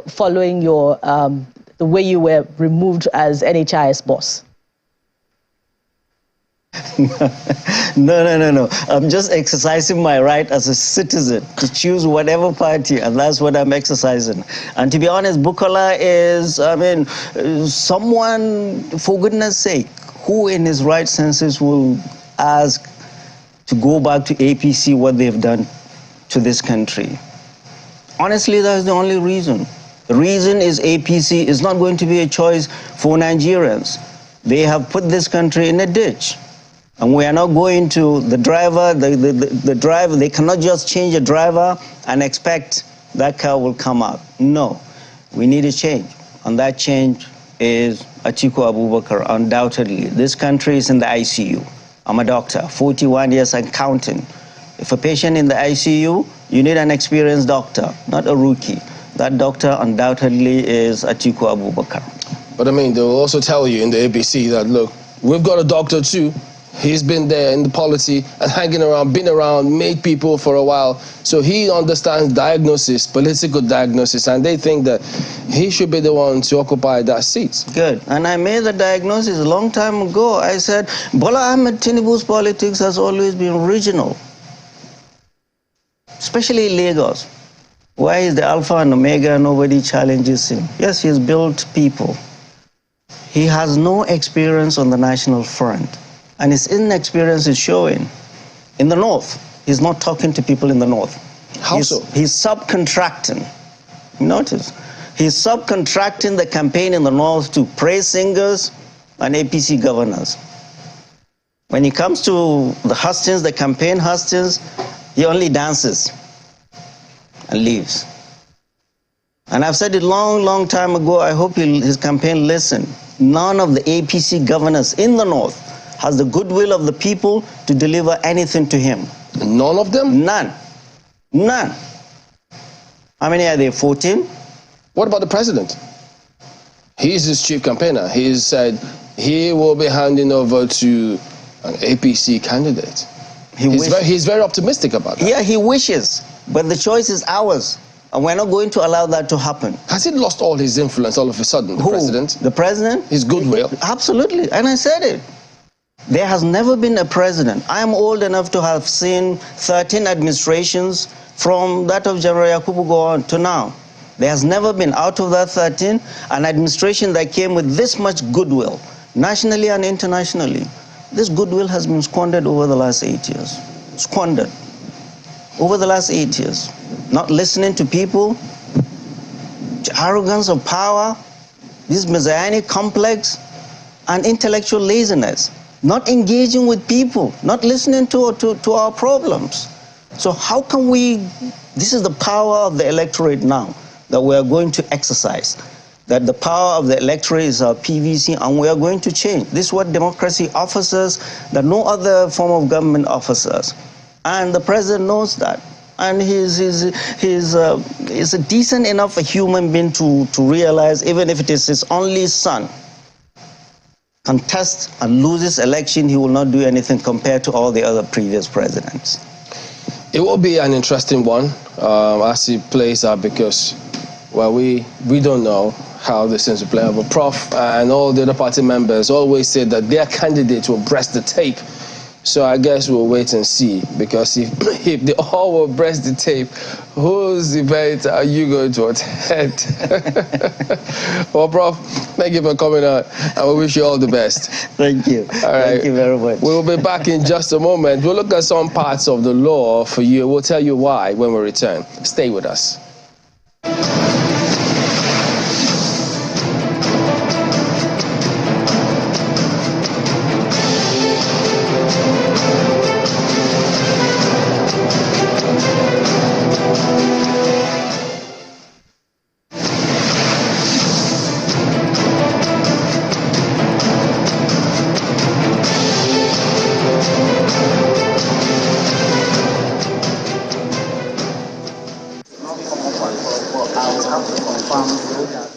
S3: following your the way you were removed as NHIS boss?
S16: No. I'm just exercising my right as a citizen to choose whatever party, and that's what I'm exercising. And to be honest, Bukola is, someone, for goodness sake, who in his right senses will ask to go back to APC what they've done to this country? Honestly, that's the only reason. The reason is APC is not going to be a choice for Nigerians. They have put this country in a ditch. And we are not going to the driver, the driver, they cannot just change a driver and expect that car will come out. No, we need a change. And that change is Atiku Abubakar, undoubtedly. This country is in the ICU. I'm a doctor, 41 years and counting. If a patient in the ICU, you need an experienced doctor, not a rookie. That doctor undoubtedly is Atiku Abubakar.
S1: But they'll also tell you in the ABC that, look, we've got a doctor too. He's been there in the polity and hanging around, been around, made people for a while. So he understands diagnosis, political diagnosis, and they think that he should be the one to occupy that seat.
S16: Good. And I made the diagnosis a long time ago. I said, Bola Ahmed Tinubu's politics has always been regional, especially Lagos. Why is the alpha and omega? Nobody challenges him. Yes, he's built people. He has no experience on the national front. And his inexperience is showing. In the north, he's not talking to people in the north.
S1: How so?
S16: He's subcontracting. Notice, he's subcontracting the campaign in the north to praise singers and APC governors. When he comes to the hustings, the campaign hustings, he only dances and leaves. And I've said it long time ago, I hope his campaign listened. None of the APC governors in the north has the goodwill of the people to deliver anything to him.
S1: None of them?
S16: None. None. How many are there? 14?
S1: What about the president? He's his chief campaigner. He said he will be handing over to an APC candidate. He's very optimistic about that.
S16: Yeah, he wishes, but the choice is ours. And we're not going to allow that to happen.
S1: Has he lost all his influence all of a sudden, the president?
S16: The president?
S1: His goodwill?
S16: Absolutely, and I said it. There has never been a president. I am old enough to have seen 13 administrations from that of General Yakubu go on to now. There has never been, out of that 13, an administration that came with this much goodwill, nationally and internationally. This goodwill has been squandered over the last 8 years. Squandered. Over the last 8 years. Not listening to people, arrogance of power, this messianic complex, and intellectual laziness. Not engaging with people, not listening to our problems. So how can we, this is the power of the electorate now that we are going to exercise. That the power of the electorate is our PVC, and we are going to change. This is what democracy offers us, that no other form of government offers us. And the president knows that. And he's a decent enough a human being to realize, even if it is his only son, contests and loses election, he will not do anything compared to all the other previous presidents.
S1: It will be an interesting one as it plays out, because, well, we don't know how this things will play out. But Prof and all the other party members always say that their candidates will breast the tape. So I guess we'll wait and see, because if they all will breast the tape, whose event are you going to attend? Well, Prof, thank you for coming on, and we wish you all the best.
S16: Thank you.
S1: All right.
S16: Thank you very much.
S1: We'll be back in just a moment. We'll look at some parts of the law for you. We'll tell you why when we return. Stay with us.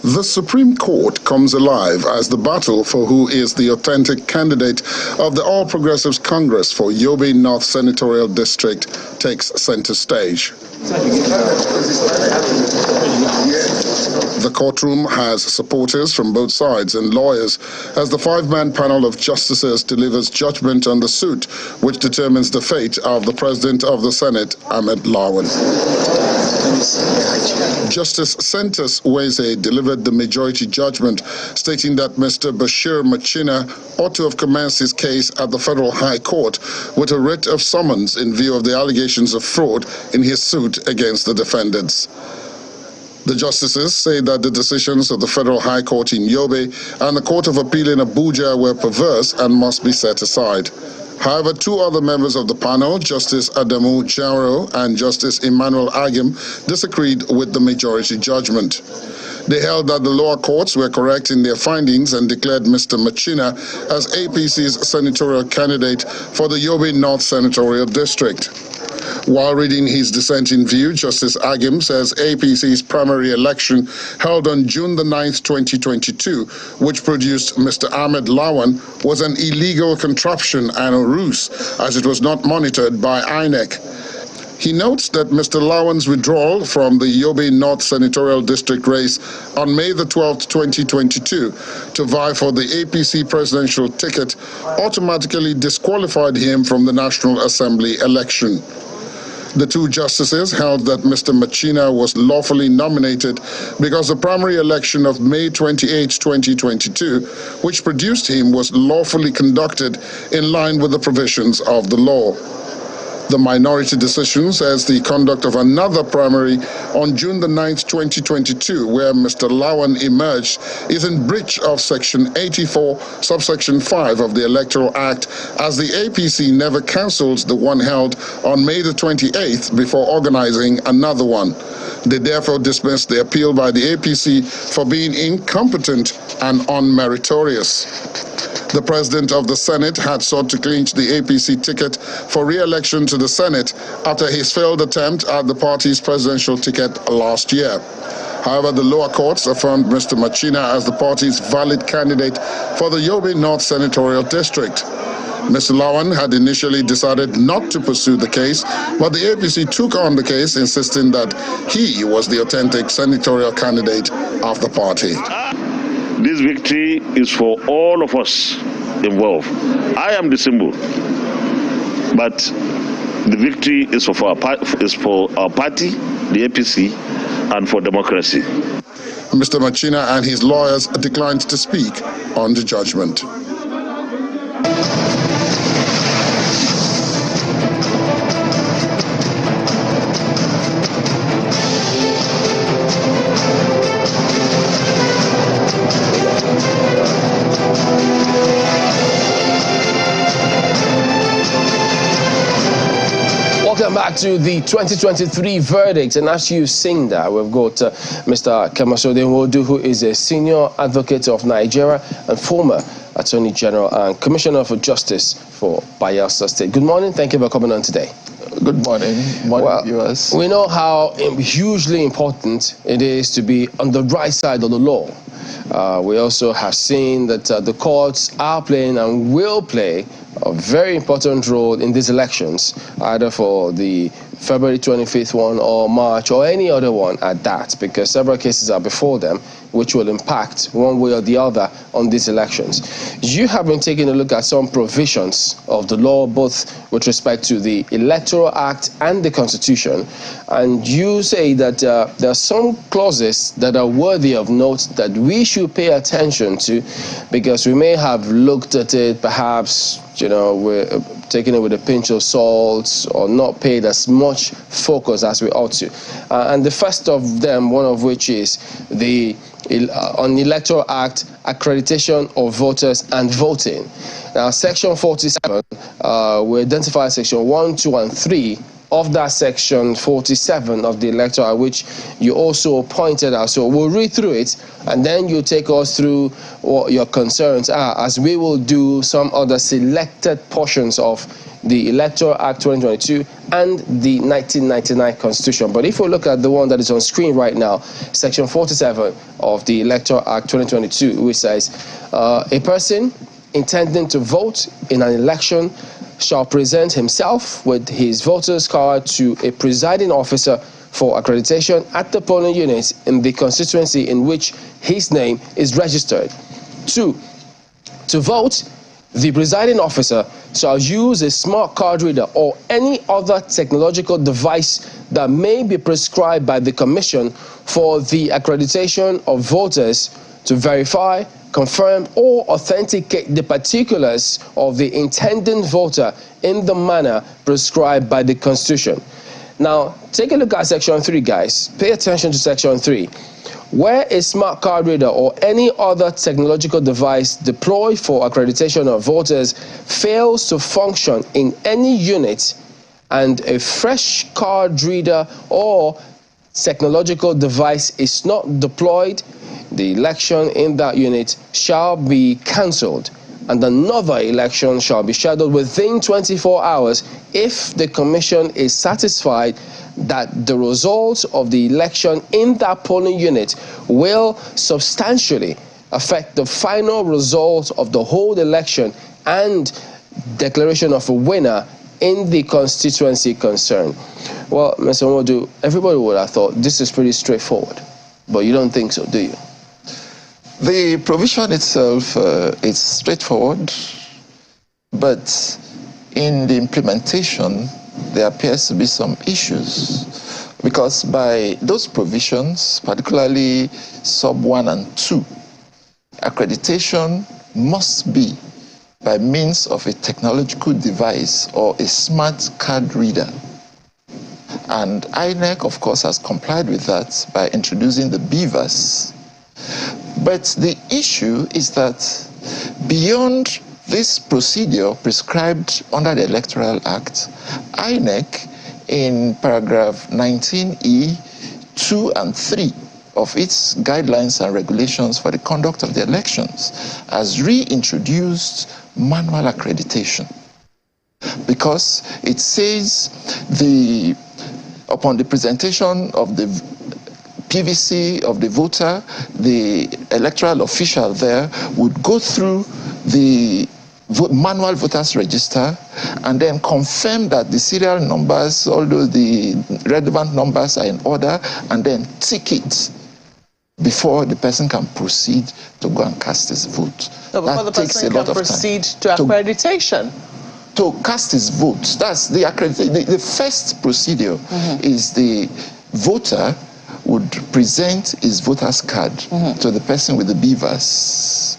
S17: The Supreme Court comes alive as the battle for who is the authentic candidate of the All Progressives Congress for Yobe North Senatorial District takes center stage. The courtroom has supporters from both sides and lawyers as the five-man panel of justices delivers judgment on the suit, which determines the fate of the President of the Senate, Ahmed Lawan. Justice Sentus Weze delivered the majority judgment, stating that Mr. Bashir Machina ought to have commenced his case at the Federal High Court with a writ of summons in view of the allegations of fraud in his suit against the defendants. The justices say that the decisions of the Federal High Court in Yobe and the Court of Appeal in Abuja were perverse and must be set aside. However, two other members of the panel, Justice Adamu Jaro and Justice Emmanuel Agim, disagreed with the majority judgment. They held that the lower courts were correct in their findings and declared Mr. Machina as APC's senatorial candidate for the Yobe North Senatorial District. While reading his dissenting view, Justice Agim says APC's primary election held on June the 9th, 2022, which produced Mr. Ahmed Lawan, was an illegal contraption and a ruse, as it was not monitored by INEC. He notes that Mr. Lawan's withdrawal from the Yobe North Senatorial District race on May the 12th, 2022, to vie for the APC presidential ticket automatically disqualified him from the National Assembly election. The two justices held that Mr. Machina was lawfully nominated because the primary election of May 28, 2022, which produced him, was lawfully conducted in line with the provisions of the law. The minority decision says the conduct of another primary on June the 9th, 2022, where Mr. Lawan emerged, is in breach of Section 84, subsection 5 of the Electoral Act, as the APC never cancelled the one held on May the 28th before organizing another one. They therefore dismissed the appeal by the APC for being incompetent and unmeritorious. The President of the Senate had sought to clinch the APC ticket for re-election to the Senate after his failed attempt at the party's presidential ticket last year. However, the lower courts affirmed Mr. Machina as the party's valid candidate for the Yobe North Senatorial District. Mr. Lawan had initially decided not to pursue the case, but the APC took on the case, insisting that he was the authentic senatorial candidate of the party.
S18: This victory is for all of us involved. I am the symbol, but the victory is for our party, the APC, and for democracy.
S17: Mr. Machina and his lawyers declined to speak on the judgment.
S1: Welcome back to the 2023 verdict, and as you've seen that, we've got Mr. Kemasode Nwodu, who is a senior advocate of Nigeria and former Attorney General and Commissioner for Justice for Bayelsa State. Good morning, thank you for coming on today.
S19: Good morning, viewers.
S1: We know how hugely important it is to be on the right side of the law. We also have seen that the courts are playing and will play a very important role in these elections, either for the February 25th one or March or any other one at that, because several cases are before them which will impact one way or the other on these elections. You have been taking a look at some provisions of the law, both with respect to the Electoral Act and the Constitution, and you say that there are some clauses that are worthy of note that we should pay attention to, because we may have looked at it, perhaps, we're taking it with a pinch of salt or not paid as much focus as we ought to. And the first of them, one of which is the on the Electoral Act, accreditation of voters and voting. Now, Section 47, we identify Section 1, 2, and 3 of that Section 47 of the Electoral Act, which you also pointed out. So we'll read through it, and then you take us through what your concerns are, as we will do some other selected portions of the Electoral Act 2022 and the 1999 Constitution. But if we look at the one that is on screen right now, Section 47 of the Electoral Act 2022, which says, a person intending to vote in an election shall present himself with his voter's card to a presiding officer for accreditation at the polling unit in the constituency in which his name is registered. 2, to vote, the presiding officer shall use a smart card reader or any other technological device that may be prescribed by the Commission for the accreditation of voters to verify, confirm, or authenticate the particulars of the intending voter in the manner prescribed by the Constitution. Now, take a look at Section 3, guys. Pay attention to Section 3. Where a smart card reader or any other technological device deployed for accreditation of voters fails to function in any unit and a fresh card reader or technological device is not deployed, the election in that unit shall be cancelled and another election shall be scheduled within 24 hours if the Commission is satisfied that the results of the election in that polling unit will substantially affect the final result of the whole election and declaration of a winner in the constituency concerned. Well, Mr. Modu, everybody would have thought this is pretty straightforward, but you don't think so, do you?
S19: The provision itself is straightforward, but in the implementation, there appears to be some issues, because by those provisions, particularly sub 1 and 2, accreditation must be by means of a technological device or a smart card reader. And INEC, of course, has complied with that by introducing the BVAS. But the issue is that beyond this procedure prescribed under the Electoral Act, INEC, in paragraph 19E, 2 and 3 of its guidelines and regulations for the conduct of the elections, has reintroduced manual accreditation, because it says upon the presentation of the PVC of the voter, the electoral official there would go through the manual voters register and then confirm that the serial numbers, although the relevant numbers are in order, and then tick it before the person can proceed to go and cast his vote.
S2: No, before the person can proceed to accreditation.
S19: To cast his vote. That's the accreditation. The first procedure is the voter would present his voter's card to the person with the BVAS.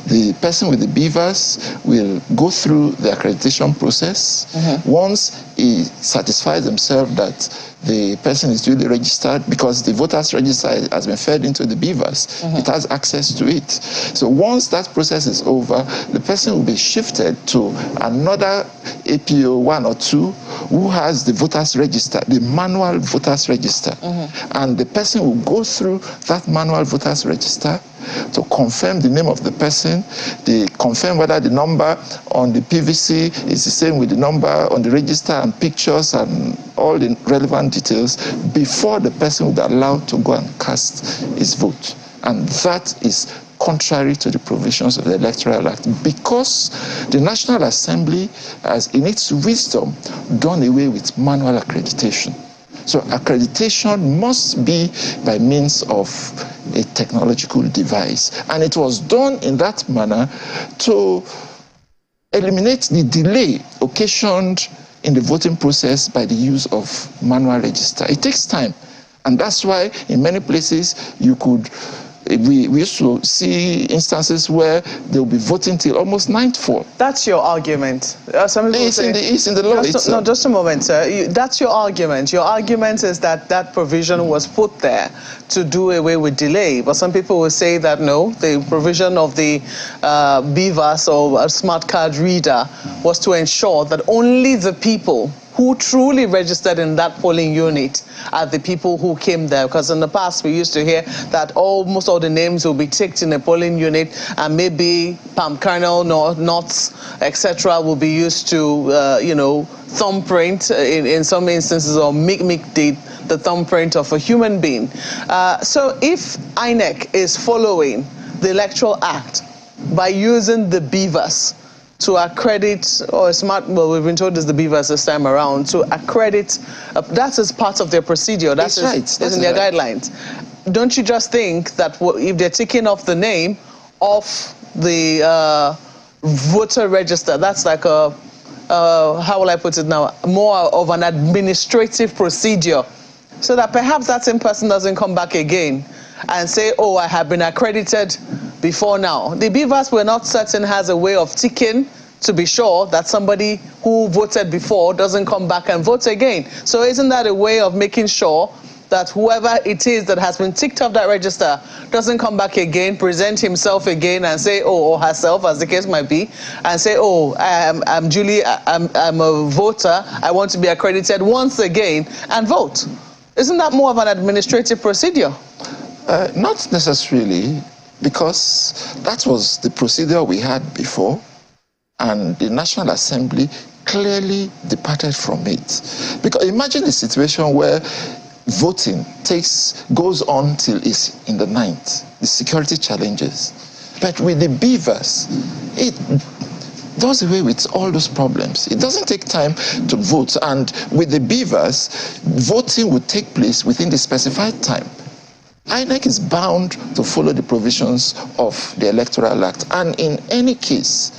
S19: The person with the BVAS will go through the accreditation process. Once he satisfies himself that the person is duly registered, because the voter's register has been fed into the BVAS, it has access to it. So once that process is over, the person will be shifted to another APO 1 or 2 who has the voter's register, the manual voter's register. And the person will go through that manual voter's register to confirm the name of the person, they confirm whether the number on the PVC is the same with the number on the register, and pictures and all the relevant details before the person will be allowed to go and cast his vote. And that is contrary to the provisions of the Electoral Act, because the National Assembly has, in its wisdom, done away with manual accreditation. So accreditation must be by means of a technological device. And it was done in that manner to eliminate the delay occasioned in the voting process by the use of manual register. It takes time. And that's why in many places we used to see instances where they'll be voting till almost 9:4.
S2: That's your argument. Some people say,
S19: it's in the law.
S2: No, just a moment, sir. That's your argument. Your argument is that that provision was put there to do away with delay. But some people will say that no, the provision of the BVAS or a smart card reader was to ensure that only the people who truly registered in that polling unit are the people who came there. Because in the past, we used to hear that almost all the names will be ticked in a polling unit, and maybe palm kernel, nuts, etc., will be used to, thumbprint in some instances, or make the thumbprint of a human being. So if INEC is following the Electoral Act by using the BVAS to accredit, or we've been told it's the BVAS this time around, to accredit, that is part of their procedure. That's in their guidelines. Don't you just think that if they're taking off the name off the voter register, that's like how will I put it now, more of an administrative procedure, so that perhaps that same person doesn't come back again and say, oh, I have been accredited before now. The BVAS, we're not certain, has a way of ticking to be sure that somebody who voted before doesn't come back and vote again. So isn't that a way of making sure that whoever it is that has been ticked off that register doesn't come back again, present himself again and say, or herself, as the case might be, and say, oh, I'm Julie, I'm a voter, I want to be accredited once again, and vote? Isn't that more of an administrative procedure?
S19: Not necessarily. because that was the procedure we had before, and the National Assembly clearly departed from it. Because imagine a situation where voting goes on till it's in the night, the security challenges. But with the beavers, it does away with all those problems. It doesn't take time to vote, and with the beavers, voting would take place within the specified time. INEC is bound to follow the provisions of the Electoral Act, and in any case,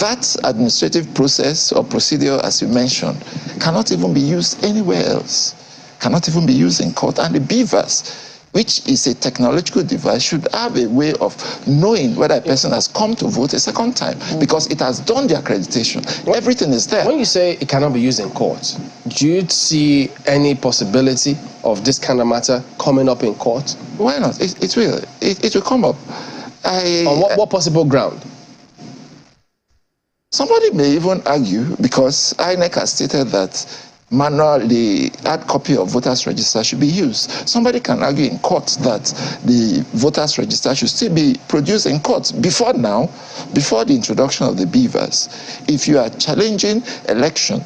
S19: that administrative process or procedure, as you mentioned, cannot even be used anywhere else, cannot even be used in court. And the beavers, which is a technological device, should have a way of knowing whether a person has come to vote a second time, because it has done the accreditation. Everything is there.
S1: When you say it cannot be used in court, do you see any possibility of this kind of matter coming up in court?
S19: Why not? It will. It will come up.
S1: On what possible ground?
S19: Somebody may even argue, because INEC has stated that the hard copy of voters register should be used. Somebody can argue in court that the voters register should still be produced in court. Before now, before the introduction of the beavers, if you are challenging election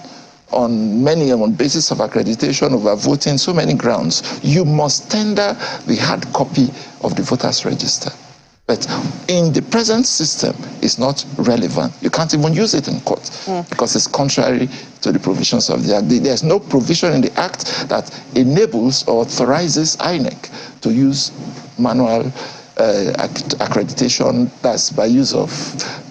S19: on basis of accreditation, over voting, so many grounds, you must tender the hard copy of the voters register. But in the present system, it's not relevant. You can't even use it in court because it's contrary to the provisions of the Act. There's no provision in the Act that enables or authorizes INEC to use manual accreditation. That's by use of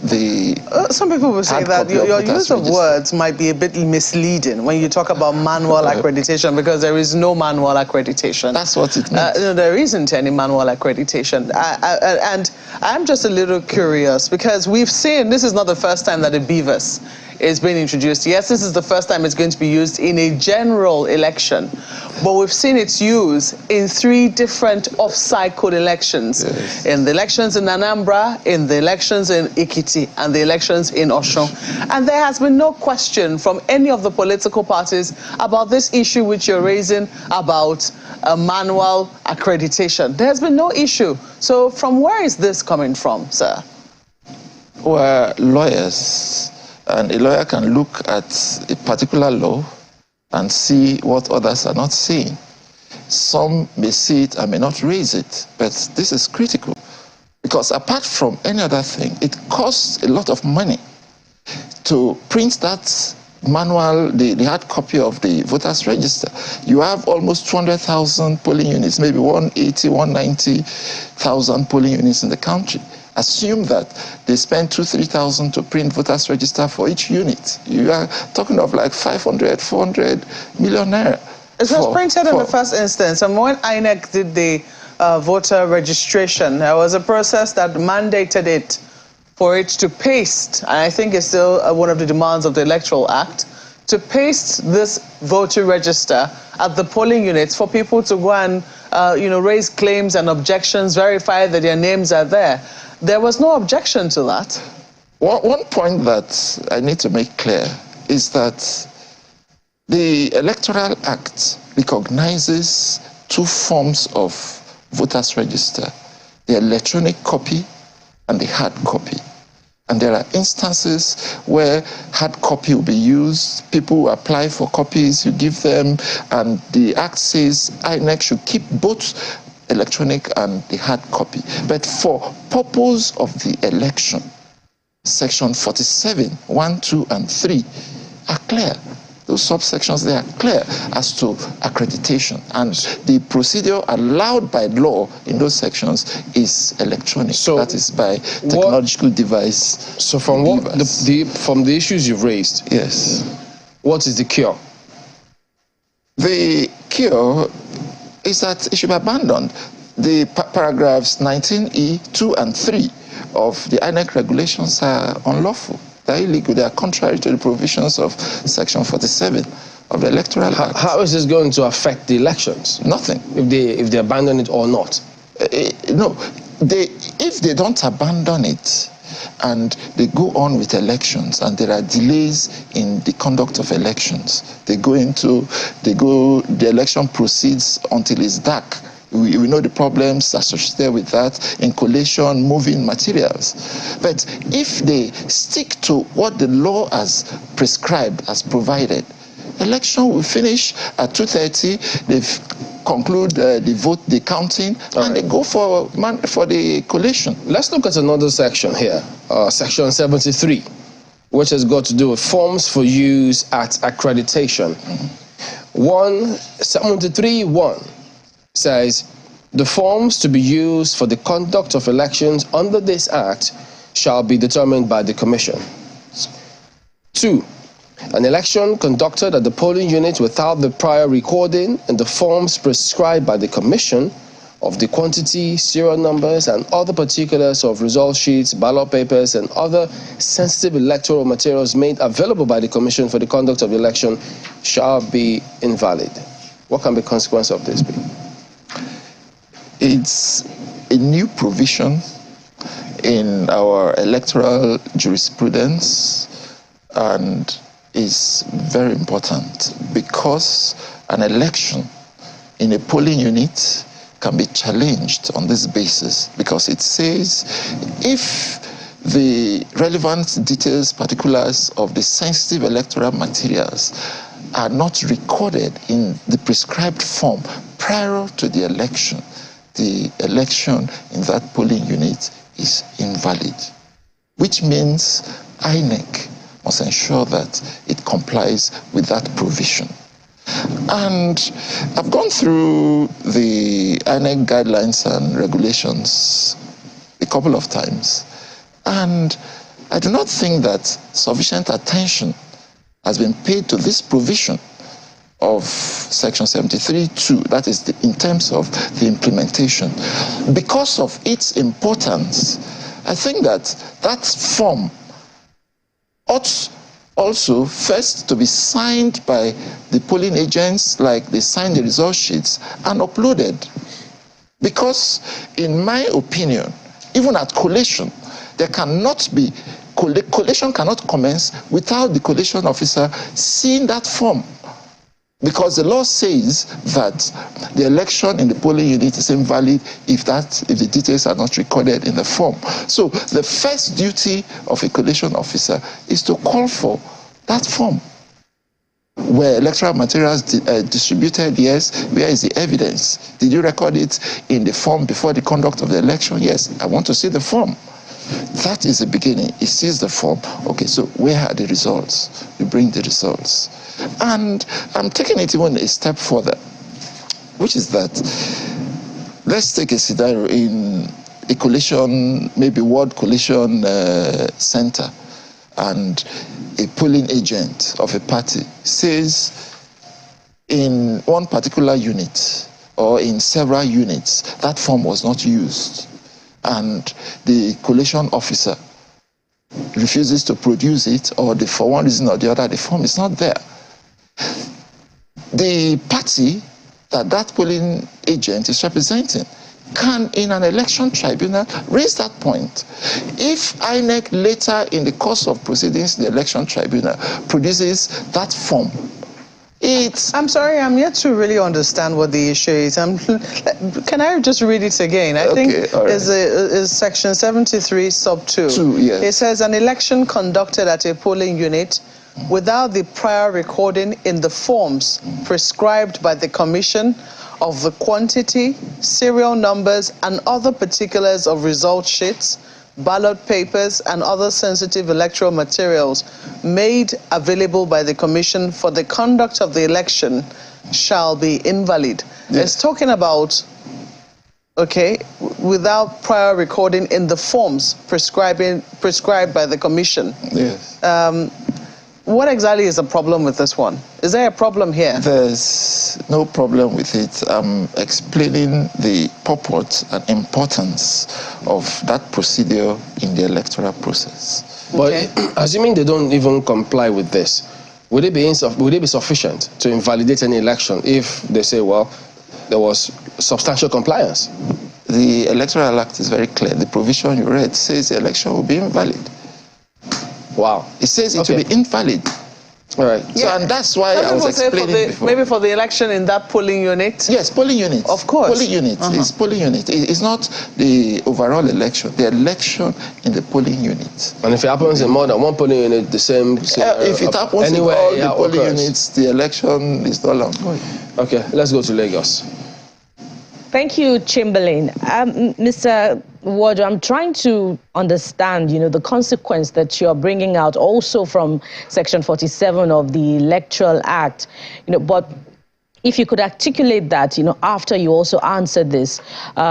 S19: the
S2: some people will say that your use of words might be a bit misleading when you talk about manual accreditation, because there is no manual accreditation.
S19: That's what it means.
S2: No, there isn't any manual accreditation. And I'm just a little curious, because we've seen, this is not the first time that the beavers is being introduced. Yes, this is the first time it's going to be used in a general election, but we've seen its use in 3 different off-cycle elections. Yes. In the elections in Anambra, in the elections in Ikiti, and the elections in Osun. And there has been no question from any of the political parties about this issue which you're raising about manual accreditation. There has been no issue. So from where is this coming from, sir?
S19: We're lawyers. And a lawyer can look at a particular law and see what others are not seeing. Some may see it and may not raise it, but this is critical, because apart from any other thing, it costs a lot of money to print that manual, the hard copy of the voters register. You have almost 200,000 polling units, maybe 180, 190,000 polling units in the country. Assume that they spend 2,000–3,000 to print voters register for each unit. You are talking of like 500–400 million naira.
S2: It was printed in the first instance, and when INEC did the voter registration, there was a process that mandated it for it to paste, and I think it's still one of the demands of the Electoral Act, to paste this voter register at the polling units for people to go and raise claims and objections, verify that their names are there. There was no objection to that.
S19: One point that I need to make clear is that the Electoral Act recognizes 2 forms of voters register: the electronic copy and the hard copy. And there are instances where hard copy will be used. People apply for copies, you give them, and the Act says INEC should keep both electronic and the hard copy. But for purpose of the election, section 47, 1, 2, and 3 are clear. Those subsections, they are clear as to accreditation. And the procedure allowed by law in those sections is electronic. So that is by technological device.
S1: So from from the issues you've raised,
S19: yes,
S1: what is the cure?
S19: The cure is that it should be abandoned. The paragraphs 19E, 2, and 3 of the INEC regulations are unlawful. They are illegal. They are contrary to the provisions of Section 47 of the Electoral Act.
S1: How is this going to affect the elections?
S19: Nothing.
S1: If they abandon it or not?
S19: No. If they don't abandon it and they go on with elections and there are delays in the conduct of elections, the election proceeds until it's dark We know the problems associated with that in collation, moving materials. But if they stick to what the law has prescribed, has provided, election will finish at 2:30. They've conclude the vote, the counting, and they go for the collation.
S1: Let's look at another section here, section 73, which has got to do with forms for use at accreditation. 173.1 says, the forms to be used for the conduct of elections under this act shall be determined by the Commission. 2. An election conducted at the polling unit without the prior recording in the forms prescribed by the Commission of the quantity, serial numbers, and other particulars of result sheets, ballot papers, and other sensitive electoral materials made available by the Commission for the conduct of the election shall be invalid. What can the consequence of this be?
S19: It's a new provision in our electoral jurisprudence, and is very important because an election in a polling unit can be challenged on this basis, because it says if the relevant details, particulars of the sensitive electoral materials are not recorded in the prescribed form prior to the election in that polling unit is invalid, which means INEC must ensure that it complies with that provision. And I've gone through the INEC guidelines and regulations a couple of times, and I do not think that sufficient attention has been paid to this provision of section 73.2, that is in terms of the implementation. Because of its importance, I think that that form ought also first to be signed by the polling agents, like they sign the result sheets, and uploaded. Because in my opinion, even at collation, there cannot be, collation cannot commence without the collation officer seeing that form. Because the law says that the election in the polling unit is invalid if the details are not recorded in the form. So the first duty of a collation officer is to call for that form. Where electoral materials distributed, yes. Where is the evidence? Did you record it in the form before the conduct of the election? Yes, I want to see the form. That is the beginning. He sees the form. Okay, so where are the results? You bring the results. And I'm taking it even a step further, which is that, let's take a scenario in a collation, maybe ward collation center, and a polling agent of a party says in one particular unit or in several units, that form was not used. And the collation officer refuses to produce it, or for one reason or the other, the form is not there. The party that polling agent is representing can, in an election tribunal, raise that point. If INEC later in the course of proceedings in the election tribunal produces that form, I'm sorry, I'm yet to really understand what the issue is. Can I just read it again? I think is section 73 sub 2. Yes. It says an election conducted at a polling unit without the prior recording in the forms prescribed by the Commission of the quantity, serial numbers, and other particulars of result sheets, ballot papers, and other sensitive electoral materials made available by the Commission for the conduct of the election shall be invalid. Yes. It's talking about, okay, without prior recording in the forms prescribed by the Commission. Yes. What exactly is the problem with this one? Is there a problem here? There's no problem with it. I'm explaining the purport and importance of that procedure in the electoral process.
S1: But assuming they don't even comply with this, would it be sufficient to invalidate any election if they say, well, there was substantial compliance?
S19: The Electoral Act is very clear. The provision you read says the election will be invalid.
S1: Wow.
S19: It says it will be invalid.
S1: All right.
S19: So, and that's why I was explaining before.
S2: Maybe for the election in that polling unit?
S19: Yes, polling unit.
S2: Of course.
S19: Polling unit. It's polling unit. It's not the overall election. The election in the polling unit.
S1: And if it happens in more than one polling unit, the same
S19: if it happens
S1: anywhere,
S19: in all the polling units, the election is not ongoing.
S1: Okay, let's go to Lagos.
S3: Thank you, Chamberlain. Mr. Ward, I'm trying to understand, the consequence that you're bringing out also from Section 47 of the Electoral Act, but if you could articulate that, after you also answered this,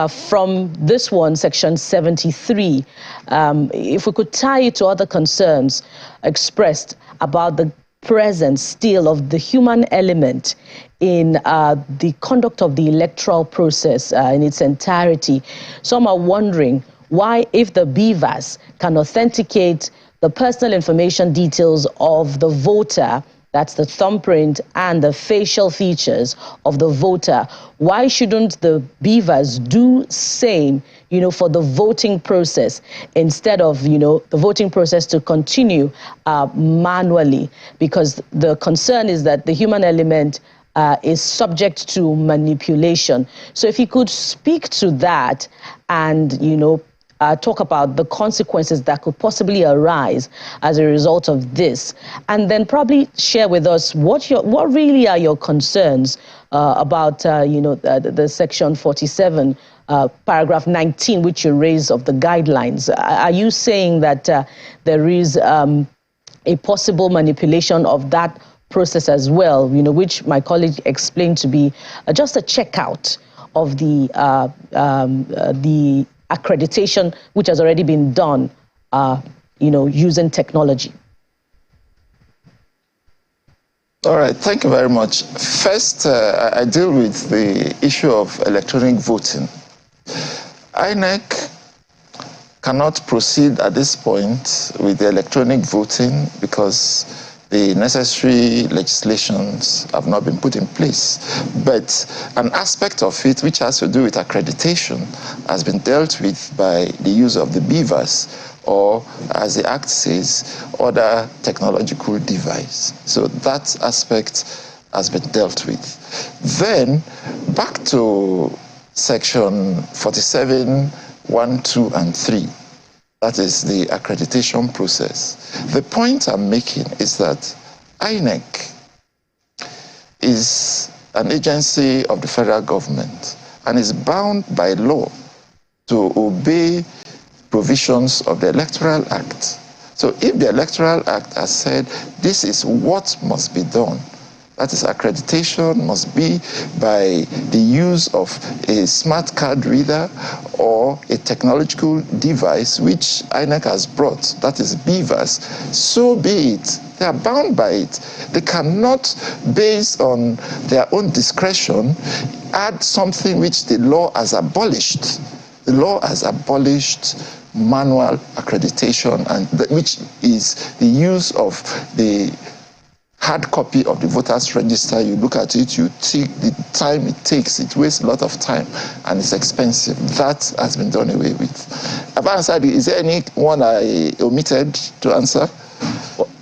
S3: from this one, Section 73, if we could tie it to other concerns expressed about the presence still of the human element in the conduct of the electoral process in its entirety. Some are wondering why, if the beavers can authenticate the personal information details of the voter, that's the thumbprint and the facial features of the voter, why shouldn't the beavers do same, for the voting process, instead of, the voting process to continue manually? Because the concern is that the human element is subject to manipulation. So if you could speak to that and, talk about the consequences that could possibly arise as a result of this, and then probably share with us what really are your concerns about, the Section 47, paragraph 19, which you raised of the guidelines. Are you saying that there is a possible manipulation of that process as well, which my colleague explained to be just a checkout of the accreditation, which has already been done, using technology?
S19: All right, thank you very much. First, I deal with the issue of electronic voting. INEC cannot proceed at this point with the electronic voting because the necessary legislations have not been put in place. But an aspect of it, which has to do with accreditation, has been dealt with by the use of the beavers, or, as the Act says, other technological device. So that aspect has been dealt with. Then, back to Section 47, 1, 2, and 3. That is the accreditation process. The point I'm making is that INEC is an agency of the federal government and is bound by law to obey provisions of the Electoral Act. So if the Electoral Act has said this is what must be done, that is, accreditation must be by the use of a smart card reader or a technological device which INEC has brought, that is beavers, so be it. They are bound by it. They cannot, based on their own discretion, add something which the law has abolished. The law has abolished manual accreditation, and which is the use of the hard copy of the voters register. You look at it, you take the time it takes, it wastes a lot of time and it's expensive. That has been done away with. Have I answered? Is there any one I omitted to answer?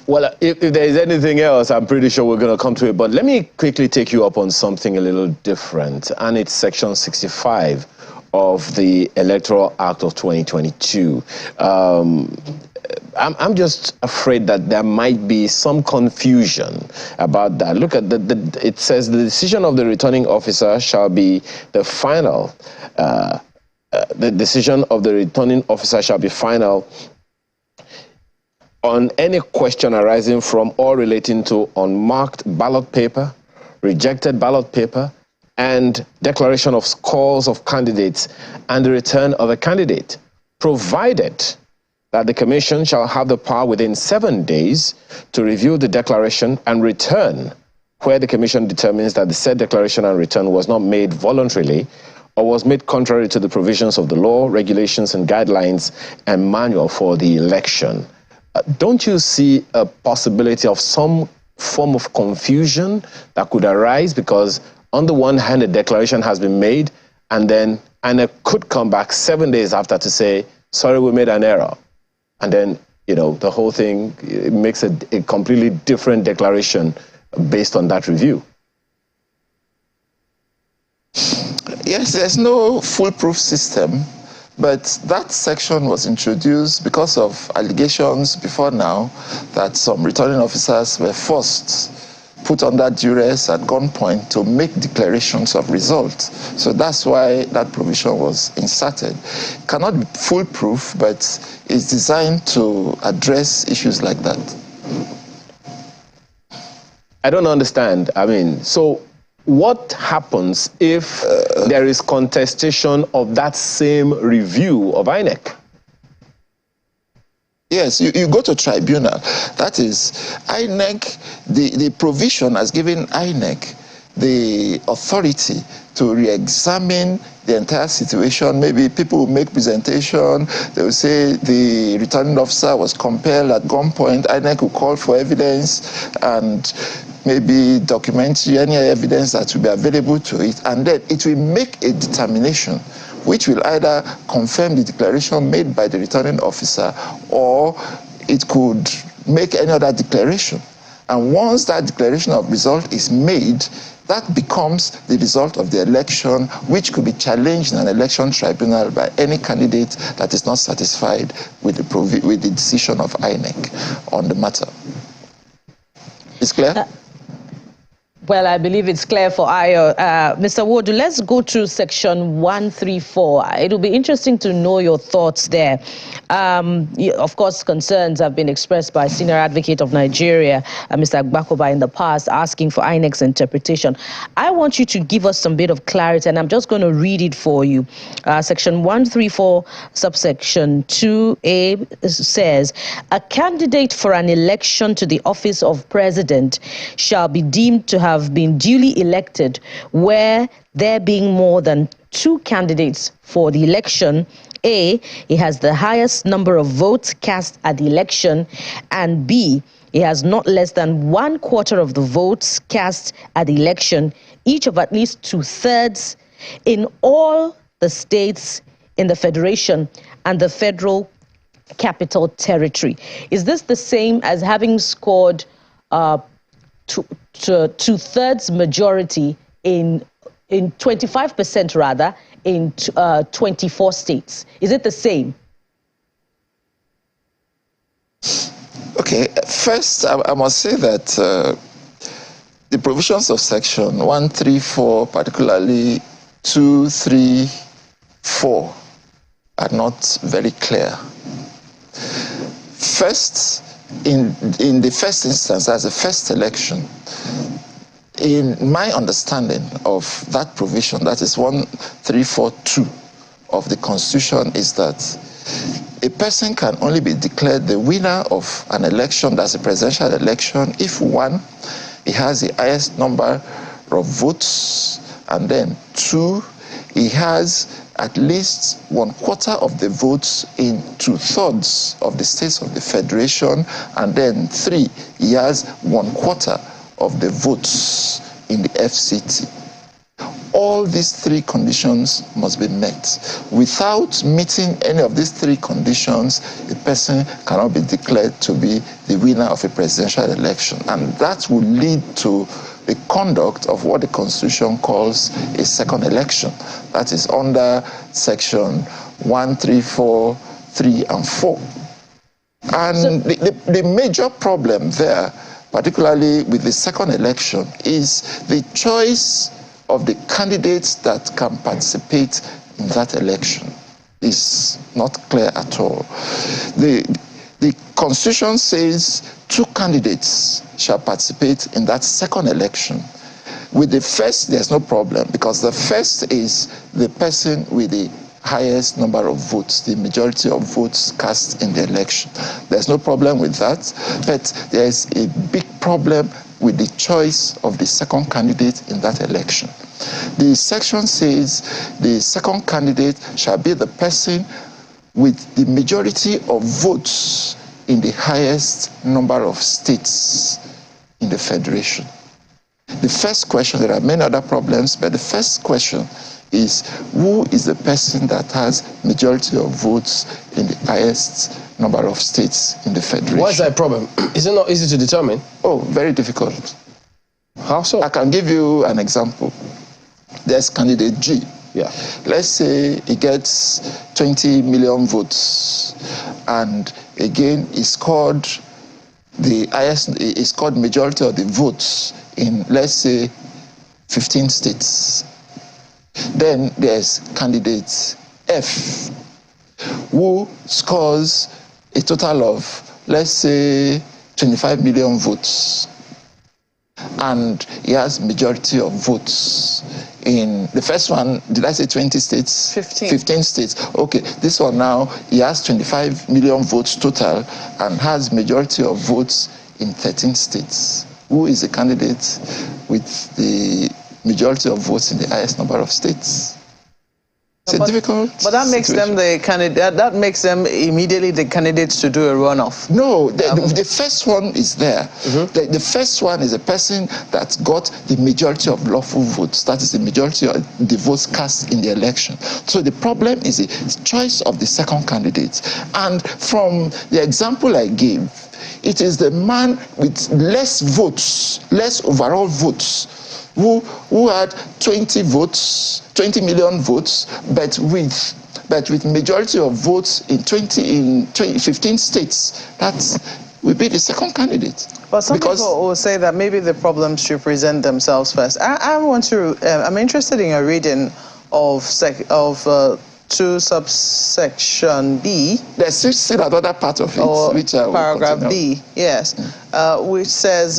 S4: Well, if there is anything else, I'm pretty sure we're going to come to it. But let me quickly take you up on something a little different. And it's Section 65 of the Electoral Act of 2022. I'm just afraid that there might be some confusion about that. Look at it says the decision of the returning officer shall be the final. The decision of the returning officer shall be final on any question arising from or relating to unmarked ballot paper, rejected ballot paper, and declaration of scores of candidates and the return of a candidate, provided that the Commission shall have the power within 7 days to review the declaration and return where the Commission determines that the said declaration and return was not made voluntarily or was made contrary to the provisions of the law, regulations, and guidelines and manual for the election. Don't you see a possibility of some form of confusion that could arise? Because on the one hand, a declaration has been made, and then INEC could come back 7 days after to say, sorry, we made an error. And then the whole thing makes a completely different declaration based on that review.
S19: Yes, there's no foolproof system, but that section was introduced because of allegations before now that some returning officers were forced, put under duress at gunpoint to make declarations of results. So that's why that provision was inserted. It cannot be foolproof, but it's designed to address issues like that.
S4: I don't understand. So what happens if there is contestation of that same review of INEC?
S19: Yes, you go to tribunal. That is, INEC, the provision has given INEC the authority to re-examine the entire situation. Maybe people will make presentation, they will say the returning officer was compelled at gunpoint, INEC will call for evidence and maybe documentary, any evidence that will be available to it, and then it will make a determination which will either confirm the declaration made by the returning officer, or it could make any other declaration. And once that declaration of result is made, that becomes the result of the election, which could be challenged in an election tribunal by any candidate that is not satisfied with the decision of INEC on the matter. Is clear?
S3: Well, I believe it's clear for Ayo. Mr. Wodu, let's go to section 134. It'll be interesting to know your thoughts there. Of course, concerns have been expressed by Senior Advocate of Nigeria, Mr. Agbakoba, in the past, asking for INEC's interpretation. I want you to give us some bit of clarity, and I'm just going to read it for you. Section 134, subsection 2A says, a candidate for an election to the office of president shall be deemed to have been duly elected where there being more than 2 candidates for the election. A, he has the highest number of votes cast at the election, and B, he has not less than 1/4 of the votes cast at the election, each of at least 2/3 in all the states in the federation and the federal capital territory. Is this the same as having scored 2/3 majority in 25% rather in 24 states? Is it the same?
S19: Okay, first I must say that the provisions of section 134, particularly 2, 3, 4, are not very clear. First, in the first instance, as a first election, in my understanding of that provision, that is 1342 of the Constitution, is that a person can only be declared the winner of an election, that's a presidential election, if 1, he has the highest number of votes, and then 2, he has at least 1/4 of the votes in 2/3 of the states of the federation, and then 3, he has 1/4 of the votes in the FCT. All these 3 conditions must be met. Without meeting any of these 3 conditions, a person cannot be declared to be the winner of a presidential election, and that will lead to the conduct of what the Constitution calls a second election. That is under section 134, 3, and 4. And the major problem there, particularly with the second election, is the choice of the candidates that can participate in that election is not clear at all. The Constitution says 2 candidates shall participate in that second election. With the first, there's no problem, because the first is the person with the highest number of votes, the majority of votes cast in the election. There's no problem with that, but there's a big problem with the choice of the second candidate in that election. The section says the second candidate shall be the person with the majority of votes in the highest number of states in the federation. The first question, there are many other problems, but the first question is who is the person that has majority of votes in the highest number of states in the federation.
S1: Why is that a problem? Is it not easy to determine?
S19: Oh, very difficult.
S1: How so?
S19: I can give you an example. There's candidate G.
S1: Yeah.
S19: Let's say he gets 20 million votes, and again he scored the highest, he scored majority of the votes in, let's say, 15 states. Then there's candidate F, who scores a total of, let's say, 25 million votes. And he has majority of votes in the first one. Did I say 20 states?
S2: 15.
S19: 15 states. Okay, this one now, he has 25 million votes total and has majority of votes in 13 states. Who is the candidate with the majority of votes in the highest number of states? It's difficult.
S2: But that makes them the candidate. That makes them immediately the candidates to do a runoff.
S19: No, the first one is there. The first one is a person that got the majority of lawful votes. That is the majority of the votes cast in the election. So the problem is the choice of the second candidate. And from the example I gave, it is the man with less votes, less overall votes, who had 20 million votes, but with majority of votes in 15 states. That will be the second candidate.
S2: But some people will say that maybe the problems should present themselves first. I'm interested in a reading of 2 subsection B.
S19: There's still another part of it, which I will
S2: paragraph
S19: continue.
S2: B, yes, which says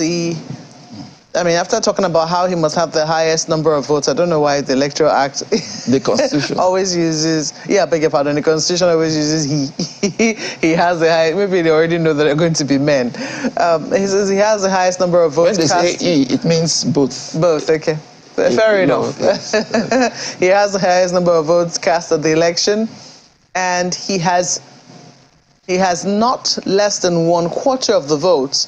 S2: after talking about how he must have the highest number of votes, I don't know why the Electoral Act,
S19: the Constitution,
S2: always uses, beg your pardon, the Constitution always uses he has the highest, maybe they already know that they're going to be men. He says he has the highest number of votes.
S19: When they say he, it means both.
S2: Both, okay. Fair enough. Yes. He has the highest number of votes cast at the election, and he has not less than 1/4 of the votes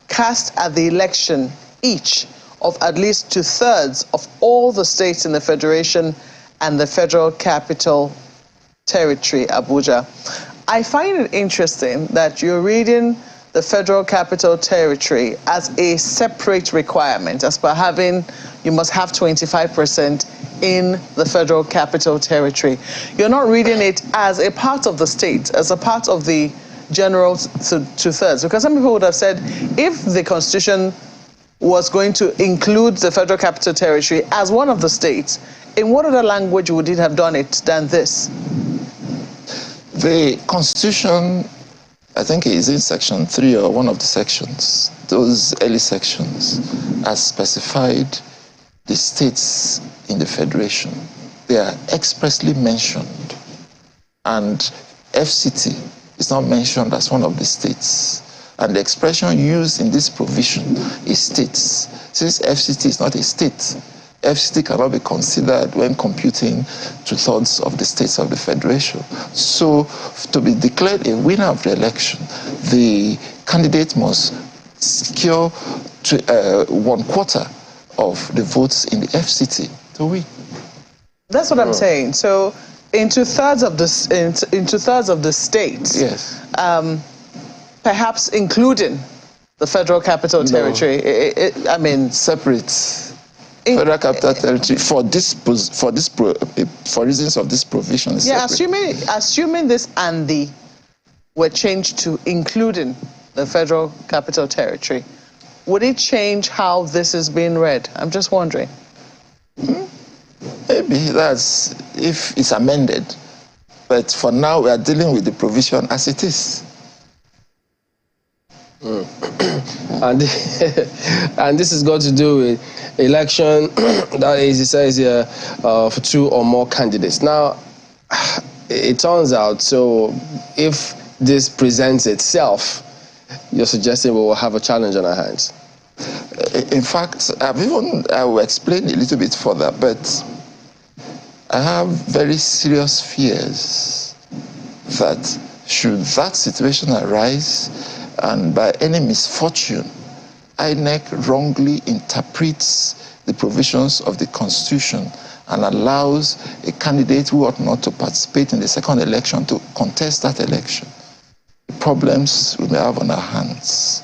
S2: cast at the election each of at least 2/3 of all the states in the Federation and the Federal Capital Territory, Abuja. I find it interesting that you're reading the Federal Capital Territory as a separate requirement, as per you must have 25% in the Federal Capital Territory. You're not reading it as a part of the state, as a part of the general 2/3, because some people would have said, if the Constitution was going to include the Federal Capital Territory as one of the states, in what other language would it have done it than this?
S19: The Constitution, I think it is in section 3 or one of the sections, those early sections, has specified the states in the Federation. They are expressly mentioned, and FCT is not mentioned as one of the states. And the expression used in this provision is states. Since FCT is not a state, FCT cannot be considered when computing 2/3 of the states of the Federation. So to be declared a winner of the election, the candidate must secure 1/4 of the votes in the FCT to win.
S2: That's what I'm saying. So in 2/3 of the states,
S19: yes.
S2: Perhaps including the Federal Capital Territory.
S19: Separate. Federal Capital Territory for reasons of this provision.
S2: Yeah, assuming this and the were changed to including the Federal Capital Territory, would it change how this is being read? I'm just wondering.
S19: Maybe that's if it's amended, but for now we are dealing with the provision as it is.
S1: And this has got to do with election that is, it says here, for 2 or more candidates. Now, it turns out, so if this presents itself, you're suggesting we will have a challenge on our hands.
S19: In fact, I will explain a little bit further, but I have very serious fears that should that situation arise, and by any misfortune, INEC wrongly interprets the provisions of the Constitution and allows a candidate who ought not to participate in the second election to contest that election, the problems we may have on our hands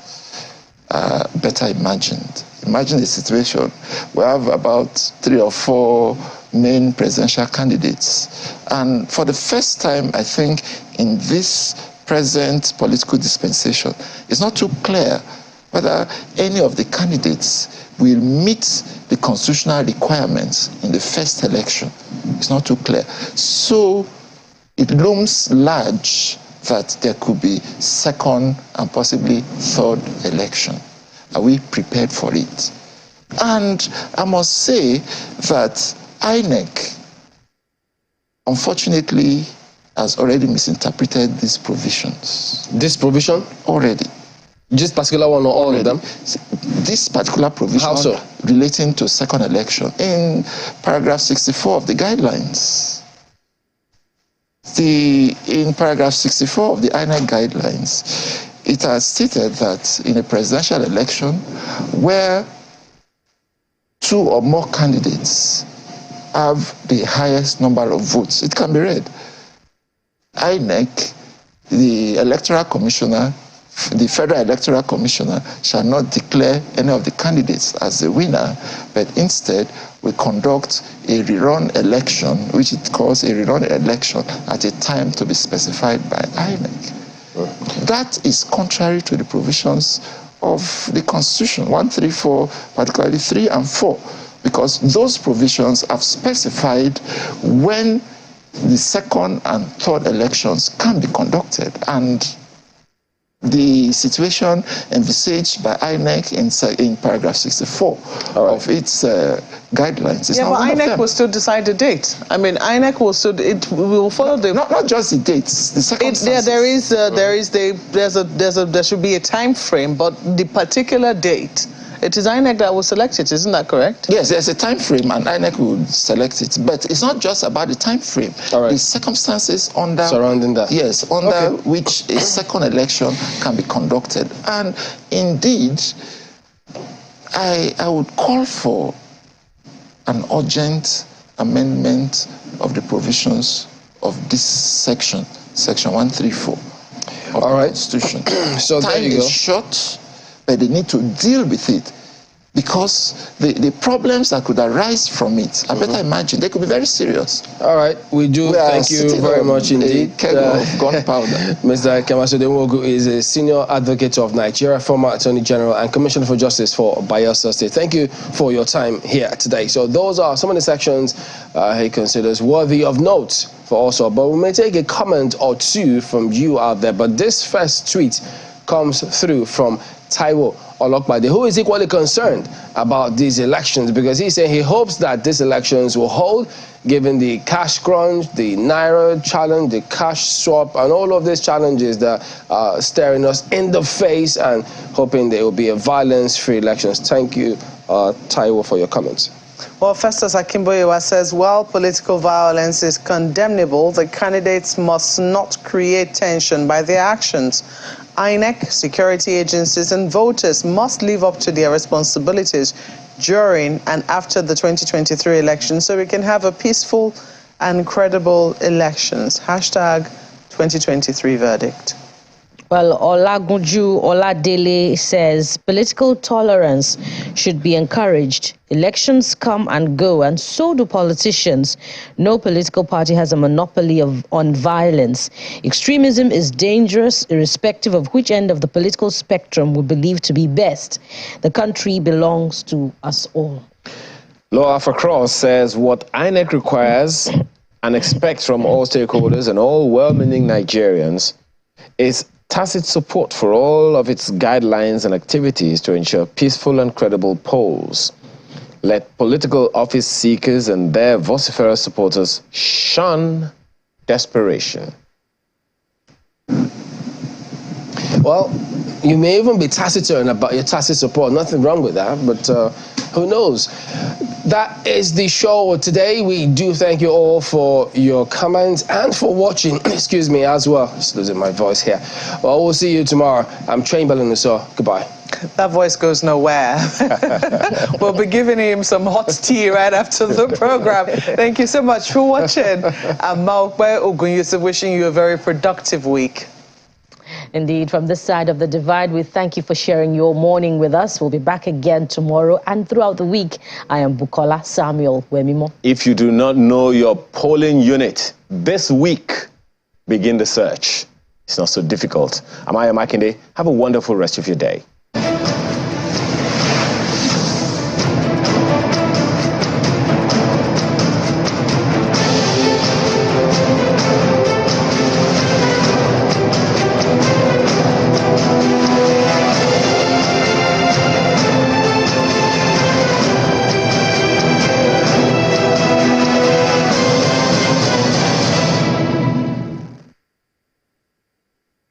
S19: are better imagined. Imagine a situation we have about 3 or 4 main presidential candidates, and for the first time, I think, in this present political dispensation, it's not too clear whether any of the candidates will meet the constitutional requirements in the first election. It's not too clear. So it looms large that there could be second and possibly third election. Are we prepared for it? And I must say that INEC, unfortunately, has already misinterpreted these provisions.
S1: This provision?
S19: Already.
S1: This particular one or all of them?
S19: This particular provision.
S1: How so?
S19: Relating to second election in paragraph 64 of the guidelines. In paragraph 64 of the INEC guidelines, it has stated that in a presidential election where 2 or more candidates have the highest number of votes, it can be read. INEC, the electoral commissioner, the Federal Electoral Commissioner shall not declare any of the candidates as the winner, but instead will conduct a rerun election, which it calls a rerun election, at a time to be specified by INEC. That is contrary to the provisions of the Constitution, 134, particularly 3 and 4, because those provisions have specified when the second and third elections can be conducted, and the situation envisaged by INEC in paragraph 64 of its guidelines is
S2: but INEC will still decide the date. I mean, INEC will still, it will follow the...
S19: Not just the dates, the circumstances.
S2: There should be a time frame, but the particular date, it is INEC that will select it, isn't that correct?
S19: Yes, there's a time frame and INEC will select it. But it's not just about the time frame. The circumstances
S1: surrounding that.
S19: Yes, under which a second election can be conducted. And indeed, I would call for an urgent amendment of the provisions of this section, section 134 of the Constitution.
S1: So
S19: time
S1: there you go.
S19: is short, but they need to deal with it, because the problems that could arise from it, I better imagine, they could be very serious.
S1: All right, we do thank you very much indeed.
S19: Of gunpowder.
S1: Mr. Kemaso Dewogu is a senior advocate of Nigeria, former Attorney General and Commissioner for Justice for Bayelsa State. Thank you for your time here today. So those are some of the sections he considers worthy of note for also, but we may take a comment or two from you out there. But this first tweet comes through from Taiwo Olokbade, who is equally concerned about these elections, because he said he hopes that these elections will hold, given the cash crunch, the naira challenge, the cash swap, and all of these challenges that are staring us in the face, and hoping there will be a violence-free elections. Thank you, Taiwo, for your comments.
S2: Well, Festus Akimboyewa says, while political violence is condemnable, the candidates must not create tension by their actions. INEC, security agencies, and voters must live up to their responsibilities during and after the 2023 election so we can have a peaceful and credible elections. Hashtag 2023 verdict.
S3: Well, Olagunju Oladele says political tolerance should be encouraged. Elections come and go, and so do politicians. No political party has a monopoly on violence. Extremism is dangerous, irrespective of which end of the political spectrum we believe to be best. The country belongs to us all.
S4: Law for Cross says what INEC requires and expects from all stakeholders and all well-meaning Nigerians is tacit support for all of its guidelines and activities to ensure peaceful and credible polls. Let political office seekers and their vociferous supporters shun desperation.
S1: Well, you may even be taciturn about your tacit support. Nothing wrong with that, but who knows? That is the show today. We do thank you all for your comments and for watching, excuse me, as well. Just losing my voice here. Well, we'll see you tomorrow. I'm Train Bell. Goodbye.
S2: That voice goes nowhere. We'll be giving him some hot tea right after the program. Thank you so much for watching. I'm Maokbe Ogunyusi, wishing you a very productive week.
S3: Indeed, from this side of the divide, we thank you for sharing your morning with us. We'll be back again tomorrow and throughout the week. I am Bukola Samuel Wemimo.
S4: If you do not know your polling unit this week, begin the search. It's not so difficult. I'm Aya Makinde. Have a wonderful rest of your day.